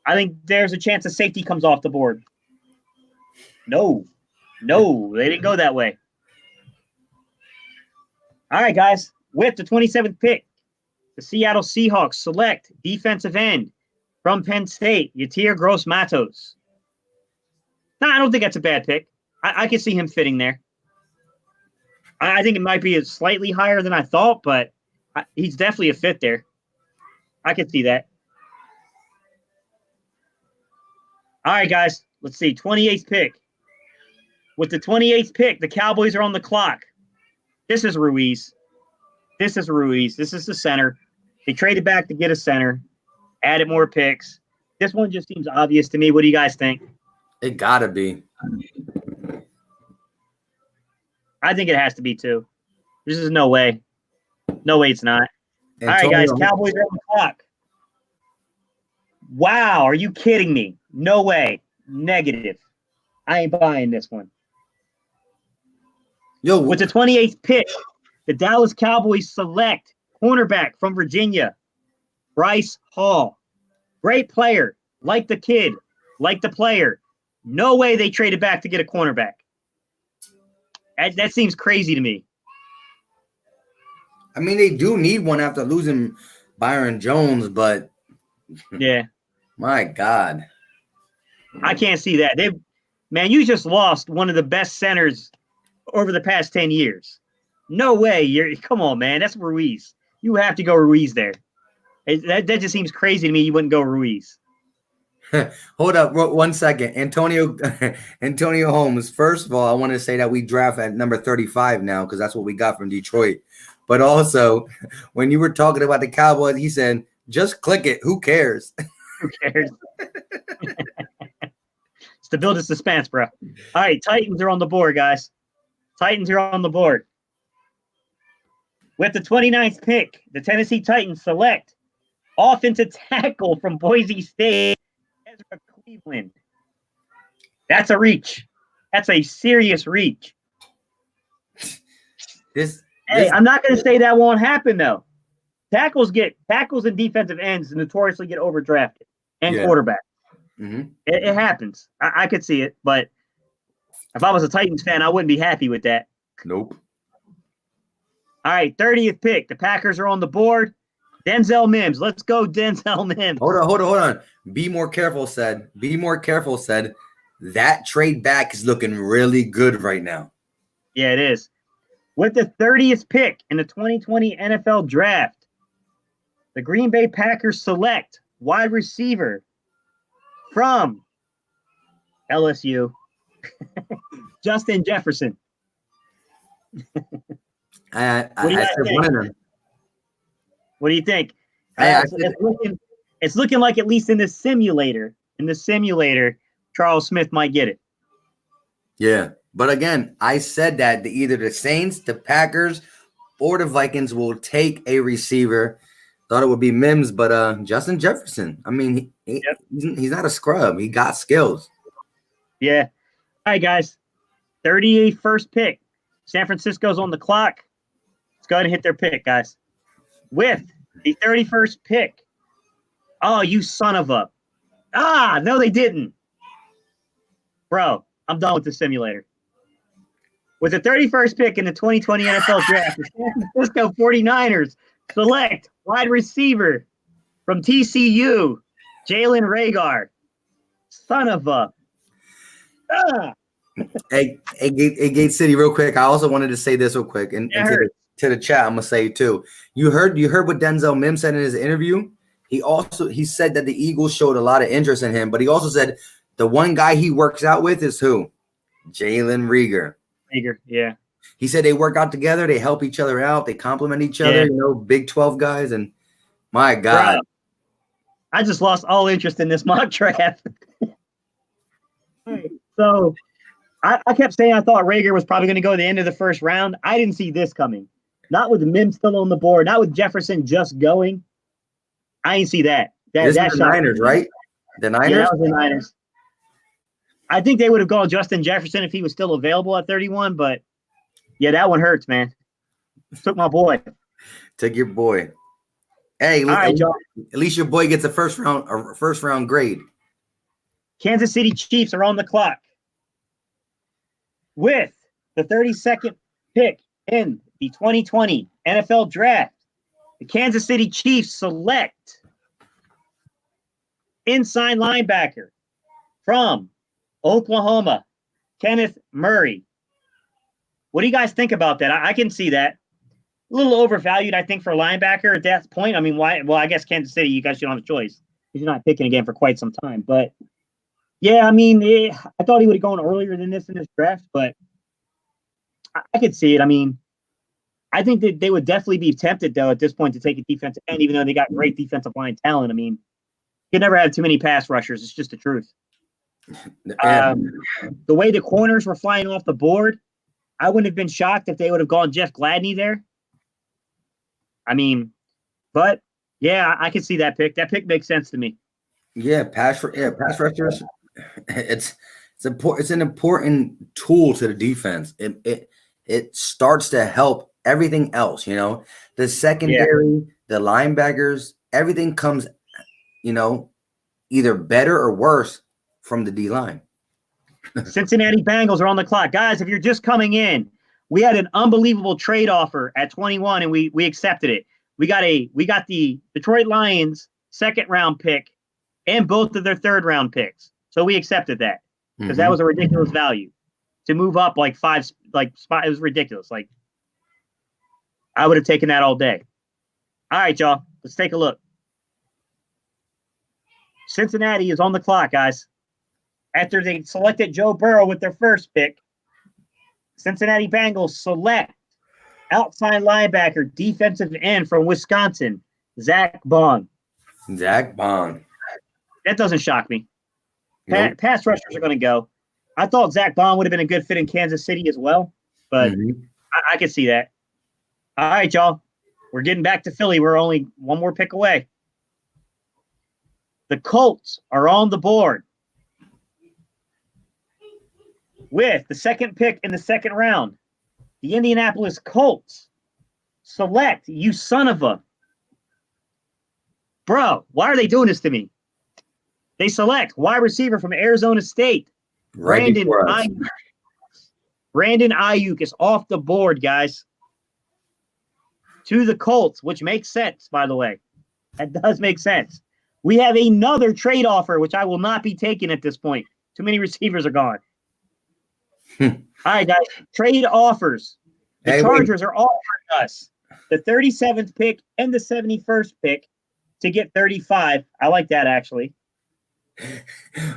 [SPEAKER 1] I think there's a chance a safety comes off the board. No, they didn't go that way. All right, guys. With the 27th pick, the Seattle Seahawks select defensive end from Penn State, Yetur Gross-Matos. No, I don't think that's a bad pick. I can see him fitting there. I think it might be slightly higher than I thought, but he's definitely a fit there. I can see that. All right, guys. Let's see. 28th pick. With the 28th pick, the Cowboys are on the clock. This is Ruiz. This is the center. They traded back to get a center, added more picks. This one just seems obvious to me. What do you guys think?
[SPEAKER 3] It gotta be.
[SPEAKER 1] I think it has to be too. There's just no way. No way it's not. Antonio. All right, guys. Cowboys are on the clock. Wow. Are you kidding me? No way. Negative. I ain't buying this one. With the 28th pick, the Dallas Cowboys select cornerback from Virginia, Bryce Hall. Great player. Like the kid. Like the player. No way they traded back to get a cornerback. That seems crazy to me.
[SPEAKER 3] I mean, they do need one after losing Byron Jones, but
[SPEAKER 1] yeah,
[SPEAKER 3] my God,
[SPEAKER 1] I can't see that. Man, you just lost one of the best centers over the past 10 years. No way. Come on, man. That's Ruiz. You have to go Ruiz there. That just seems crazy to me. You wouldn't go Ruiz.
[SPEAKER 3] Hold up 1 second. Antonio Holmes. First of all, I want to say that we draft at number 35 now because that's what we got from Detroit. But also, when you were talking about the Cowboys, he said, just click it. Who cares?
[SPEAKER 1] Who cares? It's to build a suspense, bro. All right, Titans are on the board, guys. Titans are on the board. With the 29th pick, the Tennessee Titans select offensive tackle from Boise State, Ezra Cleveland. That's a reach. That's a serious reach. I'm not going to say that won't happen, though. Tackles and defensive ends notoriously get overdrafted, and quarterbacks. Mm-hmm. It happens. I could see it, but if I was a Titans fan, I wouldn't be happy with that.
[SPEAKER 3] Nope.
[SPEAKER 1] All right, 30th pick. The Packers are on the board. Denzel Mims. Let's go, Denzel Mims.
[SPEAKER 3] Hold on. Be more careful, said. That trade back is looking really good right now.
[SPEAKER 1] Yeah, it is. With the 30th pick in the 2020 NFL Draft, the Green Bay Packers select wide receiver from LSU, Justin Jefferson.
[SPEAKER 3] I said one of them.
[SPEAKER 1] What do you think? It's looking like, at least in the simulator, Charles Smith might get it.
[SPEAKER 3] Yeah. But again, I said that either the Saints, the Packers, or the Vikings will take a receiver. Thought it would be Mims, but Justin Jefferson. I mean, he's not a scrub. He got skills.
[SPEAKER 1] Yeah. All right, guys. 38th first pick. San Francisco's on the clock. Let's go ahead and hit their pick, guys. With the 31st pick. Oh, you son of a. No, they didn't. Bro, I'm done with the simulator. With the 31st pick in the 2020 NFL Draft, the San Francisco 49ers select wide receiver from TCU, Jalen Reagor. Son of a.
[SPEAKER 3] Hey, Gate City, real quick. I also wanted to say this real quick, and to the chat, I'm gonna say it too. You heard what Denzel Mims said in his interview. He said that the Eagles showed a lot of interest in him, but he also said the one guy he works out with is who? Jalen Reagor.
[SPEAKER 1] Yeah.
[SPEAKER 3] He said they work out together, they help each other out, they complement each other, Big 12 guys, and my God.
[SPEAKER 1] Bro, I just lost all interest in this mock draft. So I kept saying I thought Reagor was probably going to go to the end of the first round. I didn't see this coming. Not with Mims still on the board, not with Jefferson just going. I didn't see that.
[SPEAKER 3] This is the Niners, right? The Niners?
[SPEAKER 1] Yeah, that was the Niners. I think they would have gone Justin Jefferson if he was still available at 31, but yeah, that one hurts, man. Took my boy.
[SPEAKER 3] Took your boy. Hey,
[SPEAKER 1] right,
[SPEAKER 3] at least your boy gets a first round grade.
[SPEAKER 1] Kansas City Chiefs are on the clock. With the 32nd pick in the 2020 NFL Draft, the Kansas City Chiefs select inside linebacker from Oklahoma, Kenneth Murray. What do you guys think about that? I can see that. A little overvalued, I think, for linebacker at that point. I mean, why? Well, I guess Kansas City, you guys don't have a choice. You're not picking again for quite some time. But Yeah, I mean, I thought he would have gone earlier than this in this draft, but I could see it. I mean, I think that they would definitely be tempted, though, at this point to take a defensive end, even though they got great defensive line talent. I mean, you never have too many pass rushers. It's just the truth.
[SPEAKER 3] Yeah.
[SPEAKER 1] The way the corners were flying off the board, I wouldn't have been shocked if they would have gone Jeff Gladney there. I mean, but yeah, I can see that pick. That pick makes sense to me.
[SPEAKER 3] Yeah, pass rushers. It's an important tool to the defense. It starts to help everything else. You know, the secondary, the linebackers, everything comes, you know, either better or worse from the D line.
[SPEAKER 1] Cincinnati Bengals are on the clock, guys. If you're just coming in, we had an unbelievable trade offer at 21, and we accepted it. We got the Detroit Lions second round pick and both of their third round picks. So we accepted that because that was a ridiculous value to move up like spot. It was ridiculous. Like I would have taken that all day. All right, y'all, let's take a look. Cincinnati is on the clock, guys. After they selected Joe Burrow with their first pick, Cincinnati Bengals select outside linebacker, defensive end from Wisconsin, Zack Baun.
[SPEAKER 3] Zack Baun.
[SPEAKER 1] That doesn't shock me.
[SPEAKER 3] Nope.
[SPEAKER 1] Pass rushers are going to go. I thought Zack Baun would have been a good fit in Kansas City as well, but I could see that. All right, y'all. We're getting back to Philly. We're only one more pick away. The Colts are on the board with the second pick in the second round. The Indianapolis Colts select, you son of a... Bro, why are they doing this to me? They select wide receiver from Arizona State. Brandon Ayuk is off the board, guys. To the Colts, which makes sense, by the way. That does make sense. We have another trade offer, which I will not be taking at this point. Too many receivers are gone. All right, guys. Trade offers. The Chargers are offering us the 37th pick and the 71st pick to get 35. I like that, actually.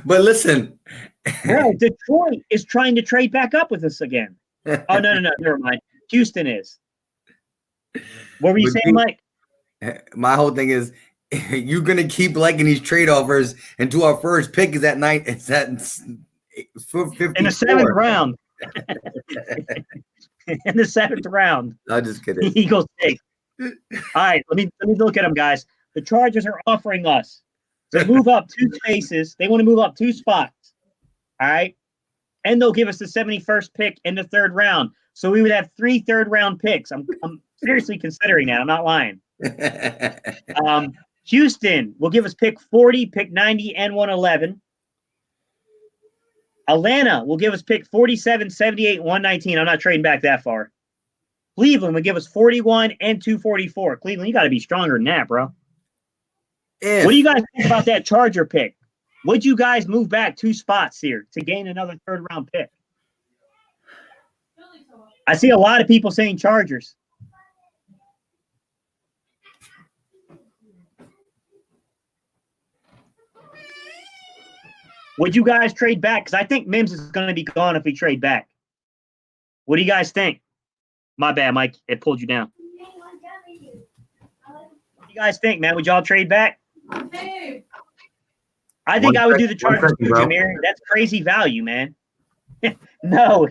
[SPEAKER 3] But listen.
[SPEAKER 1] Bro, Detroit is trying to trade back up with us again. Oh, no. Never mind. Houston is. What were you saying, Mike?
[SPEAKER 3] My whole thing is you're going to keep liking these trade offers until our first pick is at 54.
[SPEAKER 1] In the seventh round. In the seventh round.
[SPEAKER 3] I'm just kidding.
[SPEAKER 1] Eagles take. All right, let me look at them, guys. The Chargers are offering us to move up 2 spaces. They want to move up 2 spots. All right. And they'll give us the 71st pick in the third round. So we would have 3 third-round picks. I'm seriously considering that. I'm not lying. Houston will give us pick 40, pick 90, and 111. Atlanta will give us pick 47, 78, 119. I'm not trading back that far. Cleveland will give us 41 and 244. Cleveland, you got to be stronger than that, bro. What do you guys think about that Charger pick? Would you guys move back 2 spots here to gain another third-round pick? I see a lot of people saying Chargers. Would you guys trade back? Because I think Mims is going to be gone if we trade back. What do you guys think? My bad, Mike. It pulled you down. What do you guys think, man? Would y'all trade back? I think I would do the Chargers too, Jameer. That's crazy value, man. No,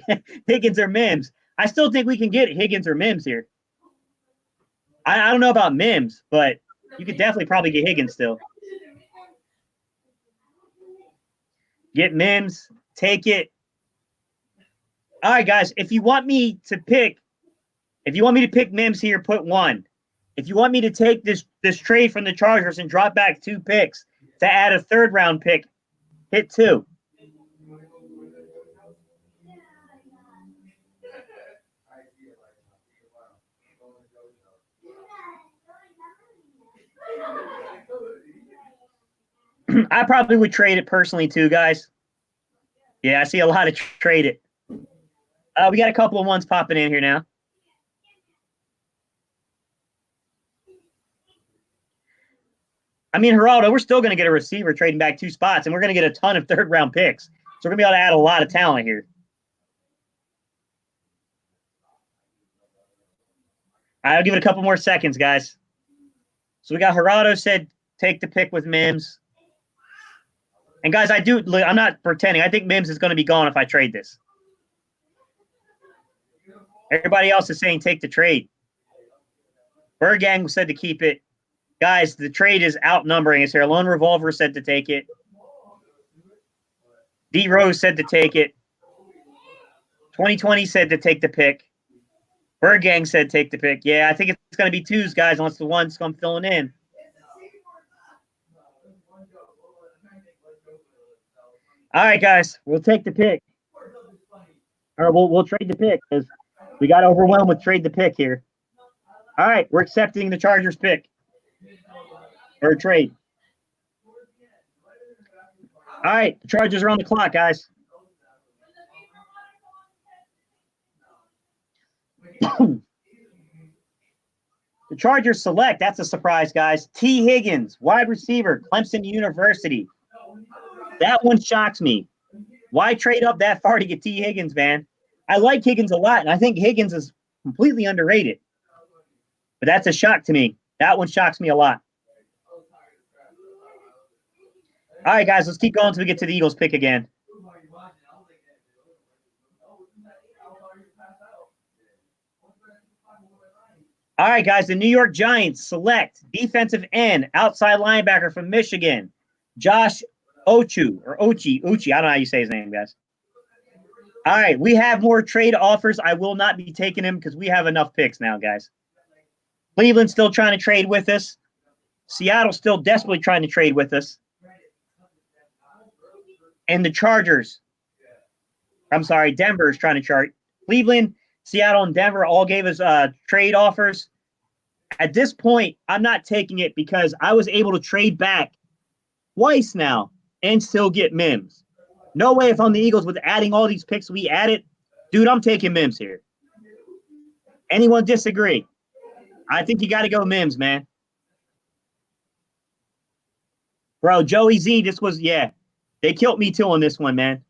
[SPEAKER 1] Higgins or Mims. I still think we can get Higgins or Mims here. I don't know about Mims, but you could definitely probably get Higgins still. Get Mims, take it. All right, guys. If you want me to pick Mims here, put 1. If you want me to take this trade from the Chargers and drop back 2 picks to add a third-round pick, hit 2. I probably would trade it personally too, guys. Yeah, I see a lot of trade it. We got a couple of ones popping in here now. I mean, Geraldo, we're still going to get a receiver trading back 2 spots, and we're going to get a ton of third-round picks. So we're going to be able to add a lot of talent here. I'll give it a couple more seconds, guys. So we got Geraldo said take the pick with Mims. And guys, I'm not pretending. I think Mims is going to be gone if I trade this. Everybody else is saying take the trade. Bergang said to keep it. Guys, the trade is outnumbering us here. Lone Revolver said to take it. D Rose said to take it. 2020 said to take the pick. Bergang said take the pick. Yeah, I think it's going to be 2s, guys, unless the ones come filling in. All right, guys, we'll take the pick. Or we'll trade the pick because we got overwhelmed with trade the pick here. All right, we're accepting the Chargers pick. Or trade. All right, the Chargers are on the clock, guys. The Chargers select, that's a surprise, guys. T. Higgins, wide receiver, Clemson University. That one shocks me. Why trade up that far to get T. Higgins, man? I like Higgins a lot, and I think Higgins is completely underrated. But that's a shock to me. That one shocks me a lot. All right, guys, let's keep going until we get to the Eagles pick again. All right, guys, the New York Giants select defensive end, outside linebacker from Michigan, Josh Ochi. I don't know how you say his name, guys. All right, we have more trade offers. I will not be taking him because we have enough picks now, guys. Cleveland's still trying to trade with us. Seattle's still desperately trying to trade with us. And the Chargers, Denver's trying to trade. Cleveland, Seattle, and Denver all gave us trade offers. At this point, I'm not taking it because I was able to trade back twice now and still get Mims. No way if I'm the Eagles with adding all these picks we added. Dude, I'm taking Mims here. Anyone disagree? I think you got to go Mims, man. Bro, Joey Z, this was, yeah. They killed me too on this one, man.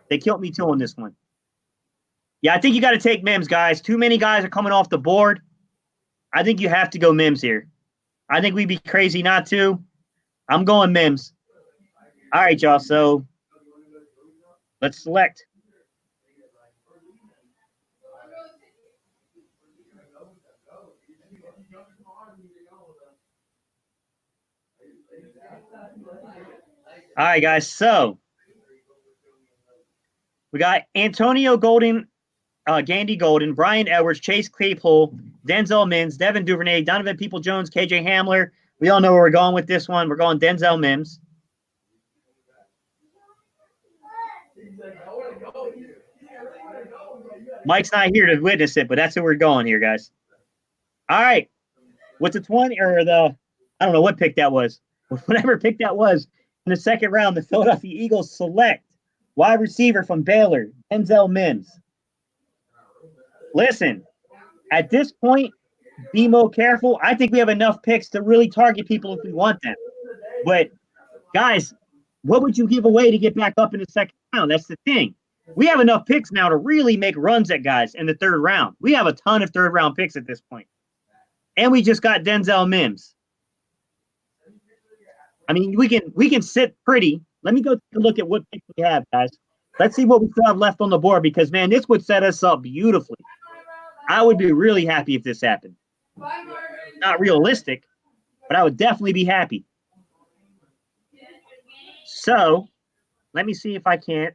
[SPEAKER 1] They killed me too on this one. Yeah, I think you got to take Mims, guys. Too many guys are coming off the board. I think you have to go Mims here. I think we'd be crazy not to. I'm going Mims. All right, y'all. So let's select. All right, guys. So we got Antonio Golden, Gandy Golden, Brian Edwards, Chase Claypool, Denzel Mims, Devin Duvernay, Donovan Peoples-Jones, KJ Hamler. We all know where we're going with this one. We're going Denzel Mims. Mike's not here to witness it, but that's who we're going here, guys. All right. What's the 20 or the, I don't know what pick that was. Whatever pick that was in the second round, the Philadelphia Eagles select wide receiver from Baylor, Denzel Mims. Listen, at this point, be more careful. I think we have enough picks to really target people if we want them. But, guys, what would you give away to get back up in the second round? That's the thing. We have enough picks now to really make runs at guys in the third round. We have a ton of third-round picks at this point. And we just got Denzel Mims. I mean, we can sit pretty. Let me go take a look at what picks we have, guys. Let's see what we still have left on the board because, man, this would set us up beautifully. I would be really happy if this happened. Not realistic, but I would definitely be happy. So, let me see if I can't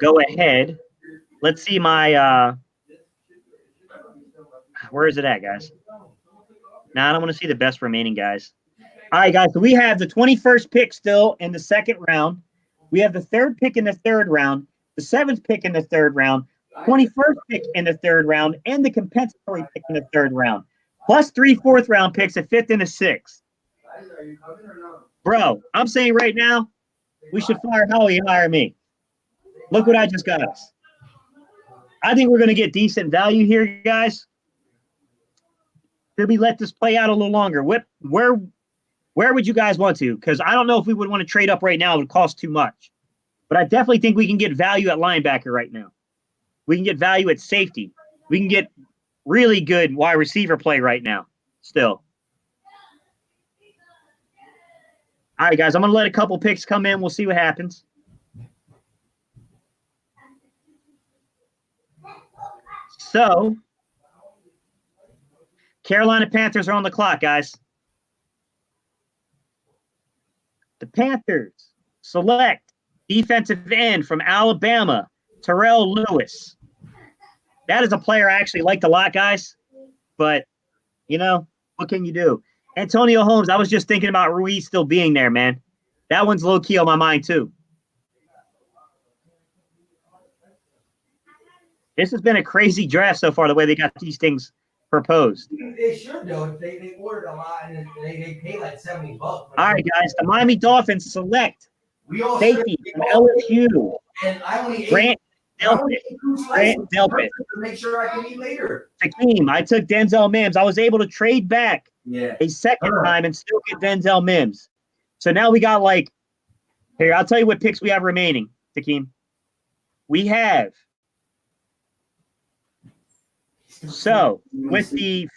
[SPEAKER 1] go ahead. Let's see my where is it at, guys? Now, I don't want to see the best remaining guys. All right, guys, so we have the 21st pick still in the second round. We have the third pick in the third round, the 7th pick in the third round, 21st pick in the third round, and the compensatory pick in the third round, plus 3 fourth-round picks, a 5th and a 6th. Bro, I'm saying right now, we should fire Howie and hire me. Look what I just got us. I think we're going to get decent value here, guys. Should we let this play out a little longer? Where would you guys want to? Because I don't know if we would want to trade up right now. It would cost too much. But I definitely think we can get value at linebacker right now. We can get value at safety. We can get really good wide receiver play right now still. All right, guys, I'm going to let a couple picks come in. We'll see what happens. So, Carolina Panthers are on the clock, guys. The Panthers select defensive end from Alabama, Terrell Lewis. That is a player I actually liked a lot, guys. But, what can you do? Antonio Holmes, I was just thinking about Ruiz still being there, man. That one's low-key on my mind, too. This has been a crazy draft so far, the way they got these things proposed.
[SPEAKER 3] They should, though. They ordered a lot, and they pay like $70. All
[SPEAKER 1] right, guys. The Miami Dolphins select safety from LSU.
[SPEAKER 3] And I only
[SPEAKER 1] Grant Delpit.
[SPEAKER 3] Make sure I can eat later.
[SPEAKER 1] Hakeem, I took Denzel Mims. I was able to trade back a second time and still get Denzel Mims. So now we got here, I'll tell you what picks we have remaining, Hakeem. We have with the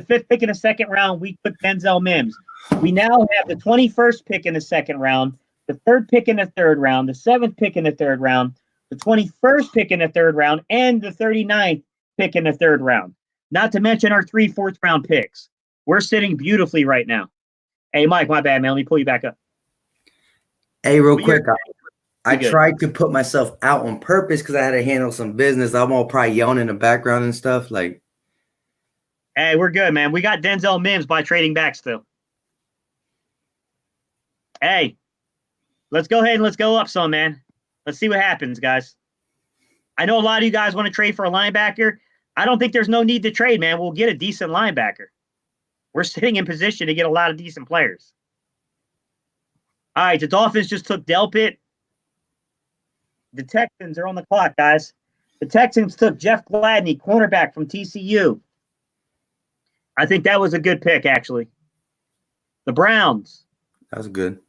[SPEAKER 1] fifth pick in the second round, we took Denzel Mims. We now have the 21st pick in the second round, the third pick in the third round, the 7th pick in the third round, the 21st pick in the third round, and the 39th pick in the third round. Not to mention our 3 fourth-round picks. We're sitting beautifully right now. Hey, Mike, my bad, man. Let me pull you back up.
[SPEAKER 3] Hey, real quick. I tried to put myself out on purpose because I had to handle some business. I'm all probably yelling in the background and stuff.
[SPEAKER 1] Hey, we're good, man. We got Denzel Mims by trading back still. Hey, let's go ahead and let's go up some, man. Let's see what happens, guys. I know a lot of you guys want to trade for a linebacker. I don't think there's no need to trade, man. We'll get a decent linebacker. We're sitting in position to get a lot of decent players. All right, the Dolphins just took Delpit. The Texans are on the clock, guys. The Texans took Jeff Gladney, cornerback from TCU. I think that was a good pick, actually. The Browns.
[SPEAKER 3] That was good.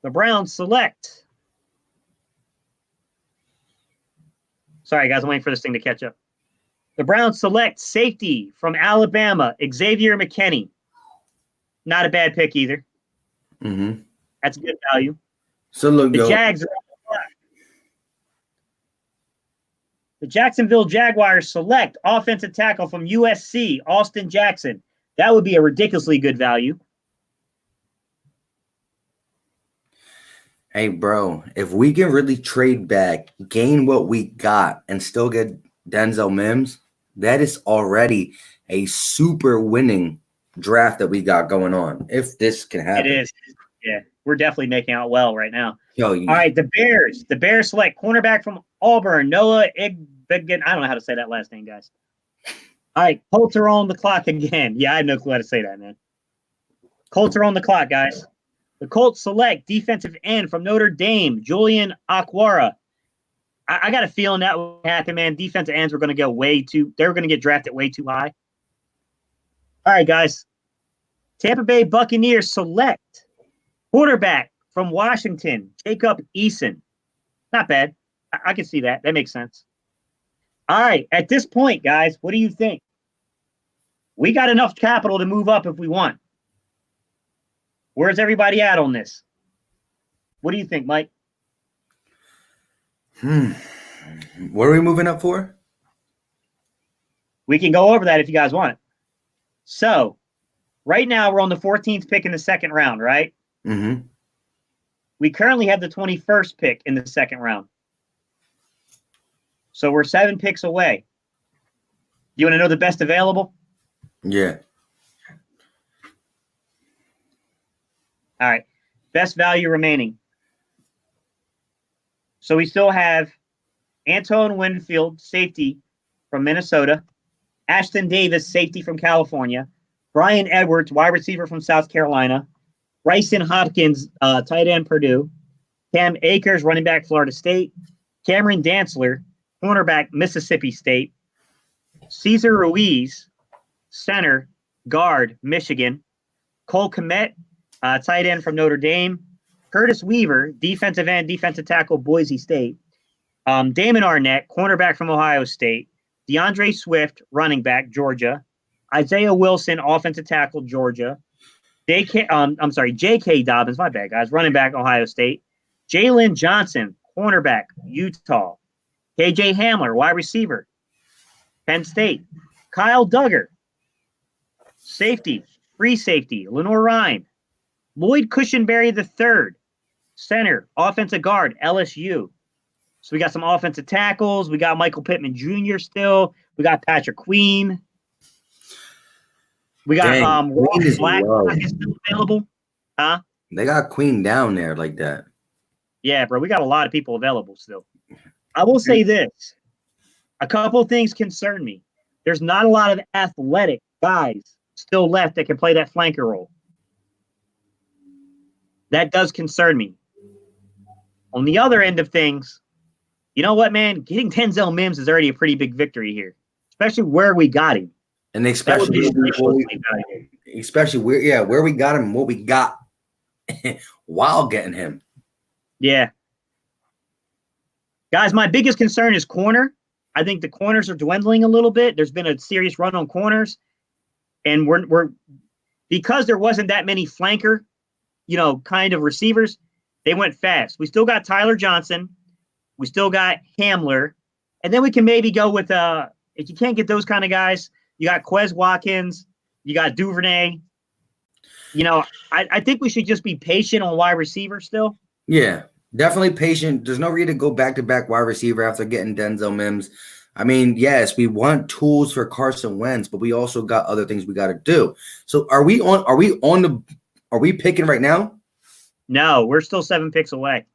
[SPEAKER 1] The Browns select. Sorry, guys, I'm waiting for this thing to catch up. The Browns select safety from Alabama, Xavier McKinney. Not a bad pick either.
[SPEAKER 3] Mm-hmm.
[SPEAKER 1] That's good value.
[SPEAKER 3] So look,
[SPEAKER 1] the Jags. The Jacksonville Jaguars select offensive tackle from USC, Austin Jackson. That would be a ridiculously good value.
[SPEAKER 3] Hey, bro, if we can really trade back, gain what we got, and still get Denzel Mims, that is already a super winning draft that we got going on. If this can happen.
[SPEAKER 1] It is. Yeah, we're definitely making out well right now. All right, the Bears. The Bears select cornerback from Auburn, Noah Igbinoghene. I don't know how to say that last name, guys. All right, Colts are on the clock again. Yeah, I have no clue how to say that, man. Colts are on the clock, guys. The Colts select defensive end from Notre Dame, Julian Okwara. I got a feeling that will happen, man. Defensive ends were going to go they're going to get drafted way too high. All right, guys. Tampa Bay Buccaneers select quarterback from Washington, Jacob Eason. Not bad. I can see that. That makes sense. All right. At this point, guys, what do you think? We got enough capital to move up if we want. Where's everybody at on this? What do you think, Mike?
[SPEAKER 3] What are we moving up for?
[SPEAKER 1] We can go over that if you guys want. So, right now we're on the 14th pick in the second round, right?
[SPEAKER 3] Mm-hmm.
[SPEAKER 1] We currently have the 21st pick in the second round. So we're 7 picks away. You want to know the best available?
[SPEAKER 3] Yeah.
[SPEAKER 1] All right. Best value remaining. So we still have Antoine Winfield, safety from Minnesota. Ashton Davis, safety from California. Brian Edwards, wide receiver from South Carolina. Bryson Hopkins, tight end, Purdue. Cam Akers, running back, Florida State. Cameron Dantzler, cornerback, Mississippi State. Cesar Ruiz, center, guard, Michigan. Cole Kmet, tight end from Notre Dame. Curtis Weaver, defensive end, defensive tackle, Boise State. Damon Arnett, cornerback from Ohio State. DeAndre Swift, running back, Georgia. Isaiah Wilson, offensive tackle, Georgia. J.K. Dobbins, my bad, guys, running back, Ohio State. Jalen Johnson, cornerback, Utah. KJ Hamler, wide receiver, Penn State. Kyle Duggar, safety, free safety, Lenore Ryan. Lloyd Cushenberry III, center, offensive guard, LSU. So we got some offensive tackles. We got Michael Pittman Jr. still. We got Patrick Queen. We got Ross Blacklock is still available. Huh?
[SPEAKER 3] They got Queen down there like that.
[SPEAKER 1] Yeah, bro. We got a lot of people available still. I will say this. A couple things concern me. There's not a lot of athletic guys still left that can play that flanker role. That does concern me. On the other end of things, you know what, man? Getting Denzel Mims is already a pretty big victory here, especially where we got him.
[SPEAKER 3] And especially where we got him, what we got while getting him.
[SPEAKER 1] Yeah. Guys, my biggest concern is corner. I think the corners are dwindling a little bit. There's been a serious run on corners. And we're because there wasn't that many flanker, kind of receivers, they went fast. We still got Tyler Johnson. We still got Hamler. And then we can maybe go with if you can't get those kind of guys, you got Quez Watkins, you got Duvernay. I think we should just be patient on wide receiver still.
[SPEAKER 3] Yeah, definitely patient. There's no reason to go back-to-back wide receiver after getting Denzel Mims. I mean, yes, we want tools for Carson Wentz, but we also got other things we got to do. So are we picking right now?
[SPEAKER 1] No, we're still 7 picks away.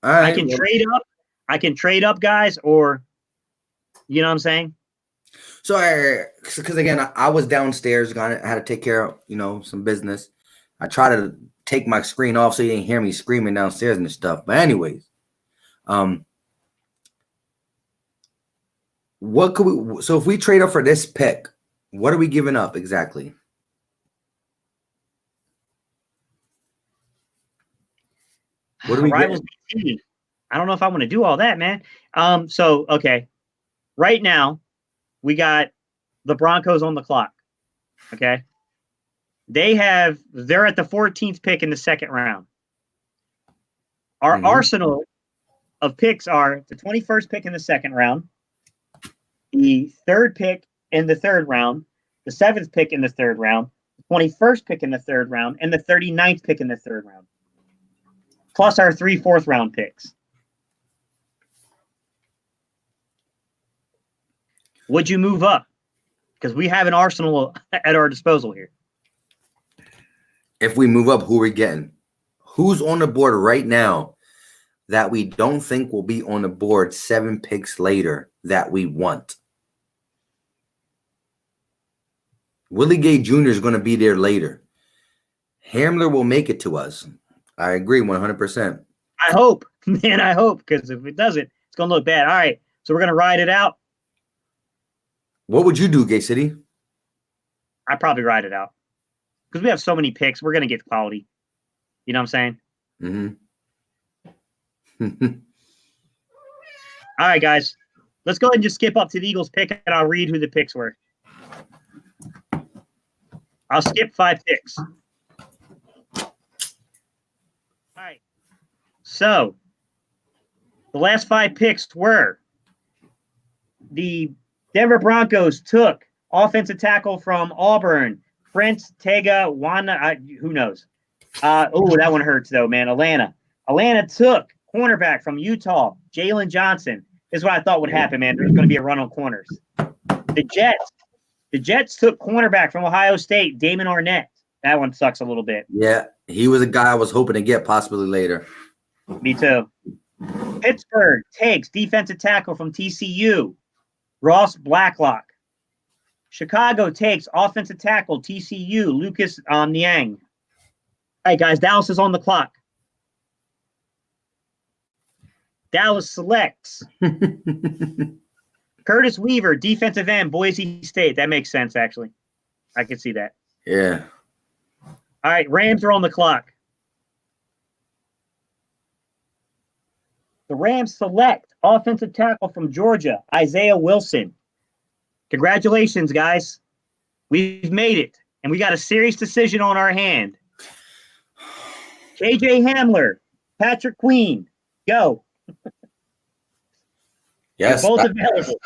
[SPEAKER 3] All right,
[SPEAKER 1] I can trade up. I can trade up, guys, or you know what I'm saying?
[SPEAKER 3] So, because again, I was downstairs, I had to take care of, some business. I try to take my screen off so you didn't hear me screaming downstairs and stuff. But anyways, what could we? So if we trade up for this pick, what are we giving up exactly?
[SPEAKER 1] What do we Rivals BT. I don't know if I want to do all that, man. Okay. Right now, we got the Broncos on the clock. Okay. They're at the 14th pick in the second round. Our arsenal of picks are the 21st pick in the second round, the 3rd pick in the 3rd round, the 7th pick in the 3rd round, the 21st pick in the 3rd round, and the 39th pick in the 3rd round. Plus our 3 4th round picks. Would you move up? Because we have an arsenal at our disposal here.
[SPEAKER 3] If we move up, who are we getting? Who's on the board right now that we don't think will be on the board 7 picks later that we want? Willie Gay Jr. is going to be there later. Hamler will make it to us. I agree 100%.
[SPEAKER 1] I hope. Man, I hope. Because if it doesn't, it's going to look bad. All right. So we're going to ride it out.
[SPEAKER 3] What would you do, Gay City?
[SPEAKER 1] I'd probably ride it out. Because we have so many picks. We're going to get quality. You know what I'm saying?
[SPEAKER 3] Mm-hmm.
[SPEAKER 1] All right, guys. Let's go ahead and just skip up to the Eagles pick, and I'll read who the picks were. I'll skip 5 picks. All right. So, the last 5 picks were the Denver Broncos took offensive tackle from Auburn, Prince Tega Wana. Who knows? That one hurts, though, man. Atlanta took cornerback from Utah, Jalen Johnson. This is what I thought would happen, man. There's going to be a run on corners. The Jets took cornerback from Ohio State, Damon Arnett. That one sucks a little bit.
[SPEAKER 3] Yeah, he was a guy I was hoping to get possibly later.
[SPEAKER 1] Me too. Pittsburgh takes defensive tackle from TCU, Ross Blacklock. Chicago takes offensive tackle TCU, Lucas Niang. All right, guys, Dallas is on the clock. Dallas selects Curtis Weaver, defensive end, Boise State. That makes sense, actually. I can see that.
[SPEAKER 3] Yeah.
[SPEAKER 1] All right, Rams are on the clock. The Rams select offensive tackle from Georgia, Isaiah Wilson. Congratulations, guys. We've made it, and we got a serious decision on our hand. KJ Hamler, Patrick Queen, go.
[SPEAKER 3] Yes.
[SPEAKER 1] You're both available.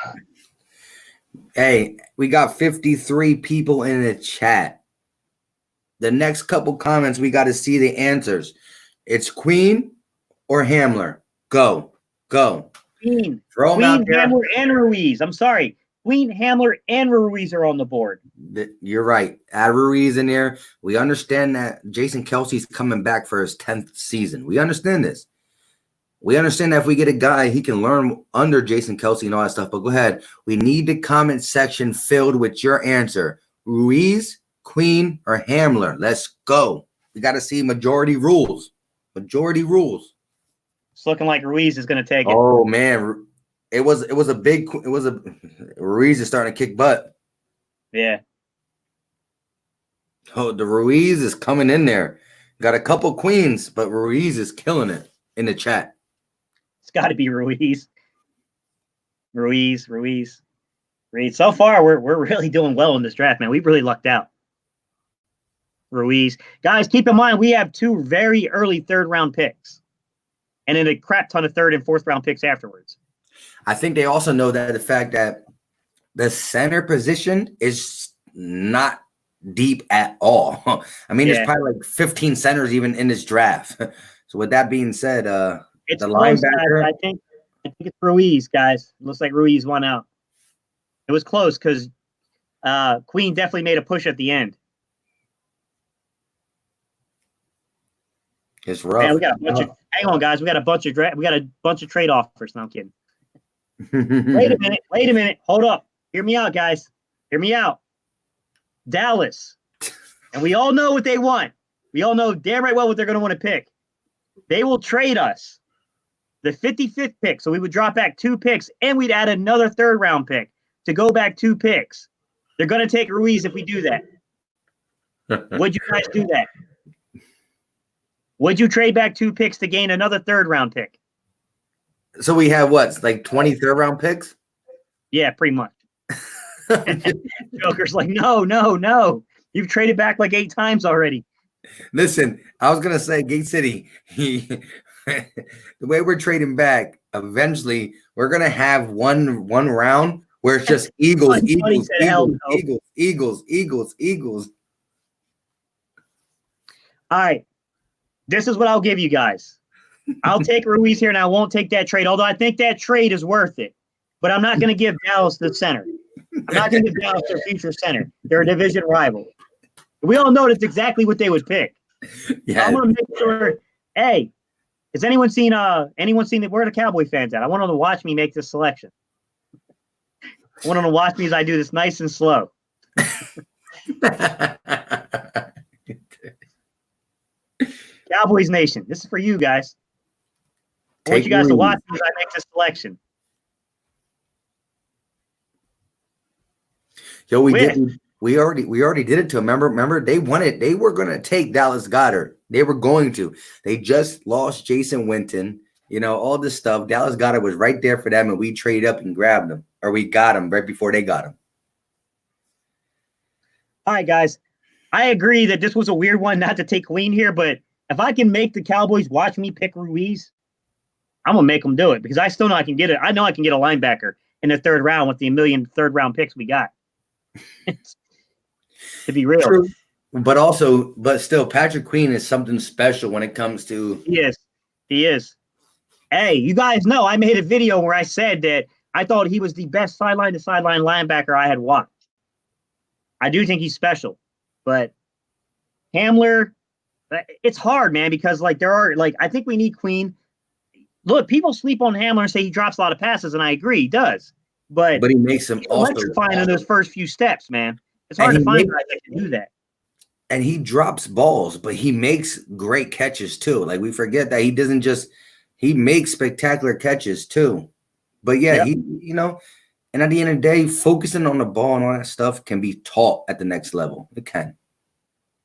[SPEAKER 3] Hey, we got 53 people in the chat. The next couple comments, we got to see the answers. It's Queen or Hamler. Go.
[SPEAKER 1] Queen.
[SPEAKER 3] Throw them out there.
[SPEAKER 1] Hamler, and Ruiz. I'm sorry. Queen, Hamler, and Ruiz are on the board.
[SPEAKER 3] You're right. Add Ruiz in there. We understand that Jason Kelce's coming back for his 10th season. We understand this. We understand that if we get a guy, he can learn under Jason Kelce and all that stuff. But go ahead. We need the comment section filled with your answer. Ruiz, Queen, or Hamler. Let's go. We got to see majority rules. Majority rules.
[SPEAKER 1] It's looking like Ruiz is going to take it.
[SPEAKER 3] Oh man, Ruiz is starting to kick butt.
[SPEAKER 1] Yeah.
[SPEAKER 3] Oh, the Ruiz is coming in there. Got a couple Queens, but Ruiz is killing it in the chat.
[SPEAKER 1] It's got to be Ruiz. Ruiz. So far, we're really doing well in this draft, man. We've really lucked out. Ruiz. Guys, keep in mind, we have 2 very early third-round picks. And then a crap ton of third and fourth round picks afterwards.
[SPEAKER 3] I think they also know that the fact that the center position is not deep at all. I mean, there's probably like 15 centers even in this draft. So with that being said,
[SPEAKER 1] it's
[SPEAKER 3] the
[SPEAKER 1] close,
[SPEAKER 3] linebacker.
[SPEAKER 1] guys. I think it's Ruiz, guys. It looks like Ruiz won out. It was close because Queen definitely made a push at the end.
[SPEAKER 3] It's rough.
[SPEAKER 1] Man, we got a bunch of. Hang on, guys. We got a bunch of trade offers. No, I'm kidding. Wait a minute. Hold up. Hear me out, guys. Hear me out. Dallas, and we all know what they want. We all know damn right well what they're going to want to pick. They will trade us the 55th pick, so we would drop back 2 picks, and we'd add another third-round pick to go back 2 picks. They're going to take Ruiz if we do that. Would you guys do that? Would you trade back 2 picks to gain another third-round pick?
[SPEAKER 3] So we have what, like 20 third-round picks?
[SPEAKER 1] Yeah, pretty much. Joker's like, no. You've traded back like 8 times already.
[SPEAKER 3] Listen, I was going to say, Gate City, the way we're trading back, eventually we're going to have one round where it's just Eagles. All
[SPEAKER 1] right. This is what I'll give you guys. I'll take Ruiz here, and I won't take that trade, although I think that trade is worth it. But I'm not going to give Dallas the center. I'm not going to give Dallas their future center. They're a division rival. We all know that's exactly what they would pick.
[SPEAKER 3] Yeah.
[SPEAKER 1] So I'm going to make sure. Hey, has anyone seen where are the Cowboy fans at? I want them to watch me make this selection. I want them to watch me as I do this nice and slow. Cowboys Nation, this is for you guys. I want you guys to watch me as I make this selection.
[SPEAKER 3] Yo, we already did it to them. Remember, they were going to take Dallas Goedert. They were going to. They just lost Jason Witten. All this stuff. Dallas Goedert was right there for them, and we traded up and grabbed him, or we got him right before they got him.
[SPEAKER 1] All right, guys. I agree that this was a weird one not to take Queen here, but if I can make the Cowboys watch me pick Ruiz, I'm going to make them do it because I still know I can get it. I know I can get a linebacker in the 3rd round with the 1 million third-round picks we got. To be real.
[SPEAKER 3] True. But still, Patrick Queen is something special when it comes to.
[SPEAKER 1] He is. Hey, you guys know I made a video where I said that I thought he was the best sideline-to-sideline linebacker I had watched. I do think he's special, but Hamler, it's hard, man, because I think we need Queen. Look, people sleep on Hamler and say he drops a lot of passes, and I agree, he does. But
[SPEAKER 3] he makes them also
[SPEAKER 1] electrifying in those first few steps, man. It's hard to find guys that can do that.
[SPEAKER 3] And he drops balls, but he makes great catches too. Like, we forget that he makes spectacular catches too. But yeah, And at the end of the day, focusing on the ball and all that stuff can be taught at the next level. It can.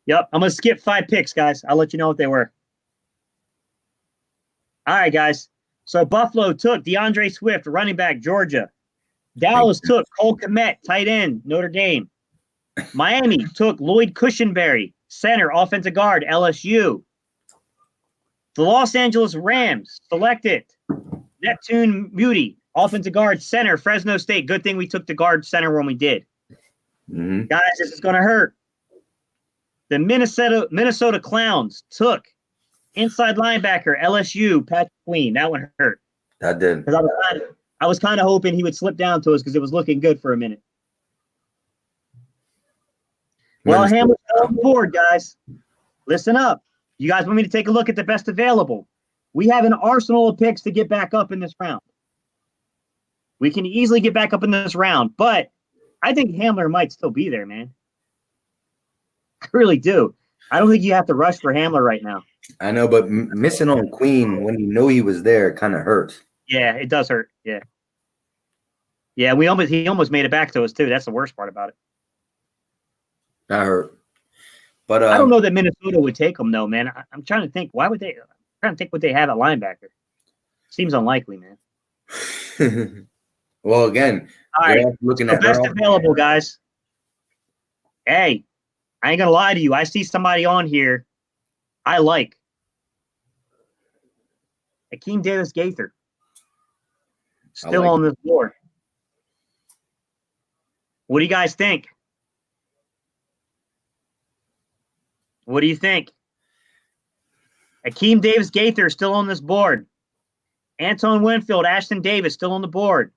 [SPEAKER 1] Yep. I'm going to skip 5 picks, guys. I'll let you know what they were. All right, guys. So Buffalo took DeAndre Swift, running back, Georgia. Dallas took Cole Kmet, tight end, Notre Dame. Miami took Lloyd Cushenberry, center, offensive guard, LSU. The Los Angeles Rams selected Neptune Muti, offensive guard, center, Fresno State. Good thing we took the guard center when we did.
[SPEAKER 3] Mm-hmm.
[SPEAKER 1] Guys, this is going to hurt. The Minnesota Clowns took inside linebacker, LSU, Patrick Queen. That one hurt.
[SPEAKER 3] That did.
[SPEAKER 1] Because I was kind of hoping he would slip down to us because it was looking good for a minute. Well, Hamlet's on board, guys. Listen up. You guys want me to take a look at the best available? We have an arsenal of picks to get back up in this round. We can easily get back up in this round, but I think Hamler might still be there, man. I really do. I don't think you have to rush for Hamler right now.
[SPEAKER 3] I know, but missing on Queen when you know he was there kind of hurts.
[SPEAKER 1] Yeah, it does hurt. Yeah. Yeah, he almost made it back to us too. That's the worst part about it.
[SPEAKER 3] That hurt. But
[SPEAKER 1] I don't know that Minnesota would take him though, man. I'm trying to think. Why would they? I'm trying to think what they have at linebacker. Seems unlikely, man.
[SPEAKER 3] Well, again,
[SPEAKER 1] all right. Looking at best available, guys. Hey, I ain't gonna lie to you. I see somebody on here I like. Akeem Davis Gaither. Still on this board. What do you guys think? What do you think? Akeem Davis Gaither still on this board. Antoine Winfield, Ashton Davis still on the board.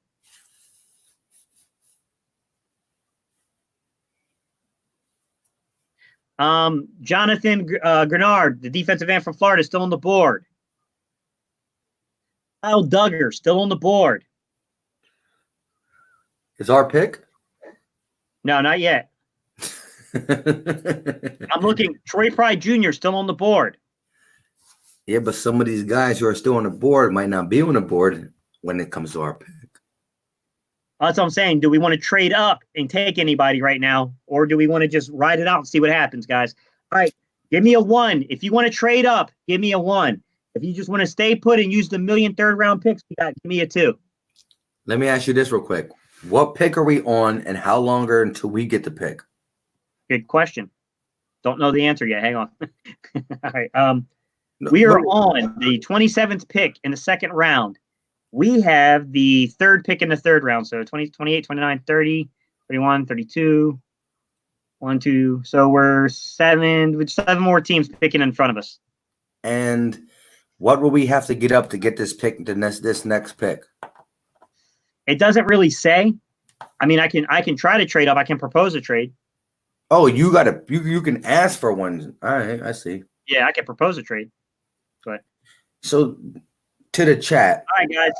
[SPEAKER 1] Jonathan Grenard, the defensive end from Florida, still on the board. Kyle Duggar still on the board.
[SPEAKER 3] Is our pick?
[SPEAKER 1] No, not yet. I'm looking. Troy Pride Jr. still on the board.
[SPEAKER 3] Yeah, but some of these guys who are still on the board might not be on the board when it comes to our pick.
[SPEAKER 1] That's what I'm saying. Do we want to trade up and take anybody right now, or do we want to just ride it out and see what happens, guys? All right, give me a 1. If you want to trade up, give me a 1. If you just want to stay put and use the million third-round picks we got, give me a 2.
[SPEAKER 3] Let me ask you this real quick. What pick are we on, and how longer until we get the pick?
[SPEAKER 1] Good question. Don't know the answer yet. Hang on. All right. We are on the 27th pick in the second round. We have the third pick in the third round. So 20, 28, 29, 30, 31, 32, 1, 2. So we're 7 with 7 more teams picking in front of us.
[SPEAKER 3] And what will we have to get up to get this pick, this next pick?
[SPEAKER 1] It doesn't really say. I mean, I can try to trade up. I can propose a trade.
[SPEAKER 3] Oh, you can ask for one. All right, I see.
[SPEAKER 1] Yeah, I can propose a trade. But
[SPEAKER 3] so to the chat.
[SPEAKER 1] All right, guys.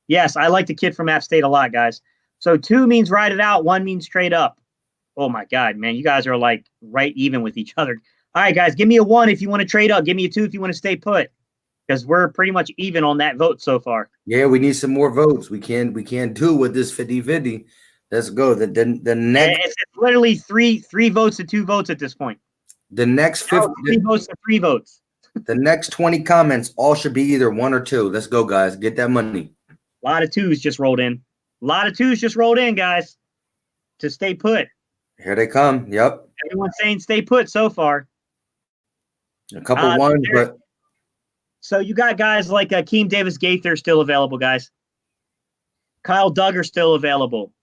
[SPEAKER 1] Yes, I like the kid from App State a lot, guys. So 2 means ride it out. 1 means trade up. Oh my God, man. You guys are like right even with each other. All right, guys, give me a 1 if you want to trade up. Give me a 2 if you want to stay put. Because we're pretty much even on that vote so far.
[SPEAKER 3] Yeah, we need some more votes. We can't do with this 50-50. Let's go. The next
[SPEAKER 1] it's literally three votes to 2 votes at this point.
[SPEAKER 3] The next 50
[SPEAKER 1] 3 votes to 3 votes.
[SPEAKER 3] The next 20 comments all should be either 1 or 2. Let's go, guys. Get that money.
[SPEAKER 1] A lot of 2s just rolled in. A lot of 2s just rolled in, guys. To stay put.
[SPEAKER 3] Here they come. Yep.
[SPEAKER 1] Everyone's saying stay put so far.
[SPEAKER 3] A couple 1s, but
[SPEAKER 1] so you got guys like Akeem Davis Gaither still available, guys. Kyle Duggar still available.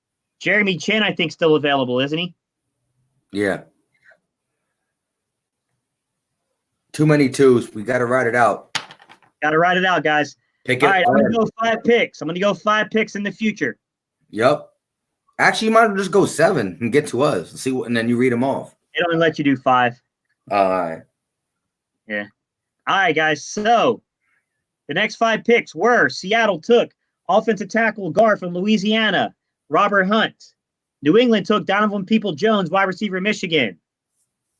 [SPEAKER 1] Jeremy Chin, I think, still available, isn't he?
[SPEAKER 3] Yeah. Too many 2s. We got to ride it out.
[SPEAKER 1] Got to ride it out, guys.
[SPEAKER 3] Pick
[SPEAKER 1] it. All right, I'm going to go 5 picks. I'm going to go 5 picks in the future.
[SPEAKER 3] Yep. Actually, you might as well just go 7 and get to us. See what, and then you read them off.
[SPEAKER 1] It only lets you do 5.
[SPEAKER 3] All right.
[SPEAKER 1] Yeah. All right, guys. So the next 5 picks were Seattle took offensive tackle guard from Louisiana, Robert Hunt. New England took Donovan People-Jones, wide receiver, Michigan.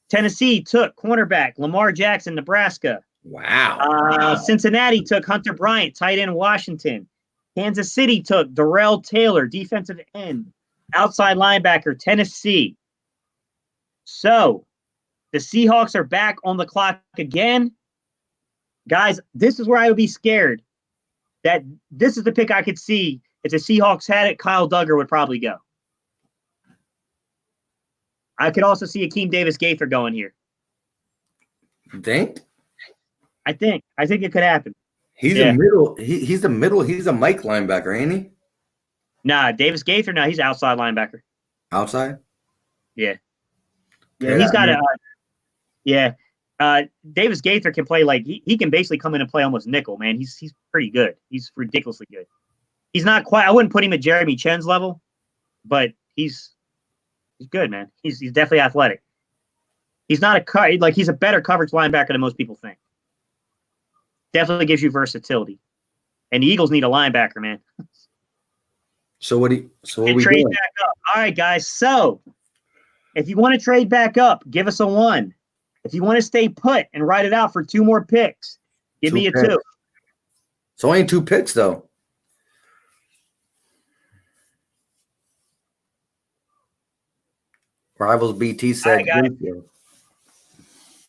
[SPEAKER 1] Tennessee took cornerback Lamar Jackson, Nebraska.
[SPEAKER 3] Wow.
[SPEAKER 1] Cincinnati took Hunter Bryant, tight end, Washington. Kansas City took Darrell Taylor, defensive end, outside linebacker, Tennessee. So the Seahawks are back on the clock again. Guys, this is where I would be scared that this is the pick I could see. If the Seahawks had it, Kyle Duggar would probably go. I could also see Akeem Davis-Gaither going here.
[SPEAKER 3] You think?
[SPEAKER 1] I think it could happen.
[SPEAKER 3] He's a middle. He's the middle. He's a Mike linebacker, ain't he?
[SPEAKER 1] Nah, Davis-Gaither. No, he's outside linebacker.
[SPEAKER 3] Outside.
[SPEAKER 1] Yeah. He's got Davis-Gaither can play like he can basically come in and play almost nickel, man. He's pretty good. He's ridiculously good. He's not quite. I wouldn't put him at Jeremy Chen's level, but he's good, man. He's definitely athletic. He's not he's a better coverage linebacker than most people think. Definitely gives you versatility, and the Eagles need a linebacker, man.
[SPEAKER 3] So what we
[SPEAKER 1] trade back up? All right, guys. So if you want to trade back up, give us a 1. If you want to stay put and ride it out for 2 more picks, give me a 2.
[SPEAKER 3] It's only 2 picks, though. Rivals BT said.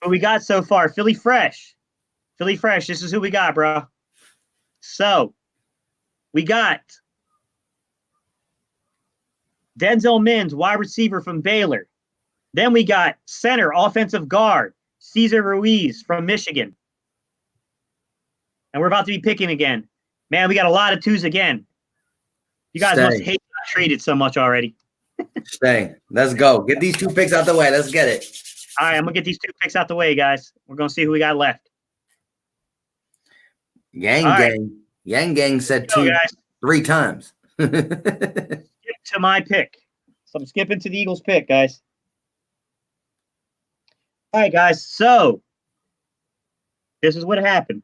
[SPEAKER 1] What we got so far? Philly Fresh. This is who we got, bro. So we got Denzel Mims, wide receiver from Baylor. Then we got center, offensive guard, Cesar Ruiz from Michigan. And we're about to be picking again. Man, we got a lot of 2s again. You guys must hate I traded so much already.
[SPEAKER 3] Stay. Let's go. Get these 2 picks out the way. Let's get it.
[SPEAKER 1] All right, I'm going to get these 2 picks out the way, guys. We're going to see who we got left.
[SPEAKER 3] Yang Gang said 3 times.
[SPEAKER 1] Skip to my pick. So I'm skipping to the Eagles pick, guys. All right, guys. So this is what happened.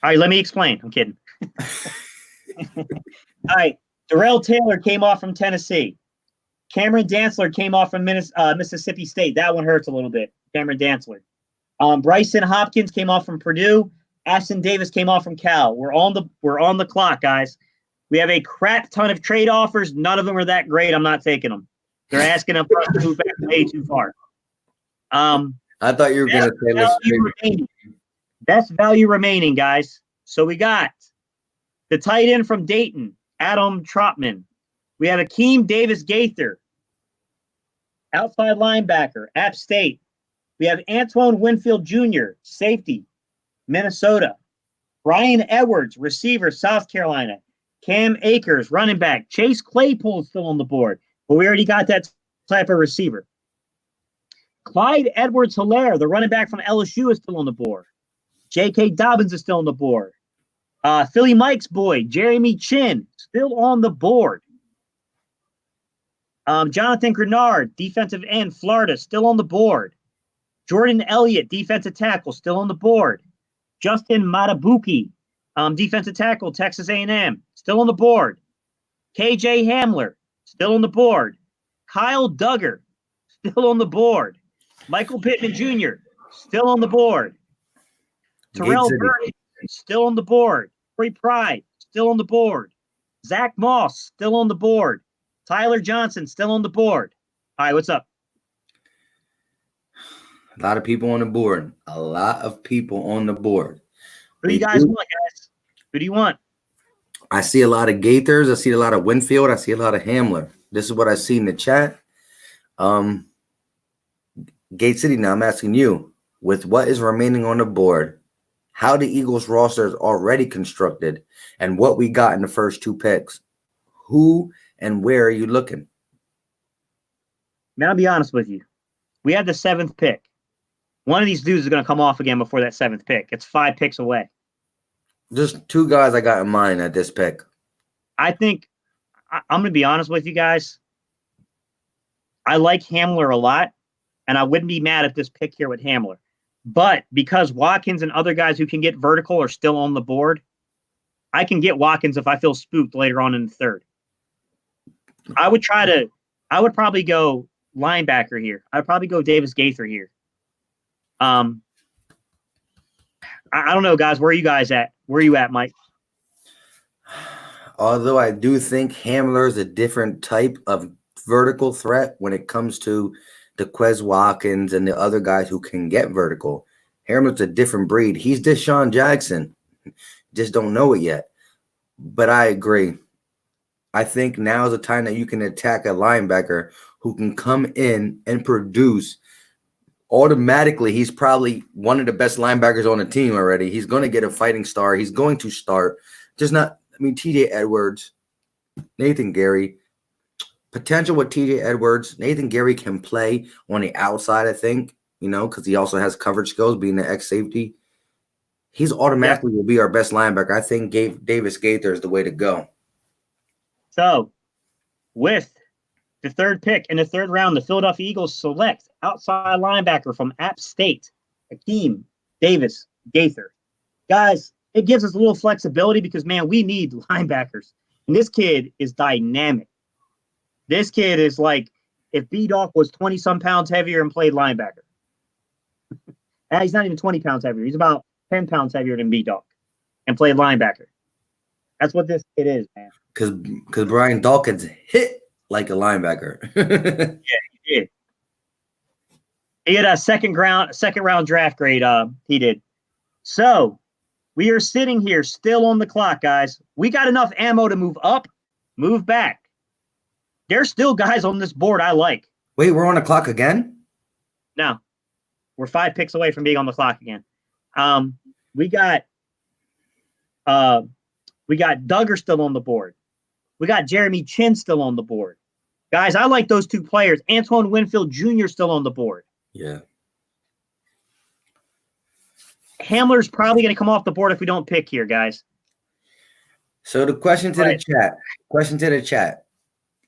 [SPEAKER 1] All right, let me explain. I'm kidding. All right. Darrell Taylor came off from Tennessee. Cameron Dantzler came off from Mississippi State. That one hurts a little bit. Cameron Dantzler. Bryson Hopkins came off from Purdue. Ashton Davis came off from Cal. We're on the clock, guys. We have a crap ton of trade offers. None of them are that great. I'm not taking them. They're asking us to move back way too far.
[SPEAKER 3] I thought you were going to say
[SPEAKER 1] best value remaining, guys. So we got the tight end from Dayton, Adam Trotman. We have Akeem Davis-Gaither, outside linebacker, App State. We have Antoine Winfield Jr., safety, Minnesota. Brian Edwards, receiver, South Carolina. Cam Akers, running back. Chase Claypool is still on the board, but we already got that type of receiver. Clyde Edwards-Helaire, the running back from LSU, is still on the board. J.K. Dobbins is still on the board. Philly Mike's boy, Jeremy Chin, still on the board. Jonathan Grenard, defensive end, Florida, still on the board. Jordan Elliott, defensive tackle, still on the board. Justin Matabuki, defensive tackle, Texas A&M, still on the board. KJ Hamler, still on the board. Kyle Duggar, still on the board. Michael Pittman Jr., still on the board. Terrell Burton, still on the board. Corey Pride, still on the board. Zach Moss, still on the board. Tyler Johnson, still on the board. All right, what's up?
[SPEAKER 3] A lot of people on the board.
[SPEAKER 1] Who do you guys want, guys? Who do you want?
[SPEAKER 3] I see a lot of Gaithers. I see a lot of Winfield. I see a lot of Hamler. This is what I see in the chat. Gate City, now I'm asking you, with what is remaining on the board, how the Eagles roster is already constructed, and what we got in the first 2 picks, who and where are you looking?
[SPEAKER 1] Man, I'll be honest with you. We had the 7th pick. One of these dudes is going to come off again before that 7th pick. It's 5 picks away.
[SPEAKER 3] Just 2 guys I got in mind at this pick.
[SPEAKER 1] I think I'm going to be honest with you guys. I like Hamler a lot, and I wouldn't be mad at this pick here with Hamler. But because Watkins and other guys who can get vertical are still on the board, I can get Watkins if I feel spooked later on in the 3rd. I would probably go linebacker here. I'd probably go Davis-Gaither here. I don't know, guys. Where are you guys at? Where are you at, Mike?
[SPEAKER 3] Although I do think Hamler is a different type of vertical threat when it comes to the Quez Watkins and the other guys who can get vertical. Hamler's a different breed. He's Deshaun Jackson. Just don't know it yet. But I agree. I think now is the time that you can attack a linebacker who can come in and produce. Automatically, he's probably one of the best linebackers on the team already. He's going to get a fighting star. He's going to start. Just not, I mean, TJ Edwards, Nathan Gerry. Potential with TJ Edwards. Nathan Gerry can play on the outside, I think, because he also has coverage skills, being the ex-safety. He's automatically will be our best linebacker. I think Davis Gaither is the way to go.
[SPEAKER 1] So, with the third pick in the third round, the Philadelphia Eagles select outside linebacker from App State, Akeem Davis Gaither. Guys, it gives us a little flexibility because, man, we need linebackers. And this kid is dynamic. This kid is like if B-Doc was 20-some pounds heavier and played linebacker. He's not even 20 pounds heavier. He's about 10 pounds heavier than B-Doc and played linebacker. That's what this kid is, man.
[SPEAKER 3] Because Brian Dawkins hit like a linebacker.
[SPEAKER 1] Yeah, he did. He had a second round draft grade. He did. So we are sitting here still on the clock, guys. We got enough ammo to move up, move back. There's still guys on this board I like.
[SPEAKER 3] Wait, we're on the clock again?
[SPEAKER 1] No. We're 5 picks away from being on the clock again. We got Duggar still on the board. We got Jeremy Chin still on the board. Guys, I like those two players. Antoine Winfield Jr. still on the board.
[SPEAKER 3] Yeah.
[SPEAKER 1] Hamler's probably going to come off the board if we don't pick here, guys.
[SPEAKER 3] So the question to the chat.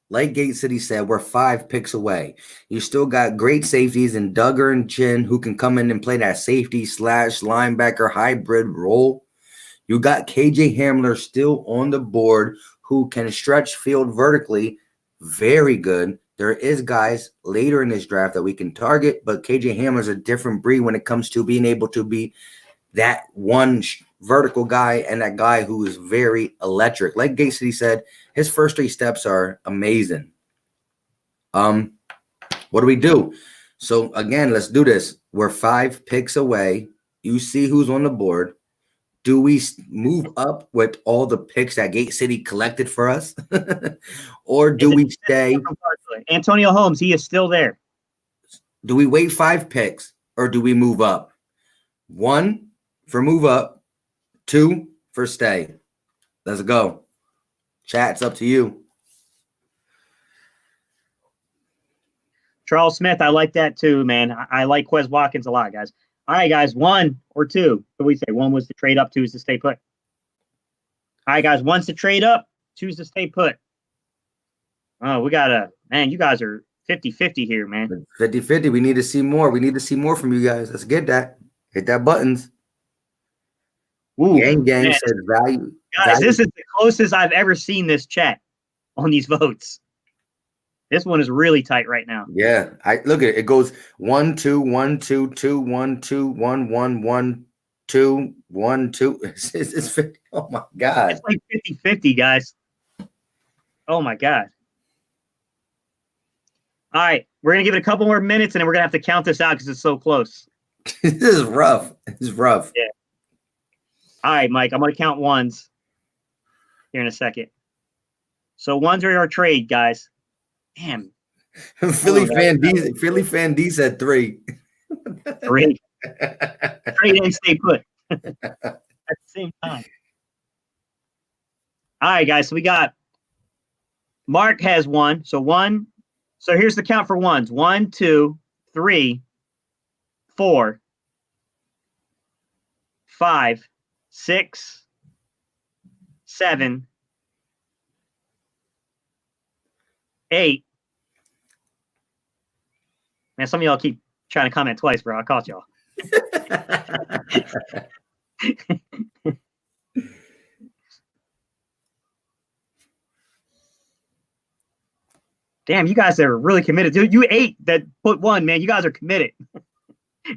[SPEAKER 3] Like Gate City said, we're 5 picks away. You still got great safeties in Duggar and Chin who can come in and play that safety / linebacker hybrid role. You got KJ Hamler still on the board who can stretch field vertically. Very good. There is guys later in this draft that we can target, but KJ Hamler's a different breed when it comes to being able to be that one vertical guy and that guy who is very electric. Like Gate City said, his first 3 steps are amazing. What do we do? So again, let's do this. We're 5 picks away. You see who's on the board. Do we move up with all the picks that Gate City collected for us? Or do we stay?
[SPEAKER 1] Antonio Holmes, he is still there.
[SPEAKER 3] Do we wait 5 picks or do we move up? 1 for move up, 2 for stay. Let's go. Chat's up to you.
[SPEAKER 1] Charles Smith, I like that too, man. I like Quez Watkins a lot, guys. All right, guys, 1 or 2. What do we say? 1 was to trade up, 2 is to stay put. All right, guys, 1's to trade up, 2's to stay put. Oh, we got to, man, you guys are 50-50 here, man.
[SPEAKER 3] 50-50. We need to see more. We need to see more from you guys. Let's get that. Hit that buttons.
[SPEAKER 1] Ooh,
[SPEAKER 3] Gang said value.
[SPEAKER 1] Guys, this is the closest I've ever seen this chat on these votes. This one is really tight right now.
[SPEAKER 3] Yeah, I look at it. It goes 1 2 1 2 2 1 2 1 1 1 2 1 2. It's 50. Oh my god!
[SPEAKER 1] It's like 50-50, guys. Oh my god! All right, we're gonna give it a couple more minutes, and then we're gonna have to count this out because it's so close.
[SPEAKER 3] This is rough. It's rough.
[SPEAKER 1] Yeah. All right, Mike. I'm gonna count 1s here in a second. So 1s are our trade, guys. Damn.
[SPEAKER 3] Philly fan D said 3.
[SPEAKER 1] 3. Trade and stay put at the same time. All right, guys. So we got Mark has 1. So 1. So here's the count for 1s. 1, 2, 3, 4, 5, 6, 7, 8. Man, some of y'all keep trying to comment twice, bro. I caught y'all. Damn, you guys are really committed. Dude, you 8 that put 1, man. You guys are committed.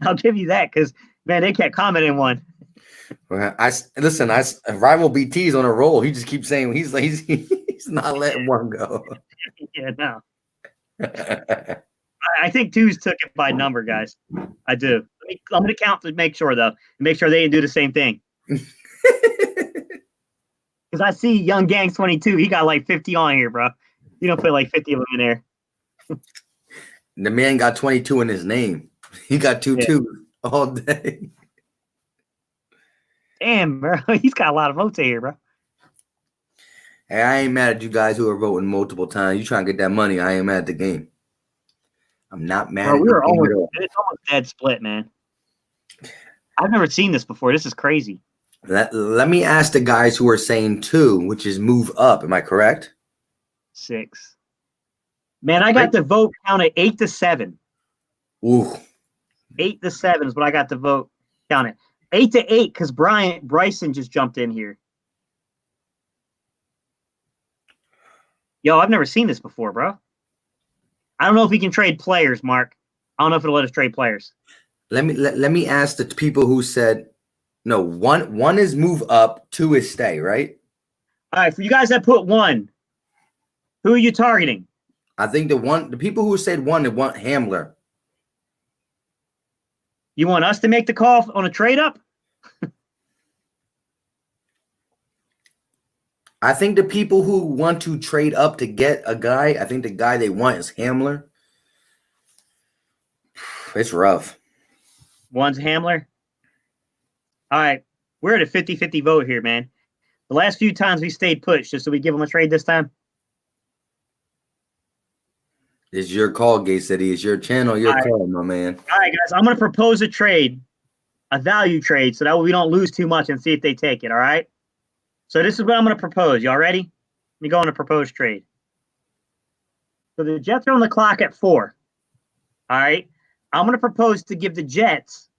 [SPEAKER 1] I'll give you that because, man, they kept commenting 1.
[SPEAKER 3] Well, listen. Rival BT's on a roll. He just keeps saying he's not letting one go.
[SPEAKER 1] Yeah, no. I think twos took it by number, guys. I do. I'm going to count to make sure, though. Make sure they didn't do the same thing. Because I see Young Gang 22. He got like 50 on here, bro. You don't put like 50 of them in there.
[SPEAKER 3] The man got 22 in his name. He got two twos all day.
[SPEAKER 1] Damn, bro. He's got a lot of votes here, bro.
[SPEAKER 3] Hey, I ain't mad at you guys who are voting multiple times. You trying to get that money. I ain't mad at the game. I'm not mad at
[SPEAKER 1] it's almost dead split, man. I've never seen this before. This is crazy.
[SPEAKER 3] Let me ask the guys who are saying 2, which is move up. Am I correct?
[SPEAKER 1] 6. Man, I got the vote counted 8-7.
[SPEAKER 3] Ooh.
[SPEAKER 1] 8-7 is what I got the vote counted. 8-8 because Bryson just jumped in here. Yo, I've never seen this before, bro. I don't know if we can trade players, Mark. I don't know if it'll let us trade players.
[SPEAKER 3] Let me ask the people who said no. One is move up, 2 is stay, right?
[SPEAKER 1] All right, for you guys that put 1, who are you targeting?
[SPEAKER 3] I think the people who said 1, they want Hamler.
[SPEAKER 1] You want us to make the call on a trade up?
[SPEAKER 3] I think the people who want to trade up to get a guy, I think the guy they want is Hamler. It's rough.
[SPEAKER 1] One's Hamler. All right. We're at a 50-50 vote here, man. The last few times we stayed put, just so we give them a trade this time.
[SPEAKER 3] It's your call, Gay City. It's your channel, your call, my man.
[SPEAKER 1] All right, guys. I'm going to propose a trade, a value trade, so that way we don't lose too much and see if they take it, all right? So this is what I'm going to propose. Y'all ready? Let me go on a proposed trade. So the Jets are on the clock at 4. All right. I'm going to propose to give the Jets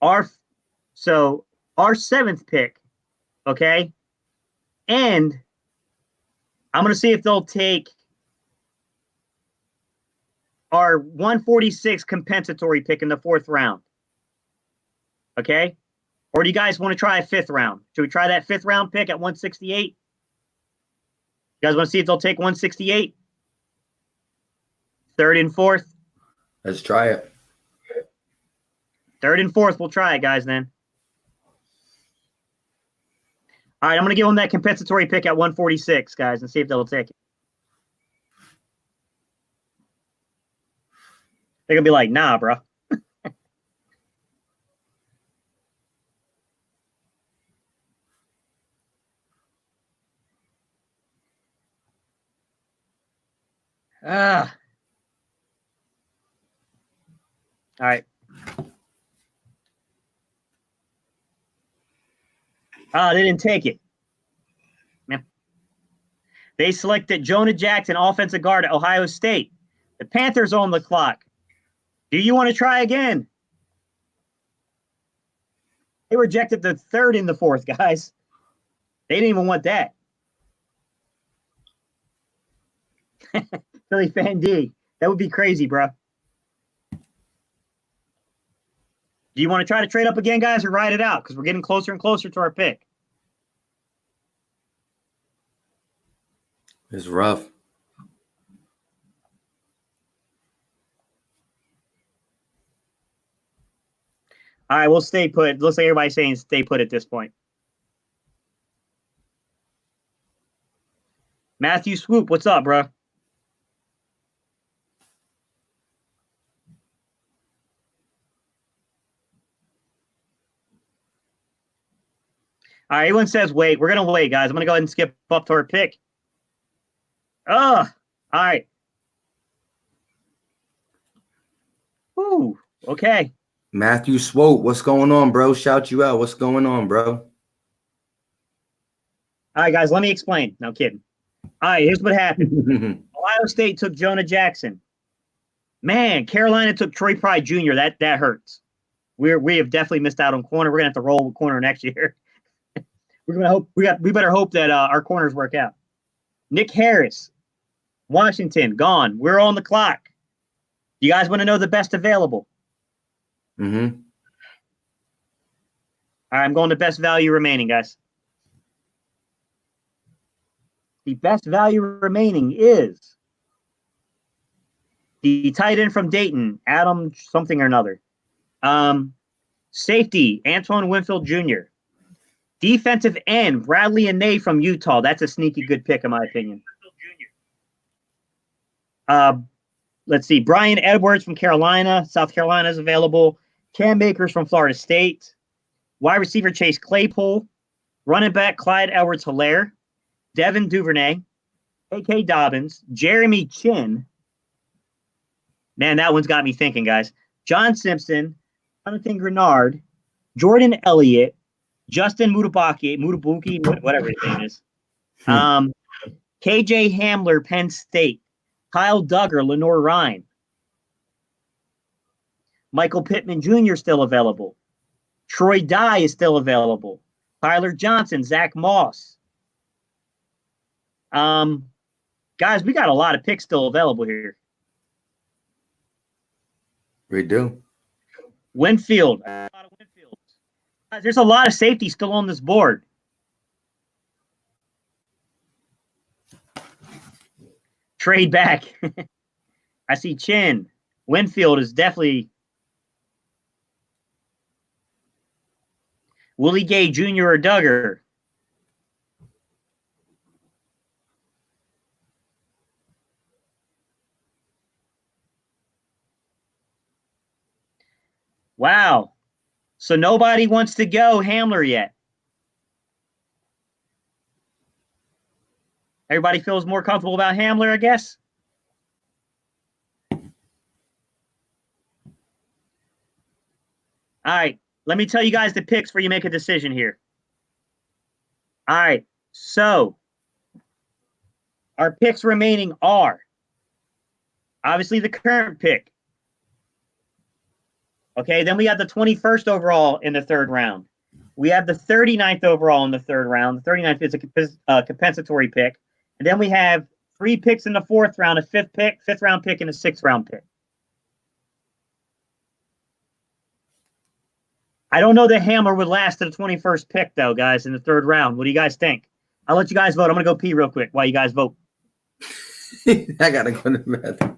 [SPEAKER 1] our 7th pick, okay? And I'm going to see if they'll take our 146 compensatory pick in the 4th round. Okay? Or do you guys want to try a 5th round? Should we try that 5th round pick at 168? You guys want to see if they'll take 168? 3rd and 4th?
[SPEAKER 3] Let's try it.
[SPEAKER 1] 3rd and 4th, we'll try it, guys, then. All right, I'm going to give them that compensatory pick at 146, guys, and see if they'll take it. They're going to be like, nah, bro. All right. They didn't take it. Yeah. They selected Jonah Jackson, offensive guard at Ohio State. The Panthers on the clock. Do you want to try again? They rejected the 3rd and the 4th, guys. They didn't even want that. Philly Fan D. That would be crazy, bro. Do you want to try to trade up again, guys, or ride it out? Because we're getting closer and closer to our pick.
[SPEAKER 3] It's rough.
[SPEAKER 1] All right, we'll stay put. Looks like everybody's saying stay put at this point. Matthew Swoop, what's up, bro? All right, everyone says wait. We're going to wait, guys. I'm going to go ahead and skip up to our pick. All right. Ooh, okay.
[SPEAKER 3] Matthew Swope, what's going on, bro? Shout you out. What's going on, bro?
[SPEAKER 1] All right, guys, let me explain. No kidding. All right, here's what happened. Ohio State took Jonah Jackson. Man, Carolina took Troy Pride Jr. That hurts. We have definitely missed out on corner. We're gonna have to roll with corner next year. We're gonna hope we better hope that our corners work out. Nick Harris, Washington, gone. We're on the clock. You guys want to know the best available?
[SPEAKER 3] Mm-hmm.
[SPEAKER 1] All right, I'm going to best value remaining, guys. The best value remaining is the tight end from Dayton, Adam something or another. Safety, Antoine Winfield Jr. Defensive end, Bradley Anae from Utah. That's a sneaky good pick, in my opinion. Let's see. Brian Edwards from Carolina. South Carolina is available. Cam Akers from Florida State. Wide receiver Chase Claypool. Running back Clyde Edwards-Helaire. Devin Duvernay. A.K. Dobbins. Jeremy Chin. Man, that one's got me thinking, guys. John Simpson. Jonathan Grenard. Jordan Elliott. Justin Mutabuki, whatever his name is. KJ Hamler, Penn State. Kyle Duggar, Lenoir-Rhyne. Michael Pittman Jr. still available. Troy Dye is still available. Tyler Johnson, Zach Moss. Guys, we got a lot of picks still available here.
[SPEAKER 3] We do.
[SPEAKER 1] Winfield. A lot of Winfields. Guys, there's a lot of safety still on this board. Trade back. I see Chin. Winfield is definitely Willie Gay Jr. or Duggar. Wow. So nobody wants to go Hamler yet. Everybody feels more comfortable about Hamler, I guess. All right. Let me tell you guys the picks before you make a decision here. All right. So our picks remaining are obviously the current pick. Okay, then we have the 21st overall in the third round. We have the 39th overall in the third round. The 39th is a compensatory pick. And then we have 3 picks in the 4th round, a 5th round pick, and a 6th round pick. I don't know that Hamler would last to the 21st pick, though, guys, in the 3rd round. What do you guys think? I'll let you guys vote. I'm going to go pee real quick while you guys vote.
[SPEAKER 3] I got to go to bed.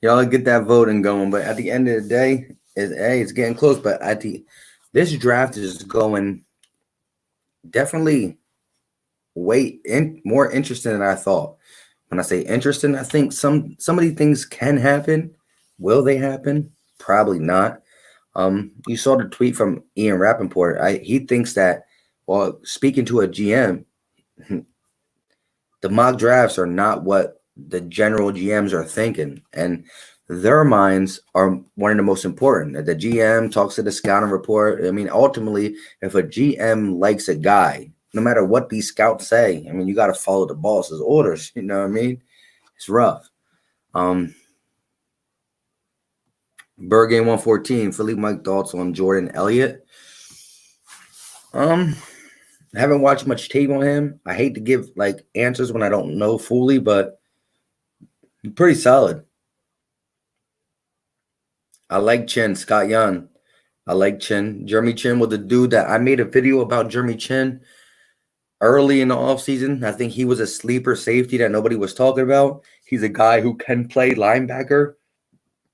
[SPEAKER 3] Y'all get that voting going, but at the end of the day, it's getting close. But this draft is going definitely more interesting than I thought. When I say interesting, I think some of these things can happen. Will they happen? Probably not. You saw the tweet from Ian Rappaport. He thinks that, well, speaking to a GM, the mock drafts are not what the general GMs are thinking, and their minds are one of the most important. The GM talks to the scouting report. I mean, ultimately, if a GM likes a guy, no matter what these scouts say, I mean, you got to follow the boss's orders. You know what I mean? It's rough. Bird Game 114, Philippe Mike thoughts on Jordan Elliott. I haven't watched much tape on him. I hate to give answers when I don't know fully, but pretty solid. I like Chin, Scott Young. I like Chin. Jeremy Chin was the dude that I made a video about. Jeremy Chin early in the offseason. I think he was a sleeper safety that nobody was talking about. He's a guy who can play linebacker.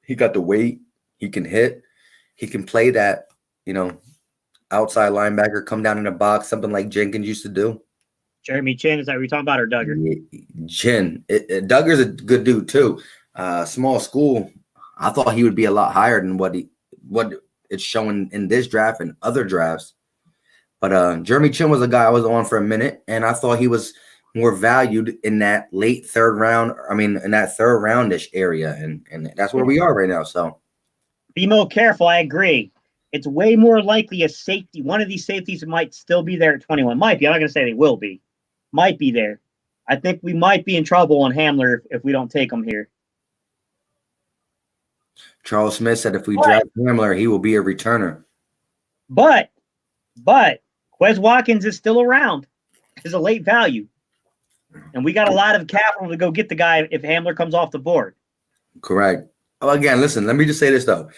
[SPEAKER 3] He got the weight. He can hit. He can play that, outside linebacker, come down in the box, something like Jenkins used to do.
[SPEAKER 1] Jeremy Chin, is that what you're talking about, or Duggar?
[SPEAKER 3] Yeah, Chin. Duggar's a good dude, too. Small school. I thought he would be a lot higher than what it's showing in this draft and other drafts. But Jeremy Chin was a guy I was on for a minute, and I thought he was more valued in that late third round. I mean, in that third roundish area, and that's where we are right now. So
[SPEAKER 1] be more careful. I agree. It's way more likely a safety. One of these safeties might still be there at 21. Might be. I'm not going to say they will be. Might be there. I think we might be in trouble on Hamler if we don't take him here.
[SPEAKER 3] Charles Smith said if we draft Hamler, he will be a returner.
[SPEAKER 1] But Quez Watkins is still around. Is a late value. And we got a lot of capital to go get the guy if Hamler comes off the board.
[SPEAKER 3] Correct. Oh, again, listen, let me just say this, though.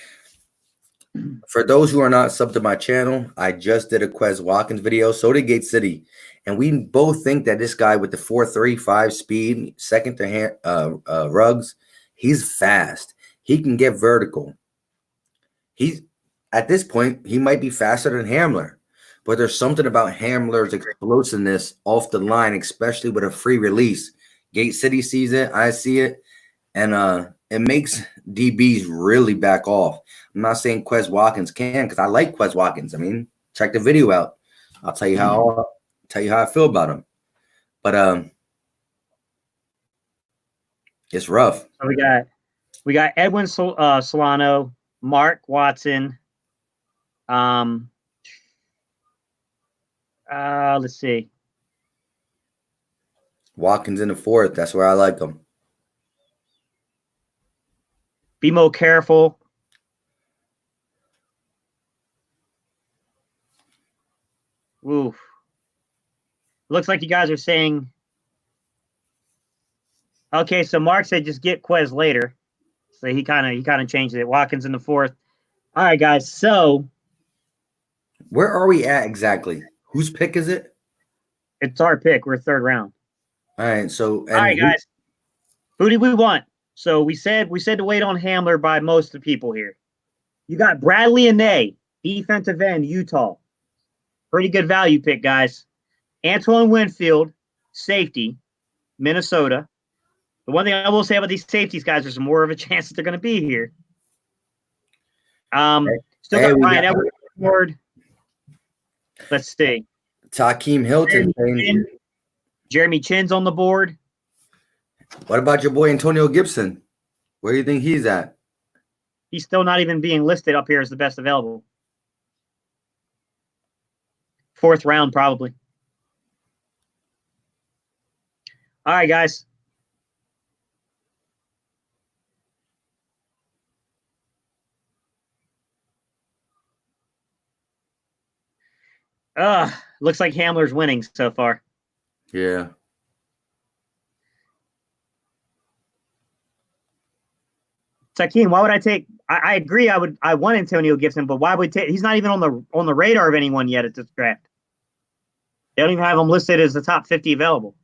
[SPEAKER 3] For those who are not subbed to my channel, I just did a Quez Watkins video. So did Gate City. And we both think that this guy with the 4.35 speed, second to Ruggs, he's fast. He can get vertical. He's at this point, he might be faster than Hamler. But there's something about Hamler's explosiveness off the line, especially with a free release. Gate City sees it, I see it, and it makes DBs really back off. I'm not saying Quez Watkins can, because I like Quez Watkins. I mean, check the video out. I'll tell you how I feel about him. But it's rough.
[SPEAKER 1] So we got Edwin Solano, Mark Watson. Let's see.
[SPEAKER 3] Watkins in the 4th. That's where I like him.
[SPEAKER 1] Be more careful. Oof. Looks like you guys are saying. Okay, so Mark said just get Quez later. So he kind of changed it. Watkins in the 4th. All right, guys. So
[SPEAKER 3] where are we at exactly? Whose pick is it?
[SPEAKER 1] It's our pick. We're 3rd round.
[SPEAKER 3] All right. So
[SPEAKER 1] all right, guys. Who do we want? So we said to wait on Hamler by most of the people here. You got Bradley Anae, defensive end, Utah. Pretty good value pick, guys. Antoine Winfield, safety, Minnesota. The one thing I will say about these safeties, guys, there's more of a chance that they're going to be here. Still got Ryan Edwards. Let's see.
[SPEAKER 3] Takeem Hilton.
[SPEAKER 1] Jeremy Chin's on the board.
[SPEAKER 3] What about your boy Antonio Gibson? Where do you think he's at?
[SPEAKER 1] He's still not even being listed up here as the best available. 4th round, probably. All right, guys. Looks like Hamler's winning so far.
[SPEAKER 3] Yeah.
[SPEAKER 1] Takeem, why would I take? I agree. I want Antonio Gibson, but why would take? He's not even on the radar of anyone yet at this draft. They don't even have him listed as the top 50 available.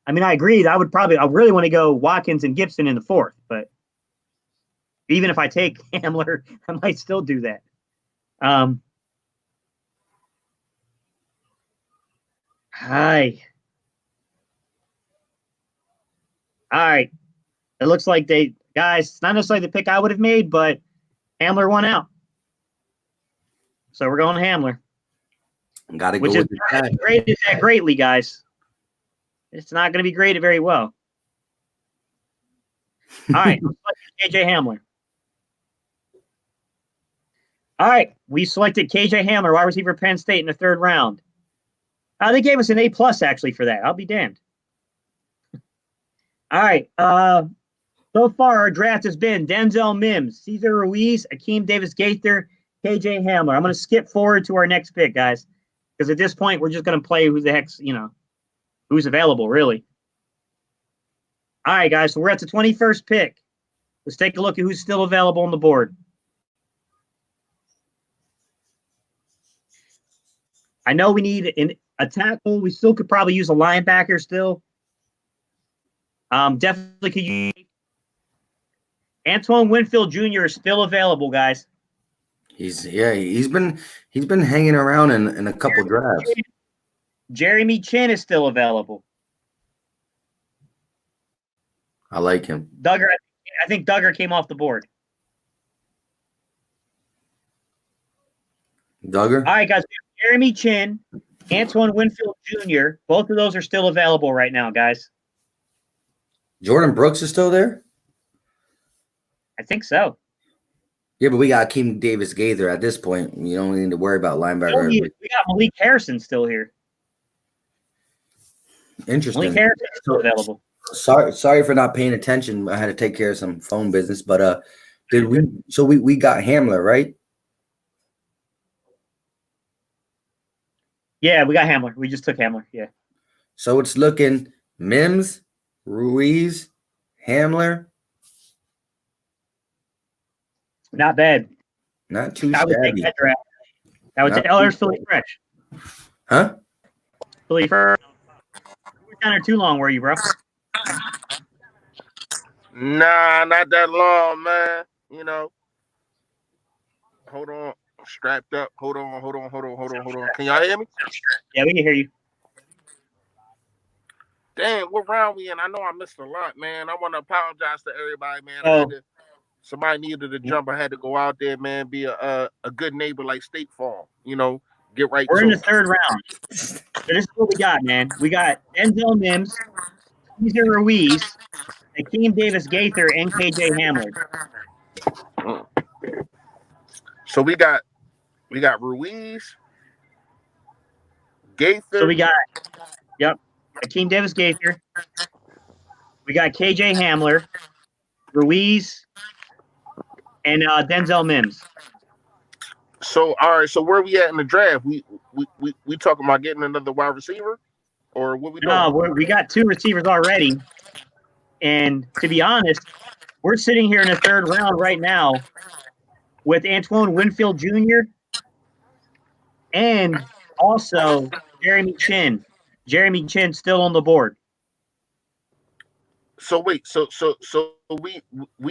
[SPEAKER 1] I mean, I agree. I really want to go Watkins and Gibson in the 4th, but even if I take Hamler, I might still do that. Hi. All right. It looks like guys, it's not necessarily the pick I would have made, but Hamler won out. So we're going Hamler.
[SPEAKER 3] Gotta go with
[SPEAKER 1] the graded that greatly, guys. It's not going to be graded very well. All right. KJ Hamler. All right. We selected KJ Hamler, wide receiver, Penn State, in the 3rd round. They gave us an A+ actually for that. I'll be damned. All right. So far, our draft has been Denzel Mims, Cesar Ruiz, Akeem Davis-Gaither, KJ Hamler. I'm going to skip forward to our next pick, guys, because at this point, we're just going to play who the heck's, who's available, really. All right, guys. So we're at the 21st pick. Let's take a look at who's still available on the board. I know we need a tackle. We still could probably use a linebacker still. Definitely could use. Antoine Winfield Jr. is still available, guys.
[SPEAKER 3] He's been hanging around in a couple drafts.
[SPEAKER 1] Jeremy Chin is still available.
[SPEAKER 3] I like him.
[SPEAKER 1] Duggar, I think Duggar came off the board.
[SPEAKER 3] Duggar?
[SPEAKER 1] All right, guys. Jeremy Chin, Antoine Winfield Jr. Both of those are still available right now, guys.
[SPEAKER 3] Jordan Brooks is still there?
[SPEAKER 1] I think so.
[SPEAKER 3] Yeah, but we got Akeem Davis-Gaither at this point. You don't need to worry about linebacker.
[SPEAKER 1] We got Malik Harrison still here.
[SPEAKER 3] Interesting.
[SPEAKER 1] Malik Harrison is still available.
[SPEAKER 3] Sorry for not paying attention. I had to take care of some phone business, but we got Hamler, right?
[SPEAKER 1] Yeah, we got Hamler. We just took Hamler. Yeah.
[SPEAKER 3] So it's looking Mims, Ruiz, Hamler.
[SPEAKER 1] Not bad.
[SPEAKER 3] Not too
[SPEAKER 1] I would take
[SPEAKER 3] shabby.
[SPEAKER 1] that draft. I would take. Oh, there's Philly Fresh.
[SPEAKER 3] Huh?
[SPEAKER 1] Philly Fresh. You were down there too long, were you, bro?
[SPEAKER 2] Nah, not that long, man. You know. Hold on. Strapped up. Hold on. Can y'all hear me?
[SPEAKER 1] Yeah, we can hear you.
[SPEAKER 2] Damn, what round we in? I know I missed a lot, man. I want to apologize to everybody, man. Somebody needed to jump. I had to go out there, man. Be a good neighbor like State Farm. You know, get right.
[SPEAKER 1] We're in the third round. So this is what we got, man. We got Denzel Mims, Cesar Ruiz, Akeem Davis-Gaither, and KJ Hamler.
[SPEAKER 2] So we got Ruiz, Gaither.
[SPEAKER 1] So we got Akeem Davis-Gaither. We got KJ Hamler, Ruiz, and Denzel Mims.
[SPEAKER 2] So all right, so where we at in the draft? We talking about getting another wide receiver, or what we doing?
[SPEAKER 1] No, we got 2 receivers already, and to be honest, we're sitting here in the third round right now with Antoine Winfield Jr. and also Jeremy Chin. Jeremy Chin still on the board.
[SPEAKER 2] So wait, so we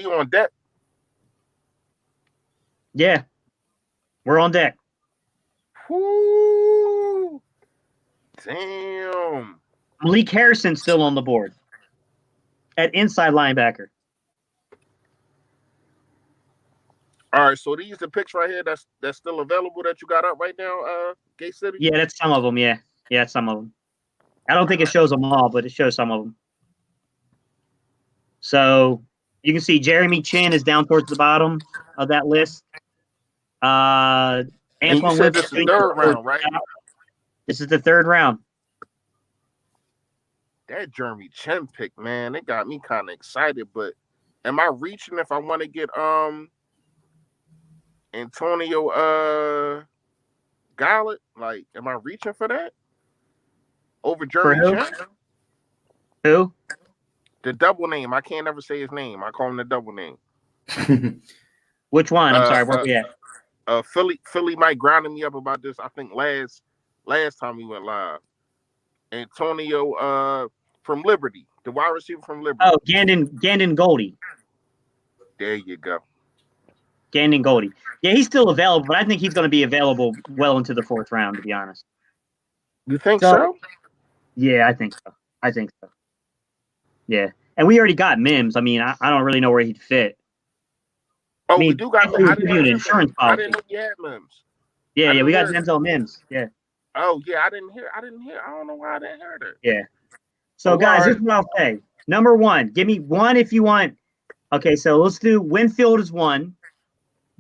[SPEAKER 2] on deck?
[SPEAKER 1] Yeah, we're on deck.
[SPEAKER 2] Whoo! Damn.
[SPEAKER 1] Malik Harrison still on the board at inside linebacker.
[SPEAKER 2] All right, so these the picks right here that's still available that you got up right now, Gate City?
[SPEAKER 1] Yeah, that's some of them. Yeah, some of them. I don't think it shows them all, but it shows some of them. So you can see Jeremy Chin is down towards the bottom of that list. Antoine
[SPEAKER 2] Winfield, this is the third round, right?
[SPEAKER 1] This is the third round.
[SPEAKER 2] That Jeremy Chin pick, man, it got me kind of excited. But am I reaching if I want to get Antonio Gallup? Like, am I reaching for that over Jeremy Chin?
[SPEAKER 1] Who?
[SPEAKER 2] The double name. I can't ever say his name. I call him the double name.
[SPEAKER 1] Which one? I'm sorry. Where we at?
[SPEAKER 2] Philly Mike grounded me up about this. I think last time we went live. Antonio from Liberty, the wide receiver from Liberty.
[SPEAKER 1] Oh, Gandon Goldie.
[SPEAKER 2] There you go.
[SPEAKER 1] Gandon Goldie. Yeah, he's still available, but I think he's going to be available well into the fourth round, to be honest.
[SPEAKER 2] You think so?
[SPEAKER 1] Yeah, I think so. Yeah. And we already got Mims. I mean, I don't really know where he'd fit.
[SPEAKER 2] Oh,
[SPEAKER 1] I mean,
[SPEAKER 2] we do got
[SPEAKER 1] an insurance policy.
[SPEAKER 2] I didn't know you had Mims.
[SPEAKER 1] Yeah, we got Denzel Mims. Yeah.
[SPEAKER 2] Oh, yeah, I didn't hear. I don't know why I didn't hear that.
[SPEAKER 1] Yeah. So, guys, this is what I'll say. Number 1, give me 1 if you want. Okay, so let's do Winfield is 1.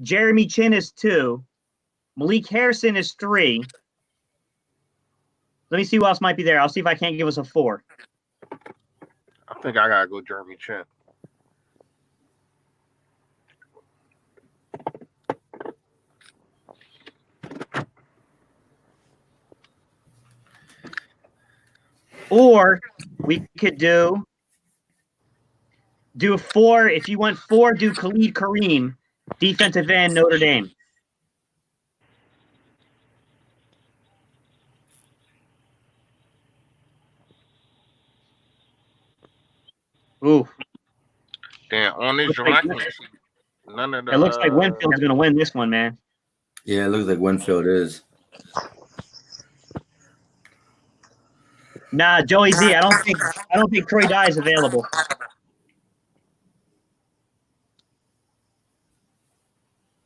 [SPEAKER 1] Jeremy Chin is 2. Malik Harrison is 3. Let me see who else might be there. I'll see if I can't give us a 4.
[SPEAKER 2] I think I got to go Jeremy Chin.
[SPEAKER 1] Or we could do 4. If you want 4, do Khalid Kareem, defensive end, Notre Dame. Ooh.
[SPEAKER 2] Damn, on this one, I can't see none of the.
[SPEAKER 1] It looks like Winfield's going to win this one, man.
[SPEAKER 3] Yeah, it looks like Winfield is.
[SPEAKER 1] Nah, Joey Z. I don't think Troy Dye is available.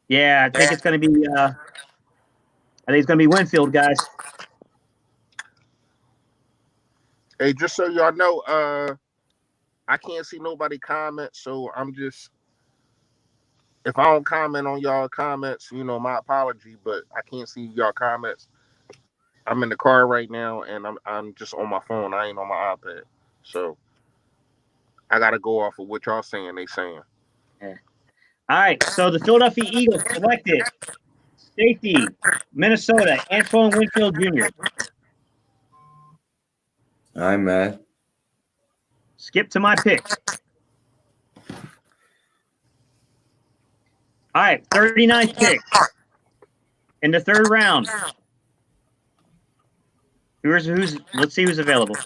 [SPEAKER 1] Yeah, I think it's going to be. I think it's going to be Winfield, guys.
[SPEAKER 2] Hey, just so y'all know, I can't see nobody comment, so I'm just. If I don't comment on y'all comments, my apology, but I can't see y'all comments. I'm in the car right now, and I'm just on my phone. I ain't on my iPad, so I gotta go off of what y'all saying. They saying.
[SPEAKER 1] Yeah. All right. So the Philadelphia Eagles selected safety, Minnesota, Antoine Winfield Jr.
[SPEAKER 3] I'm mad.
[SPEAKER 1] Skip to my pick. All right, 39th pick in the third round. Let's see who's available.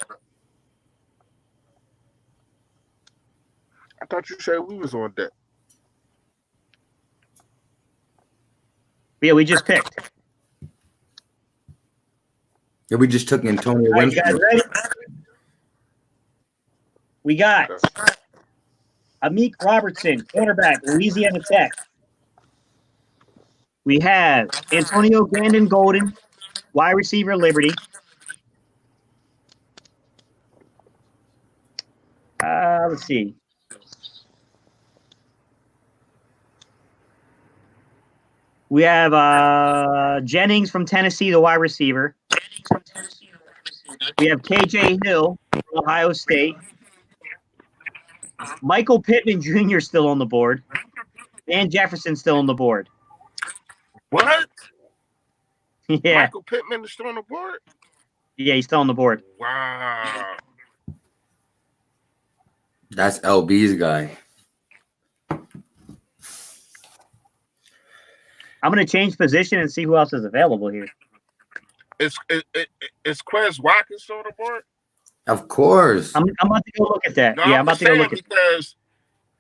[SPEAKER 4] I thought you said we was on deck.
[SPEAKER 1] Yeah, we just picked.
[SPEAKER 3] Yeah, we just took Antonio
[SPEAKER 1] All right, you guys ready? We got Amik Robertson, quarterback, Louisiana Tech. We have Antonio Gannon Golden, wide receiver, Liberty. Let's see. We have Jennings from Tennessee, the wide receiver. We have KJ Hill from Ohio State. Michael Pittman Jr. still on the board. And Jefferson still on the board.
[SPEAKER 4] What?
[SPEAKER 1] Yeah.
[SPEAKER 4] Michael Pittman is still on the board?
[SPEAKER 1] Yeah, he's still on the board.
[SPEAKER 4] Wow.
[SPEAKER 3] That's LB's guy.
[SPEAKER 1] I'm going to change position and see who else is available here.
[SPEAKER 4] Is Quez Watkins still on the board?
[SPEAKER 3] Of course.
[SPEAKER 1] I'm about to go look at that.
[SPEAKER 4] No,
[SPEAKER 1] yeah, I'm about to go look at that.
[SPEAKER 4] Because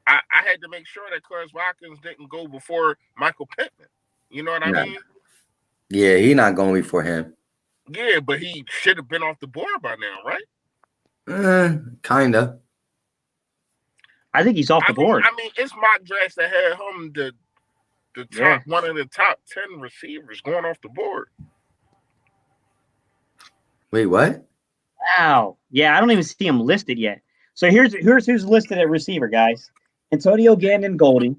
[SPEAKER 4] I had to make sure that Quez Watkins didn't go before Michael Pittman. You know what I mean?
[SPEAKER 3] Yeah, he not going before him.
[SPEAKER 4] Yeah, but he should have been off the board by now, right?
[SPEAKER 3] Kinda.
[SPEAKER 1] I think he's off the board.
[SPEAKER 4] I mean, it's mock drafts that had him the top one of the top 10 receivers going off the board.
[SPEAKER 3] Wait, what?
[SPEAKER 1] Wow. Yeah, I don't even see him listed yet. So here's who's listed at receiver, guys. Antonio Gannon Golden,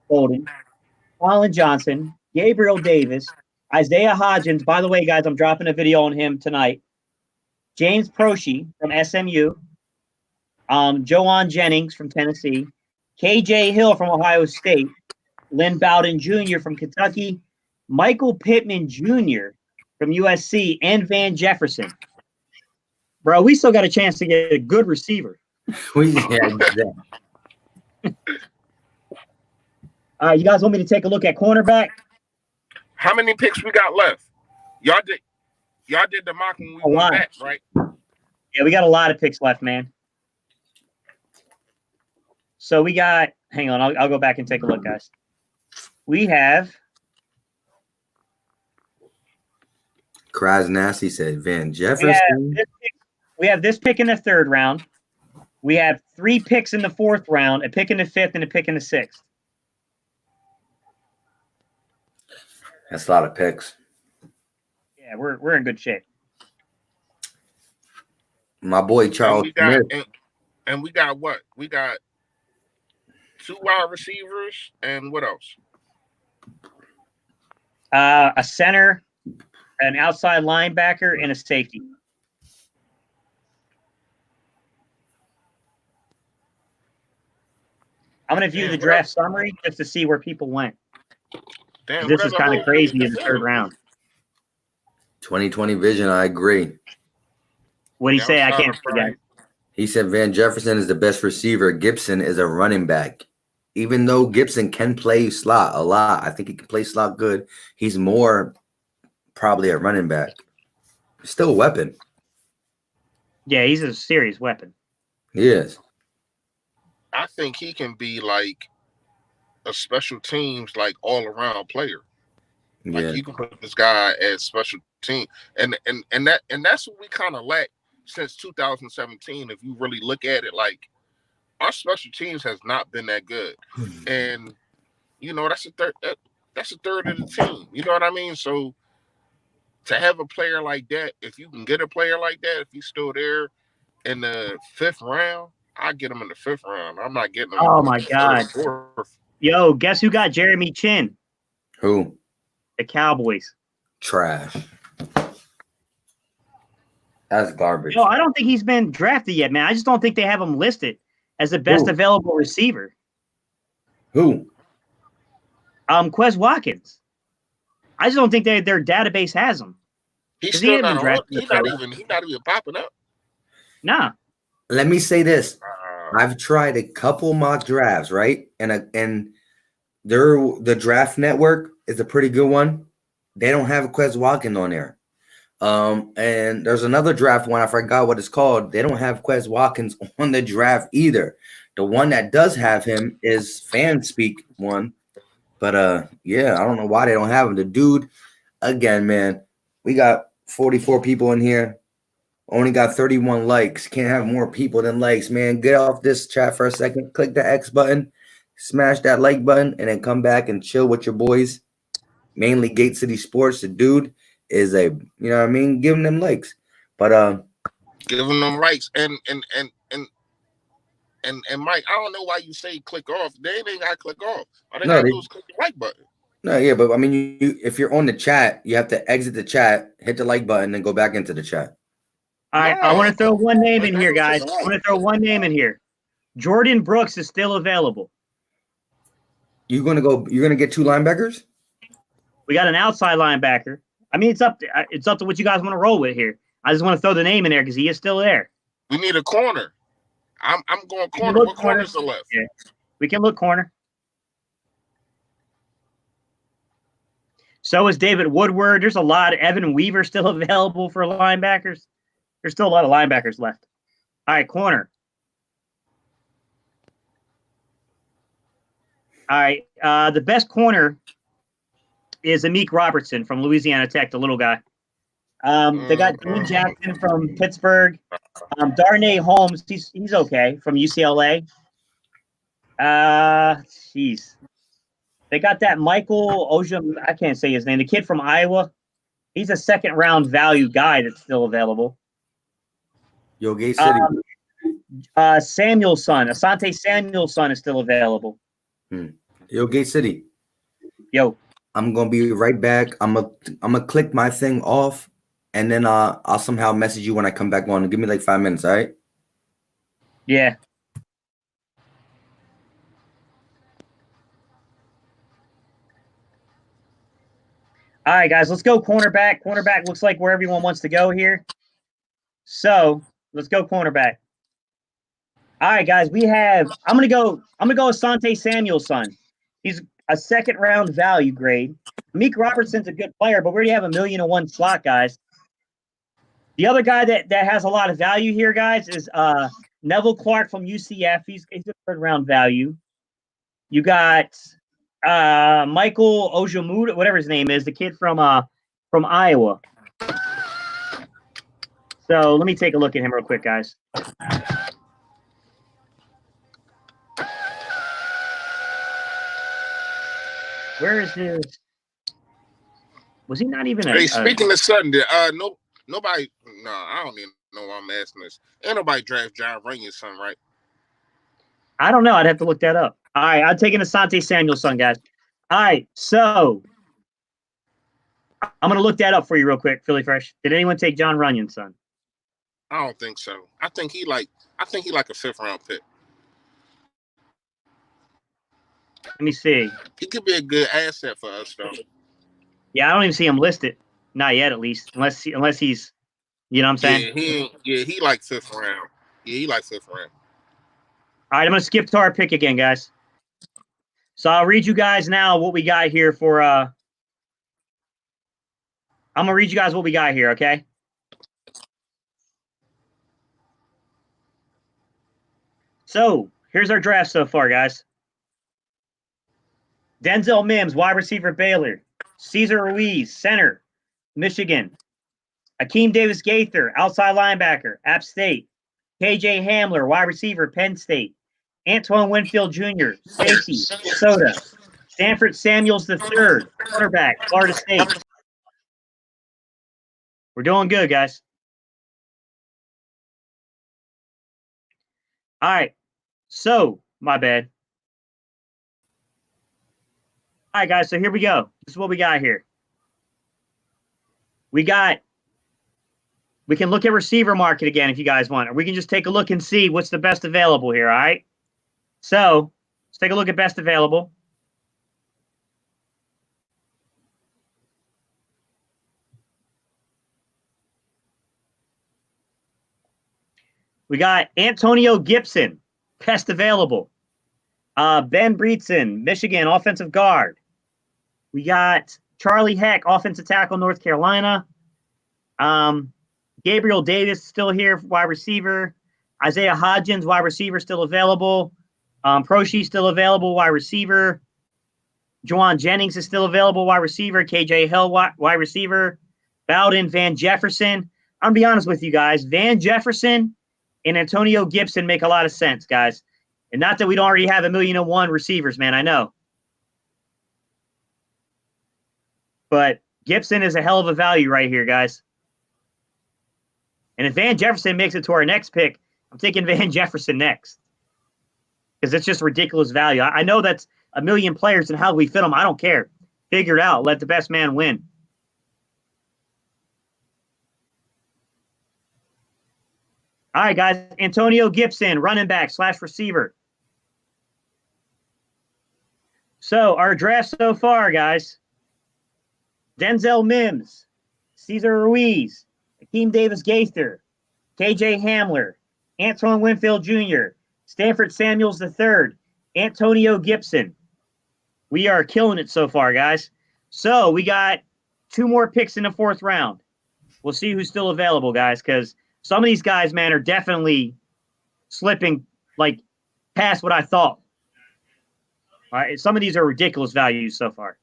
[SPEAKER 1] Colin Johnson, Gabriel Davis, Isaiah Hodgins. By the way, guys, I'm dropping a video on him tonight. James Proche from SMU. Joanne Jennings from Tennessee. KJ Hill from Ohio State. Lynn Bowden Jr. from Kentucky. Michael Pittman Jr. from USC. And Van Jefferson. Bro, we still got a chance to get a good receiver. You guys want me to take a look at cornerback?
[SPEAKER 4] How many picks we got left? Y'all did the mock when we went back, right?
[SPEAKER 1] Yeah, we got a lot of picks left, man. So we got, hang on, I'll go back and take a look, guys. We have
[SPEAKER 3] Krasnasty said Van Jefferson.
[SPEAKER 1] We have this pick in the third round. We have 3 picks in the fourth round, a pick in the fifth, and a pick in the sixth.
[SPEAKER 3] That's a lot of picks.
[SPEAKER 1] Yeah, we're in good shape.
[SPEAKER 3] My boy Charles Smith.
[SPEAKER 4] And we got what? We got 2 wide receivers and what else?
[SPEAKER 1] A center, an outside linebacker, and a safety. I'm going to view the draft summary just to see where people went.
[SPEAKER 4] Damn,
[SPEAKER 1] this is kind of crazy in the third round.
[SPEAKER 3] 2020 vision, I agree.
[SPEAKER 1] What did he say? I can't forget.
[SPEAKER 3] He said Van Jefferson is the best receiver. Gibson is a running back. Even though Gibson can play slot a lot, I think he can play slot good. He's more probably a running back. Still a weapon.
[SPEAKER 1] Yeah, he's a serious weapon.
[SPEAKER 3] He is.
[SPEAKER 4] I think he can be like a special teams, like all around player. Like you can put this guy as special team, and that's what we kind of lack since 2017. If you really look at it, like our special teams has not been that good, and you know that's a third of the team. You know what I mean? So to have a player like that, if you can get a player like that, if he's still there in the 5th round, I get him in the 5th round. I'm not getting him.
[SPEAKER 1] Oh my God! Yo, guess who got Jeremy Chin?
[SPEAKER 3] Who?
[SPEAKER 1] The Cowboys.
[SPEAKER 3] Trash. That's garbage.
[SPEAKER 1] No, I don't think he's been drafted yet, man. I just don't think they have him listed as the best available receiver.
[SPEAKER 3] Who?
[SPEAKER 1] Quez Watkins. I just don't think their database has him.
[SPEAKER 4] He's still not drafted. He's not even popping up.
[SPEAKER 1] Nah.
[SPEAKER 3] Let me say this. I've tried a couple mock drafts, right? And the Draft Network is a pretty good one. They don't have Quez Watkins on there. And there's another draft one. I forgot what it's called. They don't have Quez Watkins on the draft either. The one that does have him is Fanspeak one. But yeah, I don't know why they don't have him. The dude, again, man, we got 44 people in here. Only got 31 likes. Can't have more people than likes, man. Get off this chat for a second. Click the X button, smash that like button, and then come back and chill with your boys. Mainly Gate City Sports. The dude is a, you know what I mean, giving them likes. But
[SPEAKER 4] giving them likes. And Mike, I don't know why you say click off. They ain't gotta click off. All they gotta do is click the like button.
[SPEAKER 3] No, yeah, but I mean, you if you're on the chat, you have to exit the chat, hit the like button, and go back into the chat.
[SPEAKER 1] All right, I want to throw one name in here, guys. I want to throw one name in here. Jordan Brooks is still available.
[SPEAKER 3] You're gonna get 2 linebackers?
[SPEAKER 1] We got an outside linebacker. I mean, it's up to what you guys want to roll with here. I just want to throw the name in there because he is still there.
[SPEAKER 4] We need a corner. I'm going corner. What corners are left?
[SPEAKER 1] Yeah. We can look corner. So is David Woodward. There's a lot. Evan Weaver still available for linebackers. There's still a lot of linebackers left. All right, corner. All right, the best corner is Amik Robertson from Louisiana Tech, the little guy. They got Dean Jackson from Pittsburgh. Darnay Holmes, he's okay from UCLA. Jeez. They got that Michael Ojum, I can't say his name, the kid from Iowa. He's a second-round value guy that's still available.
[SPEAKER 3] Yo, Gate City.
[SPEAKER 1] Samuelson, Asante Samuelson is still available.
[SPEAKER 3] Yo, Gate City.
[SPEAKER 1] Yo.
[SPEAKER 3] I'm gonna be right back. I'm gonna click my thing off, and then I'll somehow message you when I come back on. Give me like 5 minutes, all right?
[SPEAKER 1] Yeah. All right, guys, let's go cornerback. Cornerback looks like where everyone wants to go here. So let's go cornerback. All right, guys, I'm gonna go Asante Samuelson. He's a second-round value grade. Amik Robertson's a good player, but we already have $1 million in one slot, guys. The other guy that has a lot of value here, guys, is Neville Clark from UCF. He's a third-round value. You got Michael Ojemudia, whatever his name is, the kid from Iowa. So let me take a look at him real quick, guys. Where is his? Was he not even?
[SPEAKER 4] Hey, speaking of sudden, nobody. No, I don't even know why I'm asking this. Ain't nobody draft John Runyan's son, right?
[SPEAKER 1] I don't know. I'd have to look that up. All right, I'm taking Asante Samuelson, guys. All right, so I'm gonna look that up for you real quick, Philly Fresh. Did anyone take John Runyan's son?
[SPEAKER 4] I don't think so. I think he like a 5th-round pick.
[SPEAKER 1] Let me see.
[SPEAKER 4] He could be a good asset for us, though.
[SPEAKER 1] Yeah, I don't even see him listed. Not yet, at least. Unless he's, you know what I'm saying?
[SPEAKER 4] He like 5th round. Yeah, he like 5th round.
[SPEAKER 1] All right, I'm going to skip to our pick again, guys. So I'll read you guys now what we got here for I'm going to read you guys what we got here, okay? So here's our draft so far, guys. Denzel Mims, wide receiver, Baylor. Cesar Ruiz, center, Michigan. Akeem Davis-Gaither, outside linebacker, App State. KJ Hamler, wide receiver, Penn State. Antoine Winfield Jr., safety, Minnesota. Stanford Samuels III, quarterback, Florida State. We're doing good, guys. All right. So, my bad. All right, guys, so here we go. This is what we got here. We can look at receiver market again if you guys want, or we can just take a look and see what's the best available here, all right? So let's take a look at best available. We got Antonio Gibson, best available. Ben Breedson, Michigan, offensive guard. We got Charlie Heck, offensive tackle, North Carolina. Gabriel Davis still here, wide receiver. Isaiah Hodgins, wide receiver, still available. Proshi still available, wide receiver. Juwan Jennings is still available, wide receiver. KJ Hill, wide receiver. Bowden, Van Jefferson. I'm going to be honest with you guys. Van Jefferson and Antonio Gibson make a lot of sense, guys. And not that we don't already have 1,000,001 receivers, man. I know. But Gibson is a hell of a value right here, guys. And if Van Jefferson makes it to our next pick, I'm taking Van Jefferson next. Because it's just ridiculous value. I know that's 1,000,000 players and how we fit them. I don't care. Figure it out. Let the best man win. All right, guys. Antonio Gibson, running back / receiver. So our draft so far, guys. Denzel Mims, Cesar Ruiz, Akeem Davis-Gaither, KJ Hamler, Antoine Winfield Jr., Stanford Samuels III, Antonio Gibson. We are killing it so far, guys. So we got 2 more picks in the 4th round. We'll see who's still available, guys, because some of these guys, man, are definitely slipping like past what I thought. All right, some of these are ridiculous values so far.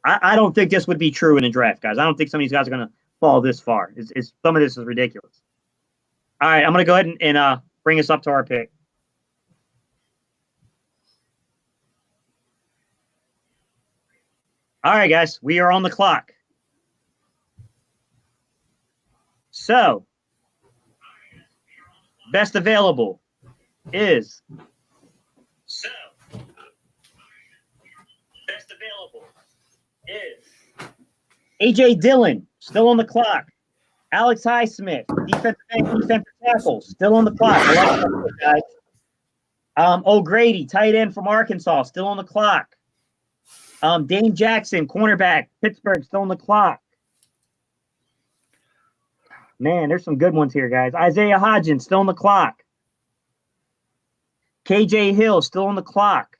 [SPEAKER 1] I don't think this would be true in a draft, guys. I don't think some of these guys are going to fall this far. Some of this is ridiculous. All right, I'm going to go ahead and bring us up to our pick. All right, guys, we are on the clock. So, best available is A.J. Dillon, still on the clock. Alex Highsmith, defensive tackle, still on the clock. I like that, guys. O'Grady, tight end from Arkansas, still on the clock. Dane Jackson, cornerback, Pittsburgh, still on the clock. Man, there's some good ones here, guys. Isaiah Hodgins, still on the clock. KJ Hill, still on the clock.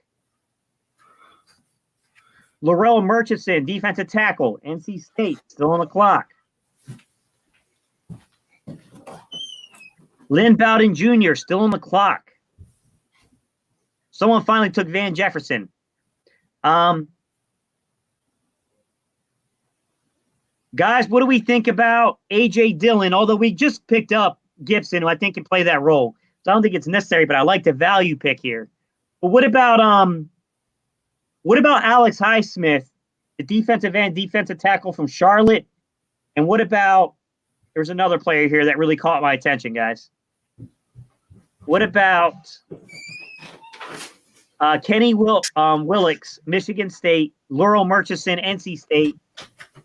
[SPEAKER 1] Laurel Murchison, defensive tackle, NC State, still on the clock. Lynn Bowden Jr., still on the clock. Someone finally took Van Jefferson. Guys, what do we think about A.J. Dillon? Although we just picked up Gibson, who I think can play that role. So I don't think it's necessary, but I like the value pick here. But what about Alex Highsmith, the defensive end, defensive tackle from Charlotte? And what about, there's another player here that really caught my attention, guys. What about Kenny Willix, Michigan State, Laurel Murchison, NC State,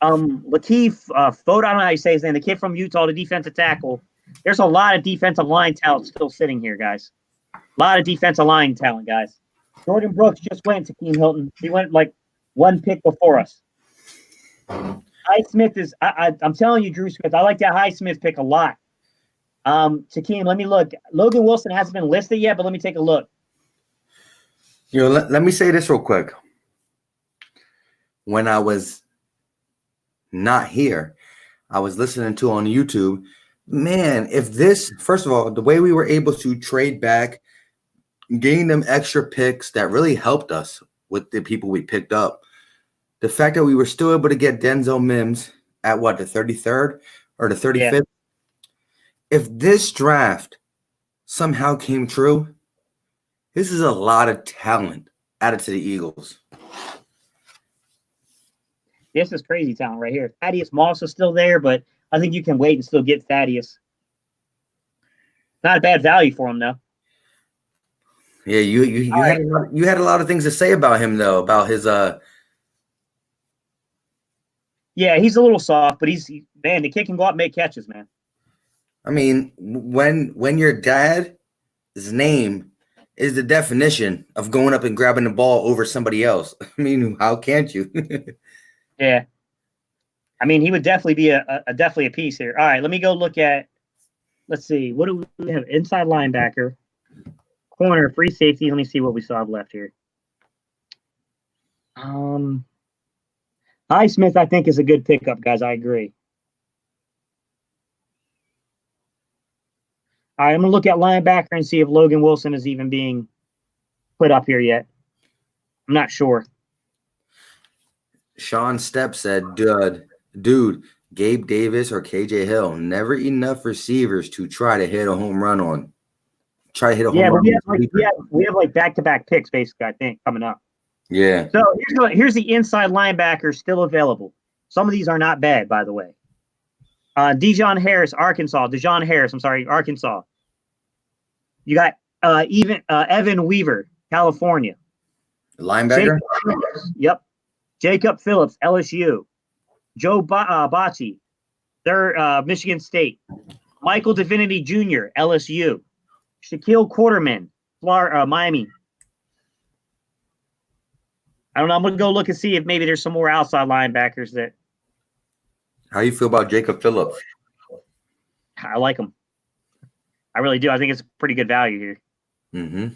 [SPEAKER 1] Lakeith Foda, I don't know how you say his name, the kid from Utah, the defensive tackle. There's a lot of defensive line talent still sitting here, guys. A lot of defensive line talent, guys. Jordan Brooks just went to Keem Hilton. He went like 1 pick before us. Highsmith is, I'm telling you, Drew Smith, I like that Highsmith pick a lot. Takeem, let me look. Logan Wilson hasn't been listed yet, but let me take a look.
[SPEAKER 3] Let me say this real quick. When I was not here, I was listening to on YouTube. Man, if this, first of all, the way we were able to trade back, gain them extra picks that really helped us with the people we picked up. The fact that we were still able to get Denzel Mims at what, the 33rd or the 35th? Yeah. If this draft somehow came true, this is a lot of talent added to the Eagles.
[SPEAKER 1] This is crazy talent right here. Thaddeus Moss is still there, but I think you can wait and still get Thaddeus. Not a bad value for him, though.
[SPEAKER 3] Yeah, you had a lot of things to say about him, though, about his
[SPEAKER 1] Yeah, he's a little soft, but man, the kid can go out and make catches, man.
[SPEAKER 3] I mean, when your dad's name is the definition of going up and grabbing the ball over somebody else, I mean, how can't you?
[SPEAKER 1] Yeah. I mean, he would definitely be definitely a piece here. All right, let me go look at, let's see, what do we have? Inside linebacker, corner, free safety. Let me see what we still have left here. Highsmith, I think, is a good pickup, guys. I agree. All right, I'm gonna look at linebacker and see if Logan Wilson is even being put up here yet. I'm not sure.
[SPEAKER 3] Sean Stepp said, dude, Gabe Davis or KJ Hill, never enough receivers to try to hit a home run on. Try to hit a home run.
[SPEAKER 1] We have like back-to-back picks, basically, I think, coming up.
[SPEAKER 3] Yeah.
[SPEAKER 1] So here's the inside linebacker still available. Some of these are not bad, by the way. Arkansas. You got Evan Weaver, California.
[SPEAKER 3] Linebacker?
[SPEAKER 1] Yep. Jacob Phillips, LSU. Joe Bocci, they're Michigan State. Michael Divinity Jr., LSU. Shaquille Quarterman, Miami. I don't know. I'm going to go look and see if maybe there's some more outside linebackers that.
[SPEAKER 3] How you feel about Jacob Phillips?
[SPEAKER 1] I like him. I really do. I think it's a pretty good value here.
[SPEAKER 3] Mm-hmm.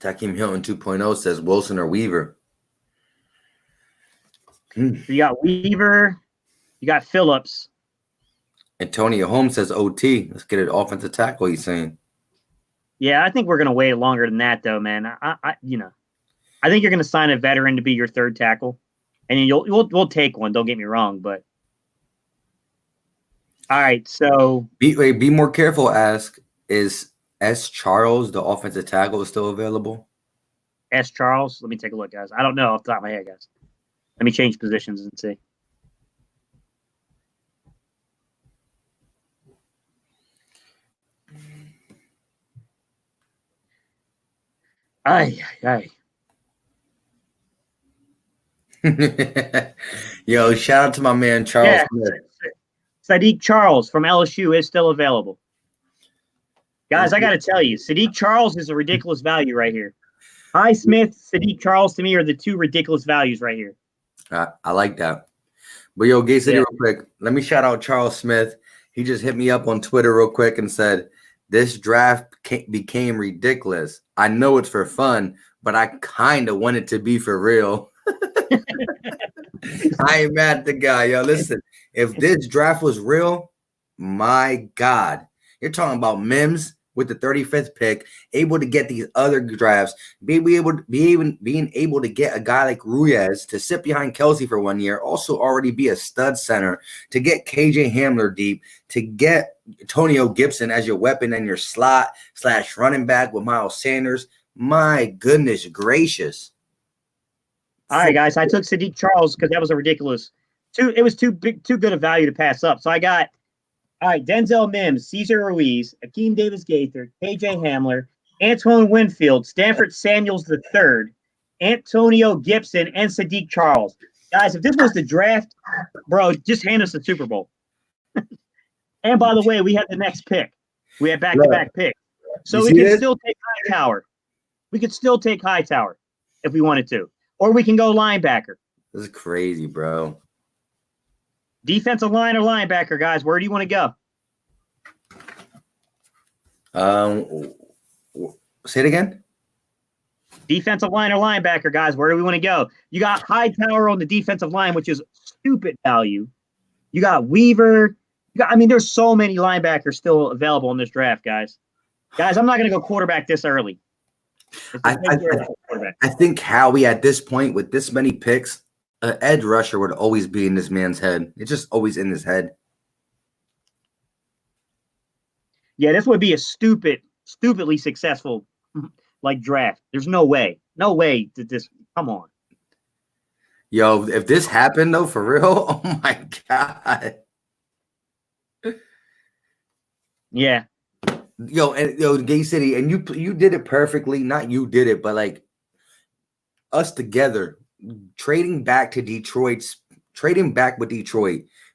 [SPEAKER 3] Takeem Hilton 2.0 says Wilson or Weaver.
[SPEAKER 1] So you got Weaver. You got Phillips.
[SPEAKER 3] Antonio Holmes says OT. Let's get an offensive tackle, he's saying.
[SPEAKER 1] Yeah, I think we're going to wait longer than that, though, man. I think you're going to sign a veteran to be your third tackle, and we'll take one. Don't get me wrong, but all right. So
[SPEAKER 3] be more careful. Ask, is S. Charles, the offensive tackle, still available?
[SPEAKER 1] S. Charles. Let me take a look, guys. I don't know off the top of my head, guys. Let me change positions and see. Aye.
[SPEAKER 3] Yo, shout out to my man Charles Smith.
[SPEAKER 1] Sadiq Charles from LSU is still available. Guys, I got to tell you, Sadiq Charles is a ridiculous value right here. Highsmith, Sadiq Charles, to me, are the two ridiculous values right here.
[SPEAKER 3] I like that. But yo, Gay City, real quick, let me shout out Charles Smith. He just hit me up on Twitter real quick and said, this draft became ridiculous. I know it's for fun, but I kind of want it to be for real. I ain't mad at the guy. Yo, listen, if this draft was real, my God, you're talking about Mims with the 35th pick, able to get these other drafts, being able to get a guy like Ruiz to sit behind Kelsey for 1 year, also already be a stud center, to get KJ Hamler deep, to get Antonio Gibson as your weapon and your slot / running back with Miles Sanders. My goodness gracious.
[SPEAKER 1] All right, guys, I took Sadiq Charles because that was a ridiculous. It was too good a value to pass up. So I got, all right, Denzel Mims, Cesar Ruiz, Akeem Davis-Gaither, KJ Hamler, Antoine Winfield, Stanford Samuels III, Antonio Gibson, and Sadiq Charles. Guys, if this was the draft, bro, just hand us the Super Bowl. And by the way, we have the next pick. We have back-to-back picks. So we can still take Hightower. We could still take Hightower if we wanted to. Or we can go linebacker.
[SPEAKER 3] This is crazy, bro.
[SPEAKER 1] Defensive line or linebacker, guys? Where do you want to
[SPEAKER 3] go? Say it again.
[SPEAKER 1] Defensive line or linebacker, guys? Where do we want to go? You got Hightower on the defensive line, which is stupid value. You got Weaver. There's so many linebackers still available in this draft, guys. Guys, I'm not going to go quarterback this early.
[SPEAKER 3] I think Howie, at this point, with this many picks, an edge rusher would always be in this man's head. It's just always in his head.
[SPEAKER 1] Yeah, this would be a stupidly successful draft. There's no way that this. Come on.
[SPEAKER 3] Yo, if this happened though, for real, oh my God.
[SPEAKER 1] Yeah.
[SPEAKER 3] Yo, Gay City, and you did it perfectly. Not you did it, but like us together, trading back with Detroit,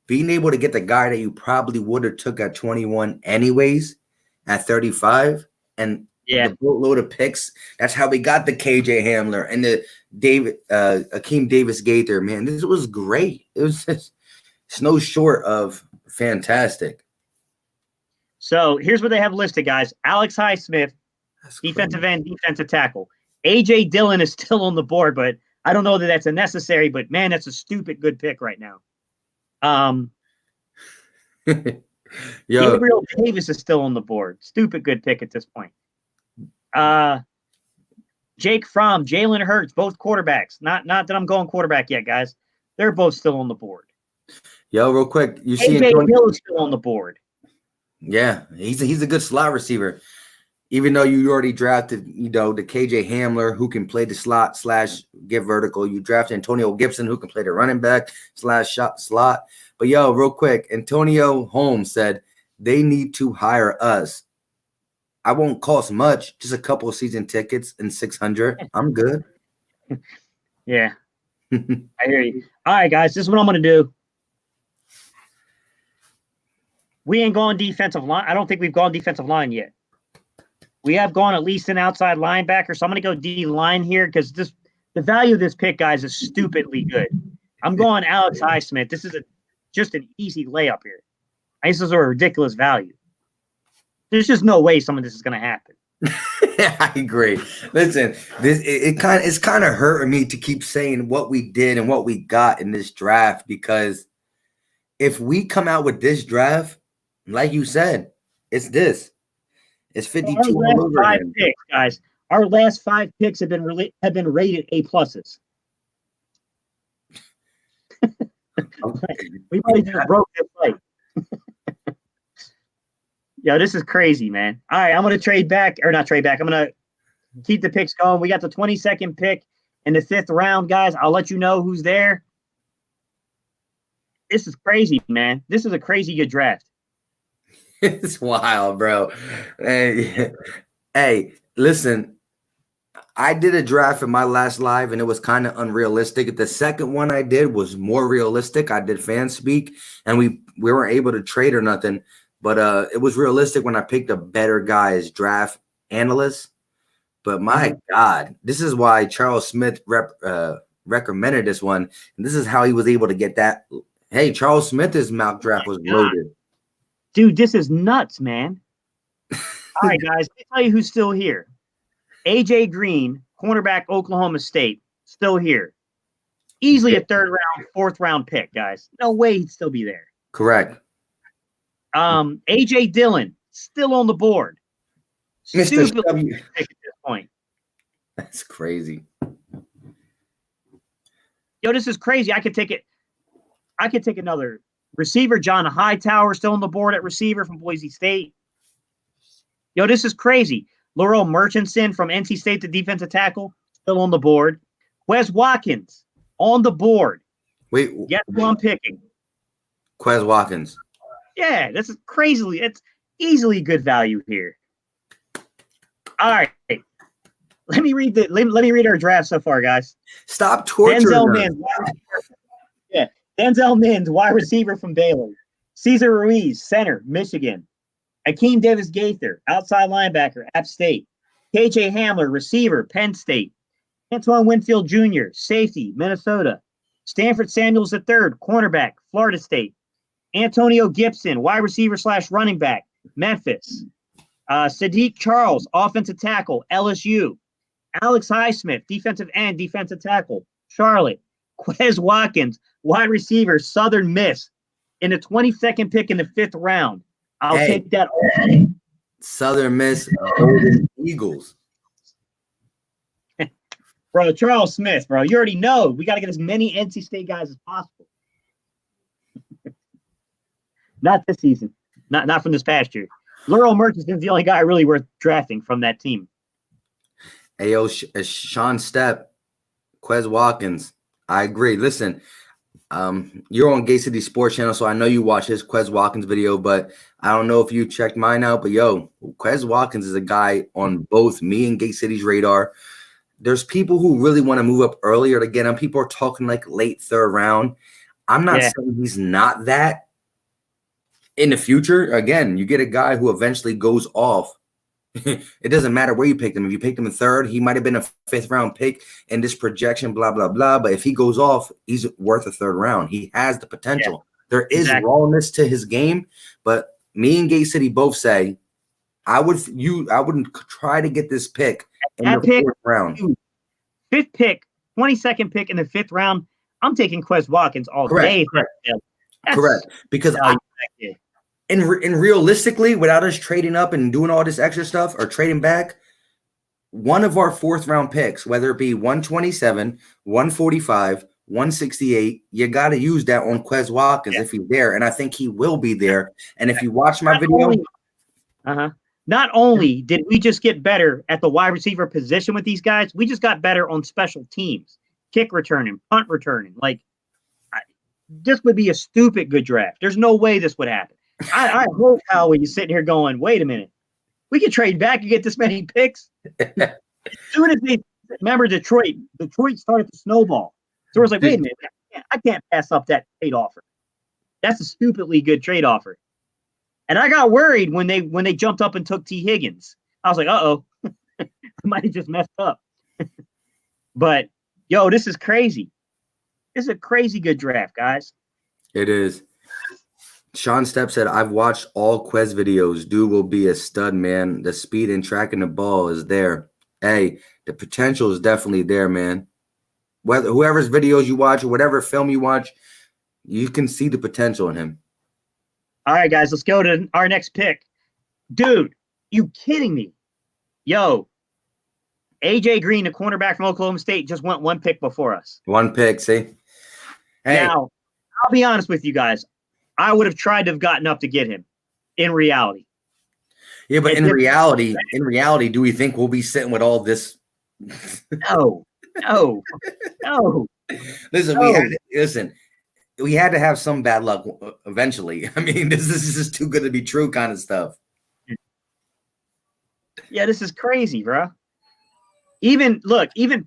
[SPEAKER 3] being able to get the guy that you probably would have took at 21 anyways at 35, and the boatload of picks. That's how we got the KJ Hamler and the Akeem Davis-Gaither. Man, this was great. It was just, it's no short of fantastic.
[SPEAKER 1] So here's what they have listed, guys. Alex Highsmith, Defensive end, defensive tackle. A.J. Dillon is still on the board, but I don't know that that's a necessary, but man, that's a stupid good pick right now. Gabriel Davis is still on the board. Stupid good pick at this point. Jake Fromm, Jalen Hurts, both quarterbacks. Not that I'm going quarterback yet, guys. They're both still on the board.
[SPEAKER 3] Yo, real quick, you see
[SPEAKER 1] A.J. Hill is still on the board.
[SPEAKER 3] Yeah, he's a good slot receiver. Even though you already drafted, the KJ Hamler, who can play the slot / get vertical. You drafted Antonio Gibson, who can play the running back / slot. But yo, real quick, Antonio Holmes said they need to hire us. I won't cost much, just a couple of season tickets and $600. I'm good.
[SPEAKER 1] Yeah, I hear you. All right, guys, this is what I'm going to do. We ain't gone defensive line. I don't think we've gone defensive line yet. We have gone at least an outside linebacker, so I'm going to go D-line here because the value of this pick, guys, is stupidly good. I'm going Alex Highsmith. This is just an easy layup here. This is a ridiculous value. There's just no way some of this is going to happen.
[SPEAKER 3] I agree. Listen, it's kind of hurting me to keep saying what we did and what we got in this draft, because if we come out with this draft, like you said, it's this. It's 52
[SPEAKER 1] our last 5 picks, guys. Our last 5 picks have been rated A+. We might have just broke this fight. Yo, this is crazy, man. All right, I'm going to trade back, or not trade back. I'm going to keep the picks going. We got the 22nd pick in the 5th round, guys. I'll let you know who's there. This is crazy, man. This is a crazy good draft.
[SPEAKER 3] It's wild, bro. Hey, listen, I did a draft in my last live, and it was kind of unrealistic. The second one I did was more realistic. I did fan speak, and we weren't able to trade or nothing. But it was realistic when I picked a better guy as draft analyst. But my God, this is why Charles Smith recommended this one. And this is how he was able to get that. Hey, Charles Smith's mock draft was loaded.
[SPEAKER 1] Dude, this is nuts, man. All right, guys, let me tell you who's still here. A.J. Green, cornerback, Oklahoma State, still here. Easily a 3rd round, 4th round pick, guys. No way he'd still be there.
[SPEAKER 3] Correct.
[SPEAKER 1] A.J. Dillon, still on the board.
[SPEAKER 3] Mr.
[SPEAKER 1] Stupid pick at this point.
[SPEAKER 3] That's crazy.
[SPEAKER 1] Yo, this is crazy. I could take another receiver. John Hightower still on the board at receiver from Boise State. Yo, this is crazy. Laurel Murchison from NC State, the defensive tackle, still on the board. Quez Watkins on the board.
[SPEAKER 3] Wait,
[SPEAKER 1] guess who I'm picking?
[SPEAKER 3] Quez Watkins.
[SPEAKER 1] Yeah, this is crazily. It's easily good value here. All right, let me read our draft so far, guys.
[SPEAKER 3] Stop torturing.
[SPEAKER 1] Denzel Mims, wide receiver from Baylor. Cesar Ruiz, center, Michigan. Akeem Davis Gaither, outside linebacker, App State. KJ Hamler, receiver, Penn State. Antoine Winfield Jr., safety, Minnesota. Stanford Samuels III, cornerback, Florida State. Antonio Gibson, wide receiver / running back, Memphis. Sadiq Charles, offensive tackle, LSU. Alex Highsmith, defensive end, defensive tackle, Charlotte. Quez Watkins, wide receiver, Southern Miss. In the 22nd pick in the 5th round. I'll take that.
[SPEAKER 3] Southern Miss, Golden Eagles.
[SPEAKER 1] Bro, Charles Smith, bro. You already know. We got to get as many NC State guys as possible. Not this season. Not from this past year. Laurel Murchison is the only guy really worth drafting from that team.
[SPEAKER 3] Hey, yo, Sean Stepp, Quez Watkins. I agree. Listen, you're on Gate City Sports Channel, so I know you watch his Quez Watkins video, but I don't know if you checked mine out. But, yo, Quez Watkins is a guy on both me and Gate City's radar. There's people who really want to move up earlier to get him. People are talking like late 3rd round. I'm not saying he's not that. In the future, again, you get a guy who eventually goes off. It doesn't matter where you picked him. If you picked him in 3rd, he might have been a 5th round pick in this projection, blah, blah, blah. But if he goes off, he's worth a 3rd round. He has the potential. Yeah, there is rawness to his game, but me and Gate City both say I wouldn't try to get this pick in the fourth round.
[SPEAKER 1] Fifth pick, 22nd pick in the fifth round. I'm taking Quez Watkins all day.
[SPEAKER 3] Correct. Because and realistically, without us trading up and doing all this extra stuff or trading back, one of our fourth round picks, whether it be 127, 145, 168, you got to use that on Quez Watkins if he's there. And I think he will be there. And if you watch my video.
[SPEAKER 1] Not only did we just get better at the wide receiver position with these guys, we just got better on special teams, kick returning, punt returning. Like, this would be a stupid good draft. There's no way this would happen. I hope, Howie, you're sitting here going, wait a minute. We can trade back and get this many picks. As soon as they remember Detroit started to snowball. So it was like, wait a minute, I can't pass up that trade offer. That's a stupidly good trade offer. And I got worried when they jumped up and took T. Higgins. I was like, uh-oh, I might have just messed up. But, yo, this is crazy. This is a crazy good draft, guys.
[SPEAKER 3] It is. Sean Stepp said, I've watched all Quez videos. Dude will be a stud, man. The speed and tracking the ball is there. Hey, the potential is definitely there, man. Whether whoever's videos you watch or whatever film you watch, you can see the potential in him.
[SPEAKER 1] All right, guys, let's go to our next pick. Dude, you kidding me? Yo, AJ Green, the cornerback from Oklahoma State, just went one pick before us.
[SPEAKER 3] One pick, see?
[SPEAKER 1] Hey. Now, I'll be honest with you guys. I would have tried to have gotten up to get him in reality.
[SPEAKER 3] Yeah, but in reality, do we think we'll be sitting with all this?
[SPEAKER 1] No.
[SPEAKER 3] Listen, we had to have some bad luck eventually. I mean, this is just too good to be true kind of stuff.
[SPEAKER 1] Yeah, this is crazy, bro. Even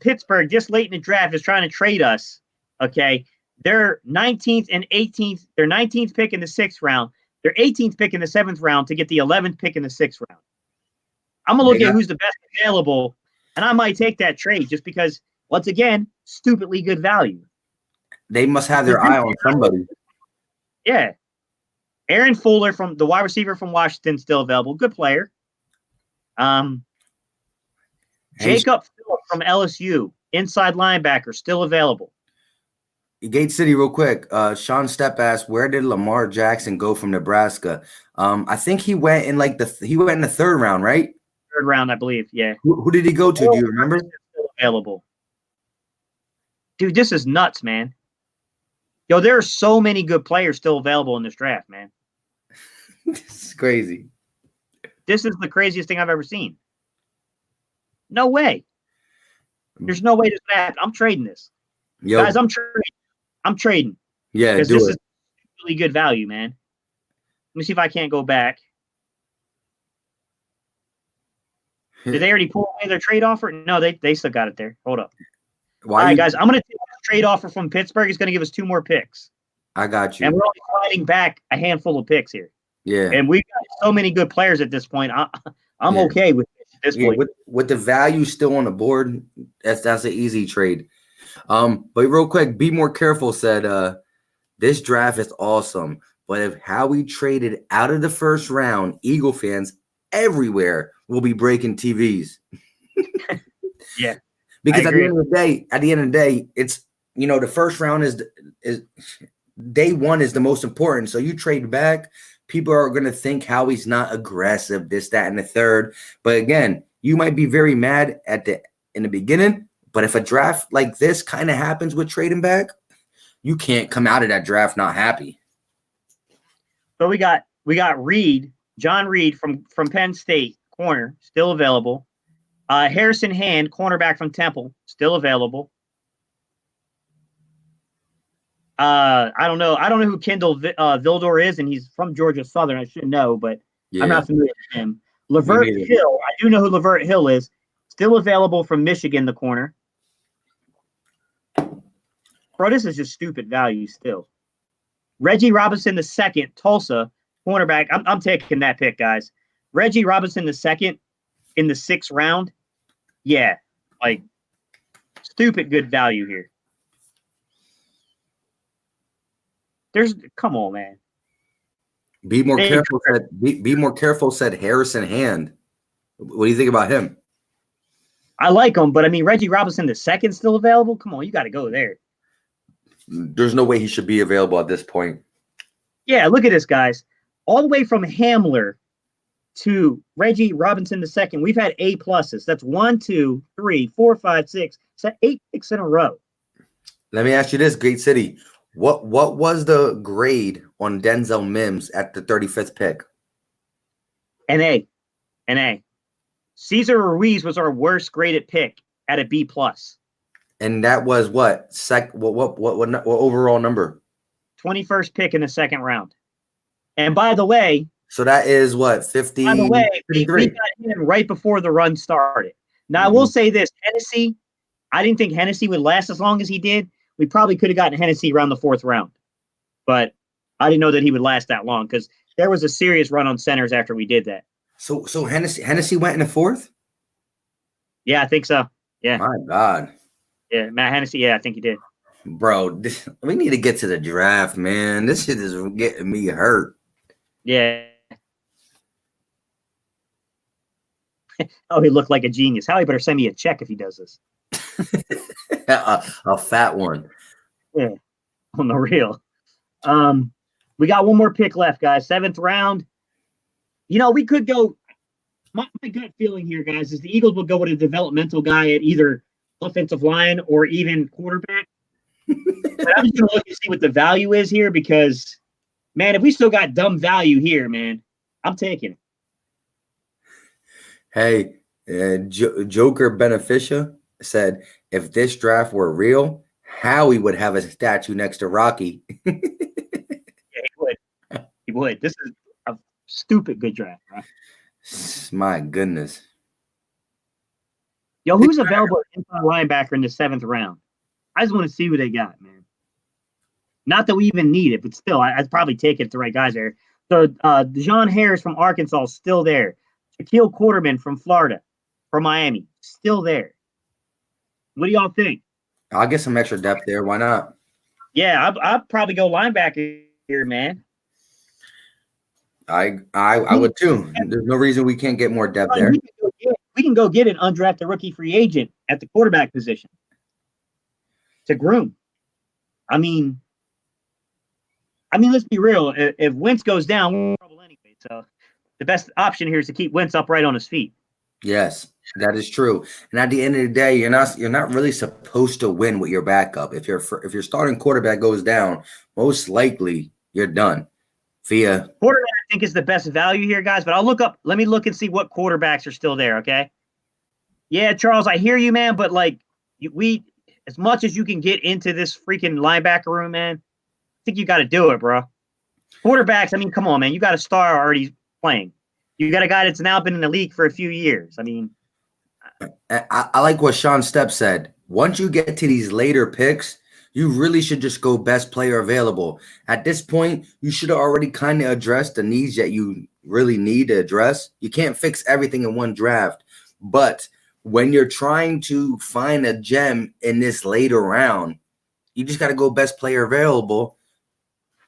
[SPEAKER 1] Pittsburgh, just late in the draft, is trying to trade us. Okay. They're 19th and 18th. Their 19th pick in the 6th round. Their 18th pick in the 7th round to get the 11th pick in the 6th round. I'm going to look at who's the best available, and I might take that trade just because, once again, stupidly good value.
[SPEAKER 3] They must have their eye on somebody.
[SPEAKER 1] Yeah. Aaron Fuller, from the wide receiver from Washington, still available. Good player. Jacob Phillips from LSU, inside linebacker, still available.
[SPEAKER 3] Gate City, real quick. Sean Stepp asked, "Where did Lamar Jackson go from Nebraska?" I think he went in the third round, right?
[SPEAKER 1] Third round, I believe. Yeah.
[SPEAKER 3] Who did he go to? Do you remember?
[SPEAKER 1] Still available. Dude, this is nuts, man. Yo, there are so many good players still available in this draft, man.
[SPEAKER 3] This is crazy.
[SPEAKER 1] This is the craziest thing I've ever seen. No way. There's no way this could happen. I'm trading this.
[SPEAKER 3] Yo.
[SPEAKER 1] Guys, I'm trading.
[SPEAKER 3] Yeah, do
[SPEAKER 1] this
[SPEAKER 3] it.
[SPEAKER 1] is really good value, man. Let me see if I can't go back. Did they already pull away their trade offer? No, they still got it there. Hold up. All right, guys, I'm going to take a trade offer from Pittsburgh. It's going to give us 2 more picks.
[SPEAKER 3] I got you.
[SPEAKER 1] And we're only fighting back a handful of picks here.
[SPEAKER 3] Yeah.
[SPEAKER 1] And we've got so many good players at this point. I'm okay with this point.
[SPEAKER 3] With the value still on the board, that's an easy trade. But real quick, Be More Careful said, this draft is awesome. But if Howie traded out of the first round, Eagle fans everywhere will be breaking TVs.
[SPEAKER 1] Yeah.
[SPEAKER 3] Because at the end of the day, it's, the first round is day one is the most important. So you trade back, people are going to think Howie's not aggressive, this, that, and the third. But again, you might be very mad in the beginning, but if a draft like this kind of happens with trading back, you can't come out of that draft not happy.
[SPEAKER 1] So we got Reed, John Reed from Penn State, corner, still available. Harrison Hand, cornerback from Temple, still available. I don't know who Kendall Vildor is, and he's from Georgia Southern. I should know, but I'm not familiar with him. Lavert Hill, I do know who Lavert Hill is. Still available from Michigan, the corner. Bro, this is just stupid value still. Reggie Robinson II, Tulsa, cornerback. I'm taking that pick, guys. Reggie Robinson II in the 6th round. Yeah, like stupid good value here. Come on, man.
[SPEAKER 3] Be more careful. Be more careful, said Harrison Hand. What do you think about him?
[SPEAKER 1] I like him, but I mean, Reggie Robinson II still available? Come on, you got to go there.
[SPEAKER 3] There's no way he should be available at this point.
[SPEAKER 1] Yeah, look at this, guys. All the way from Hamler to Reggie Robinson II, we've had A pluses. That's 1, 2, 3, 4, 5, 6, 8 picks in a row.
[SPEAKER 3] Let me ask you this, Great City. What was the grade on Denzel Mims at the 35th pick?
[SPEAKER 1] An A. Cesar Ruiz was our worst graded pick at a B plus.
[SPEAKER 3] And that was what? What overall number?
[SPEAKER 1] 21st pick in the second round. And by the way,
[SPEAKER 3] so that is what, 50?
[SPEAKER 1] By the way, we got him right before the run started. Now, I will say this, Hennessy, I didn't think Hennessy would last as long as he did. We probably could have gotten Hennessy around the 4th round. But I didn't know that he would last that long because there was a serious run on centers after we did that.
[SPEAKER 3] So Hennessy went in the 4th?
[SPEAKER 1] Yeah, I think so. Yeah.
[SPEAKER 3] My God.
[SPEAKER 1] Yeah, Matt Hennessy, yeah, I think he did.
[SPEAKER 3] Bro, we need to get to the draft, man. This shit is getting me hurt.
[SPEAKER 1] Yeah. Oh, he looked like a genius. Howie better send me a check if he does this.
[SPEAKER 3] a fat one.
[SPEAKER 1] Yeah, on the real. We got one more pick left, guys. 7th round. You know, we could go. My gut feeling here, guys, is the Eagles will go with a developmental guy at either offensive line or even quarterback. But I'm just going to look and see what the value is here because, man, if we still got dumb value here, man, I'm taking it.
[SPEAKER 3] Hey, Joker Beneficia said, if this draft were real, Howie would have a statue next to Rocky.
[SPEAKER 1] Yeah, he would. He would. This is a stupid good draft, bro.
[SPEAKER 3] My goodness.
[SPEAKER 1] Yo, who's available at inside linebacker in the 7th round? I just want to see what they got, man. Not that we even need it, but still, I'd probably take it if the right guys there. So, Dejon Harris from Arkansas is still there. Shaquille Quarterman from Florida, from Miami, still there. What do y'all think?
[SPEAKER 3] I'll get some extra depth there. Why not?
[SPEAKER 1] Yeah, I'd probably go linebacker here, man.
[SPEAKER 3] I would too. There's no reason we can't get more depth there.
[SPEAKER 1] We can go get an undrafted rookie free agent at the quarterback position to groom. I mean, let's be real. If Wentz goes down, we're in trouble anyway. So the best option here is to keep Wentz upright on his feet.
[SPEAKER 3] Yes, that is true. And at the end of the day, you're not really supposed to win with your backup. If your starting quarterback goes down, most likely you're done. Quarterback,
[SPEAKER 1] I think, is the best value here, guys. But let me look and see what quarterbacks are still there. Okay. Yeah, Charles, I hear you, man. But like as much as you can get into this freaking linebacker room, man, I think you got to do it, bro. Quarterbacks, I mean, come on, man. You got a star already playing. You got a guy that's now been in the league for a few years. I mean,
[SPEAKER 3] I like what Sean Stepp said. Once you get to these later picks, you really should just go best player available. At this point, you should have already kind of addressed the needs that you really need to address. You can't fix everything in one draft. But when you're trying to find a gem in this later round, you just got to go best player available,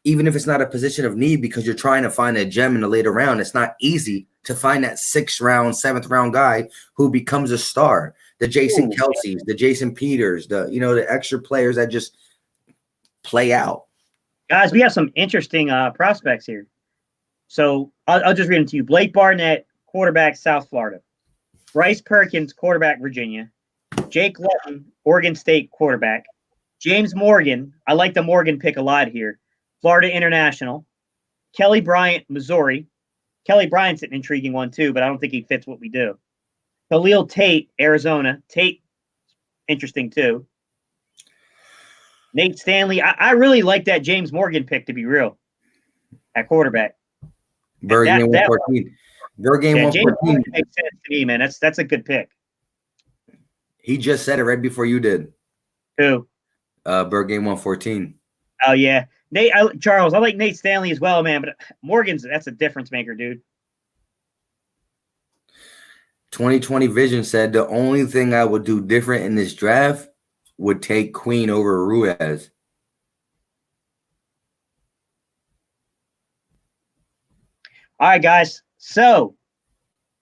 [SPEAKER 3] even if it's not a position of need, because you're trying to find a gem in the later round. It's not easy to find that 6th round, 7th round guy who becomes a star. The Jason Kelce's, the Jason Peters, the extra players that just play out.
[SPEAKER 1] Guys, we have some interesting prospects here. So I'll just read them to you. Blake Barnett, quarterback, South Florida. Bryce Perkins, quarterback, Virginia. Jake Luton, Oregon State quarterback. James Morgan, I like the Morgan pick a lot here. Florida International. Kelly Bryant, Missouri. Kelly Bryant's an intriguing one too, but I don't think he fits what we do. Khalil Tate, Arizona. Tate, interesting too. Nate Stanley. I really like that James Morgan pick, to be real, at quarterback.
[SPEAKER 3] Bird game 114. Bird game 114
[SPEAKER 1] makes sense to me, man. That's a good pick.
[SPEAKER 3] He just said it right before you did.
[SPEAKER 1] Who?
[SPEAKER 3] Bird game 114.
[SPEAKER 1] Oh yeah, Charles. I like Nate Stanley as well, man. But that's a difference maker, dude.
[SPEAKER 3] 2020 Vision said the only thing I would do different in this draft would take Queen over Ruiz.
[SPEAKER 1] All right, guys. So,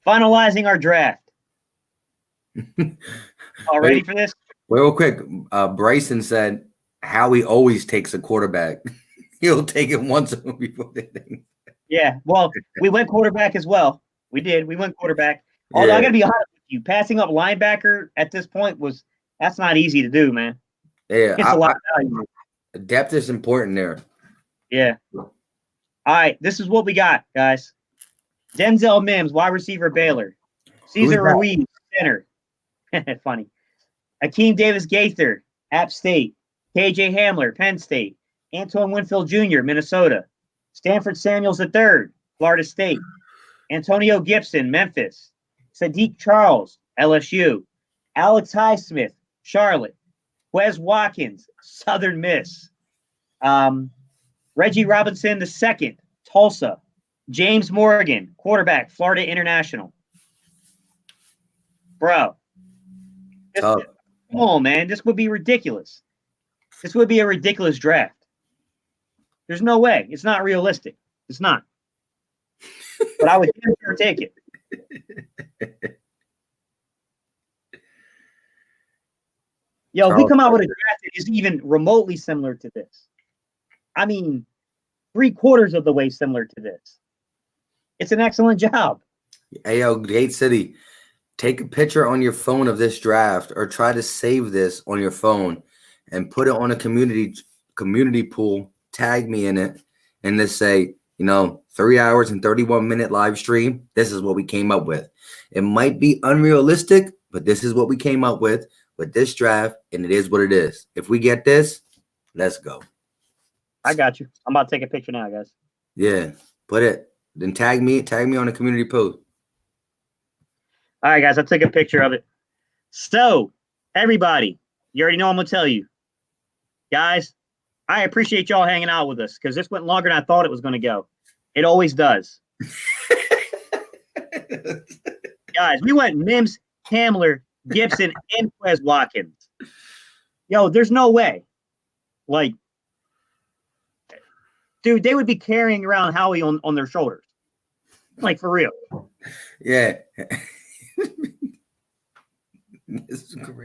[SPEAKER 1] finalizing our draft. All ready for this?
[SPEAKER 3] Real quick, Bryson said Howie always takes a quarterback. He'll take it once before the thing.
[SPEAKER 1] Yeah, well, we went quarterback as well. We did. We went quarterback. Although I got to be honest with you, passing up linebacker at this point that's not easy to do, man.
[SPEAKER 3] Yeah,
[SPEAKER 1] it's a lot of value.
[SPEAKER 3] Depth is important there.
[SPEAKER 1] Yeah. All right, this is what we got, guys. Denzel Mims, wide receiver, Baylor. Cesar Ruiz, center. Funny. Akeem Davis Gaither, App State. KJ Hamler, Penn State. Antoine Winfield Jr., Minnesota. Stanford Samuels III, Florida State. Antonio Gibson, Memphis. Sadiq Charles, LSU. Alex Highsmith, Charlotte. Wes Watkins, Southern Miss. Reggie Robinson II, Tulsa. James Morgan, quarterback, Florida International. Bro. Come on, man. This would be ridiculous. This would be a ridiculous draft. There's no way. It's not realistic. It's not. But I would sure take it. Yo, if we come out with a draft that is even remotely similar to this, I mean, 3/4 of the way similar to this, it's an excellent job.
[SPEAKER 3] Hey, yo, Gate City, take a picture on your phone of this draft or try to save this on your phone and put it on a community pool, tag me in it, and just say, 3 hours and 31-minute live stream. This is what we came up with. It might be unrealistic, but this is what we came up with this draft, and it is what it is. If we get this, let's go.
[SPEAKER 1] I got you. I'm about to take a picture now, guys.
[SPEAKER 3] Yeah, put it. Then tag me on a community post.
[SPEAKER 1] All right, guys, I took a picture of it. So, everybody, you already know I'm going to tell you. Guys, I appreciate y'all hanging out with us because this went longer than I thought it was going to go. It always does. Guys, we went Mims, Hamler, Gibson, and Wes Watkins. Yo, there's no way. Like, dude, they would be carrying around Howie on their shoulders. Like, for real.
[SPEAKER 3] Yeah.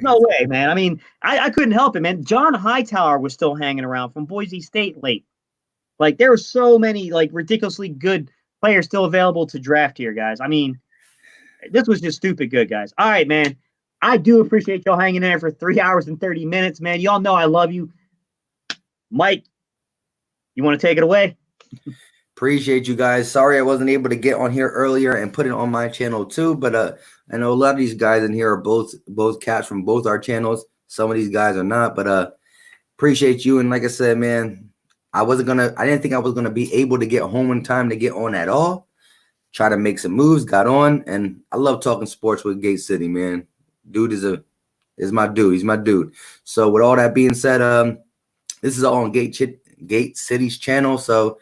[SPEAKER 1] No way, man. I mean, I couldn't help it, man. John Hightower was still hanging around from Boise State late. Like, there were so many, like, ridiculously good players still available to draft here, guys. I mean, this was just stupid good, guys. All right, man. I do appreciate y'all hanging in there for 3 hours and 30 minutes, man. Y'all know I love you. Mike, you want to take it away?
[SPEAKER 3] Appreciate you guys. Sorry I wasn't able to get on here earlier and put it on my channel too, but I know a lot of these guys in here are both cats from both our channels. Some of these guys are not, but appreciate you. And like I said, man, I didn't think I was gonna be able to get home in time to get on at all. Try to make some moves, got on, and I love talking sports with Gate City, man. Dude is my dude. He's my dude. So with all that being said, this is all on Gate City's channel. So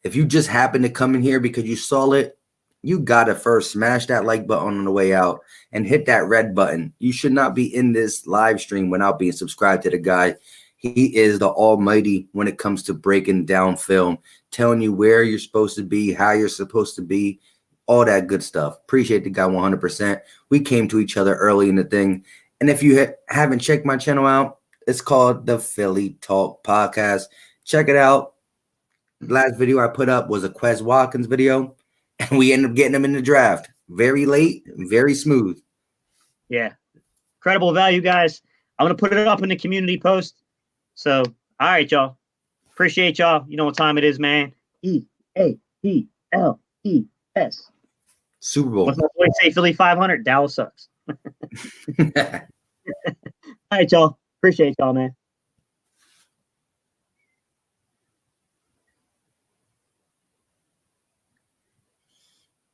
[SPEAKER 3] if you just happen to come in here because you saw it, you gotta first smash that like button on the way out and hit that red button. You should not be in this live stream without being subscribed to the guy. He is the almighty when it comes to breaking down film, telling you where you're supposed to be, how you're supposed to be, all that good stuff. Appreciate the guy 100%. We came to each other early in the thing. And if you haven't checked my channel out, it's called the Philly Talk Podcast. Check it out. The last video I put up was a Wes Watkins video, and we ended up getting him in the draft. Very late, very smooth.
[SPEAKER 1] Yeah. Incredible value, guys. I'm going to put it up in the community post. So, all right, y'all. Appreciate y'all. You know what time it is, man. EAPLES.
[SPEAKER 3] Super Bowl.
[SPEAKER 1] What's my boy say? Philly 500. Dallas sucks. All right, y'all. Appreciate y'all, man.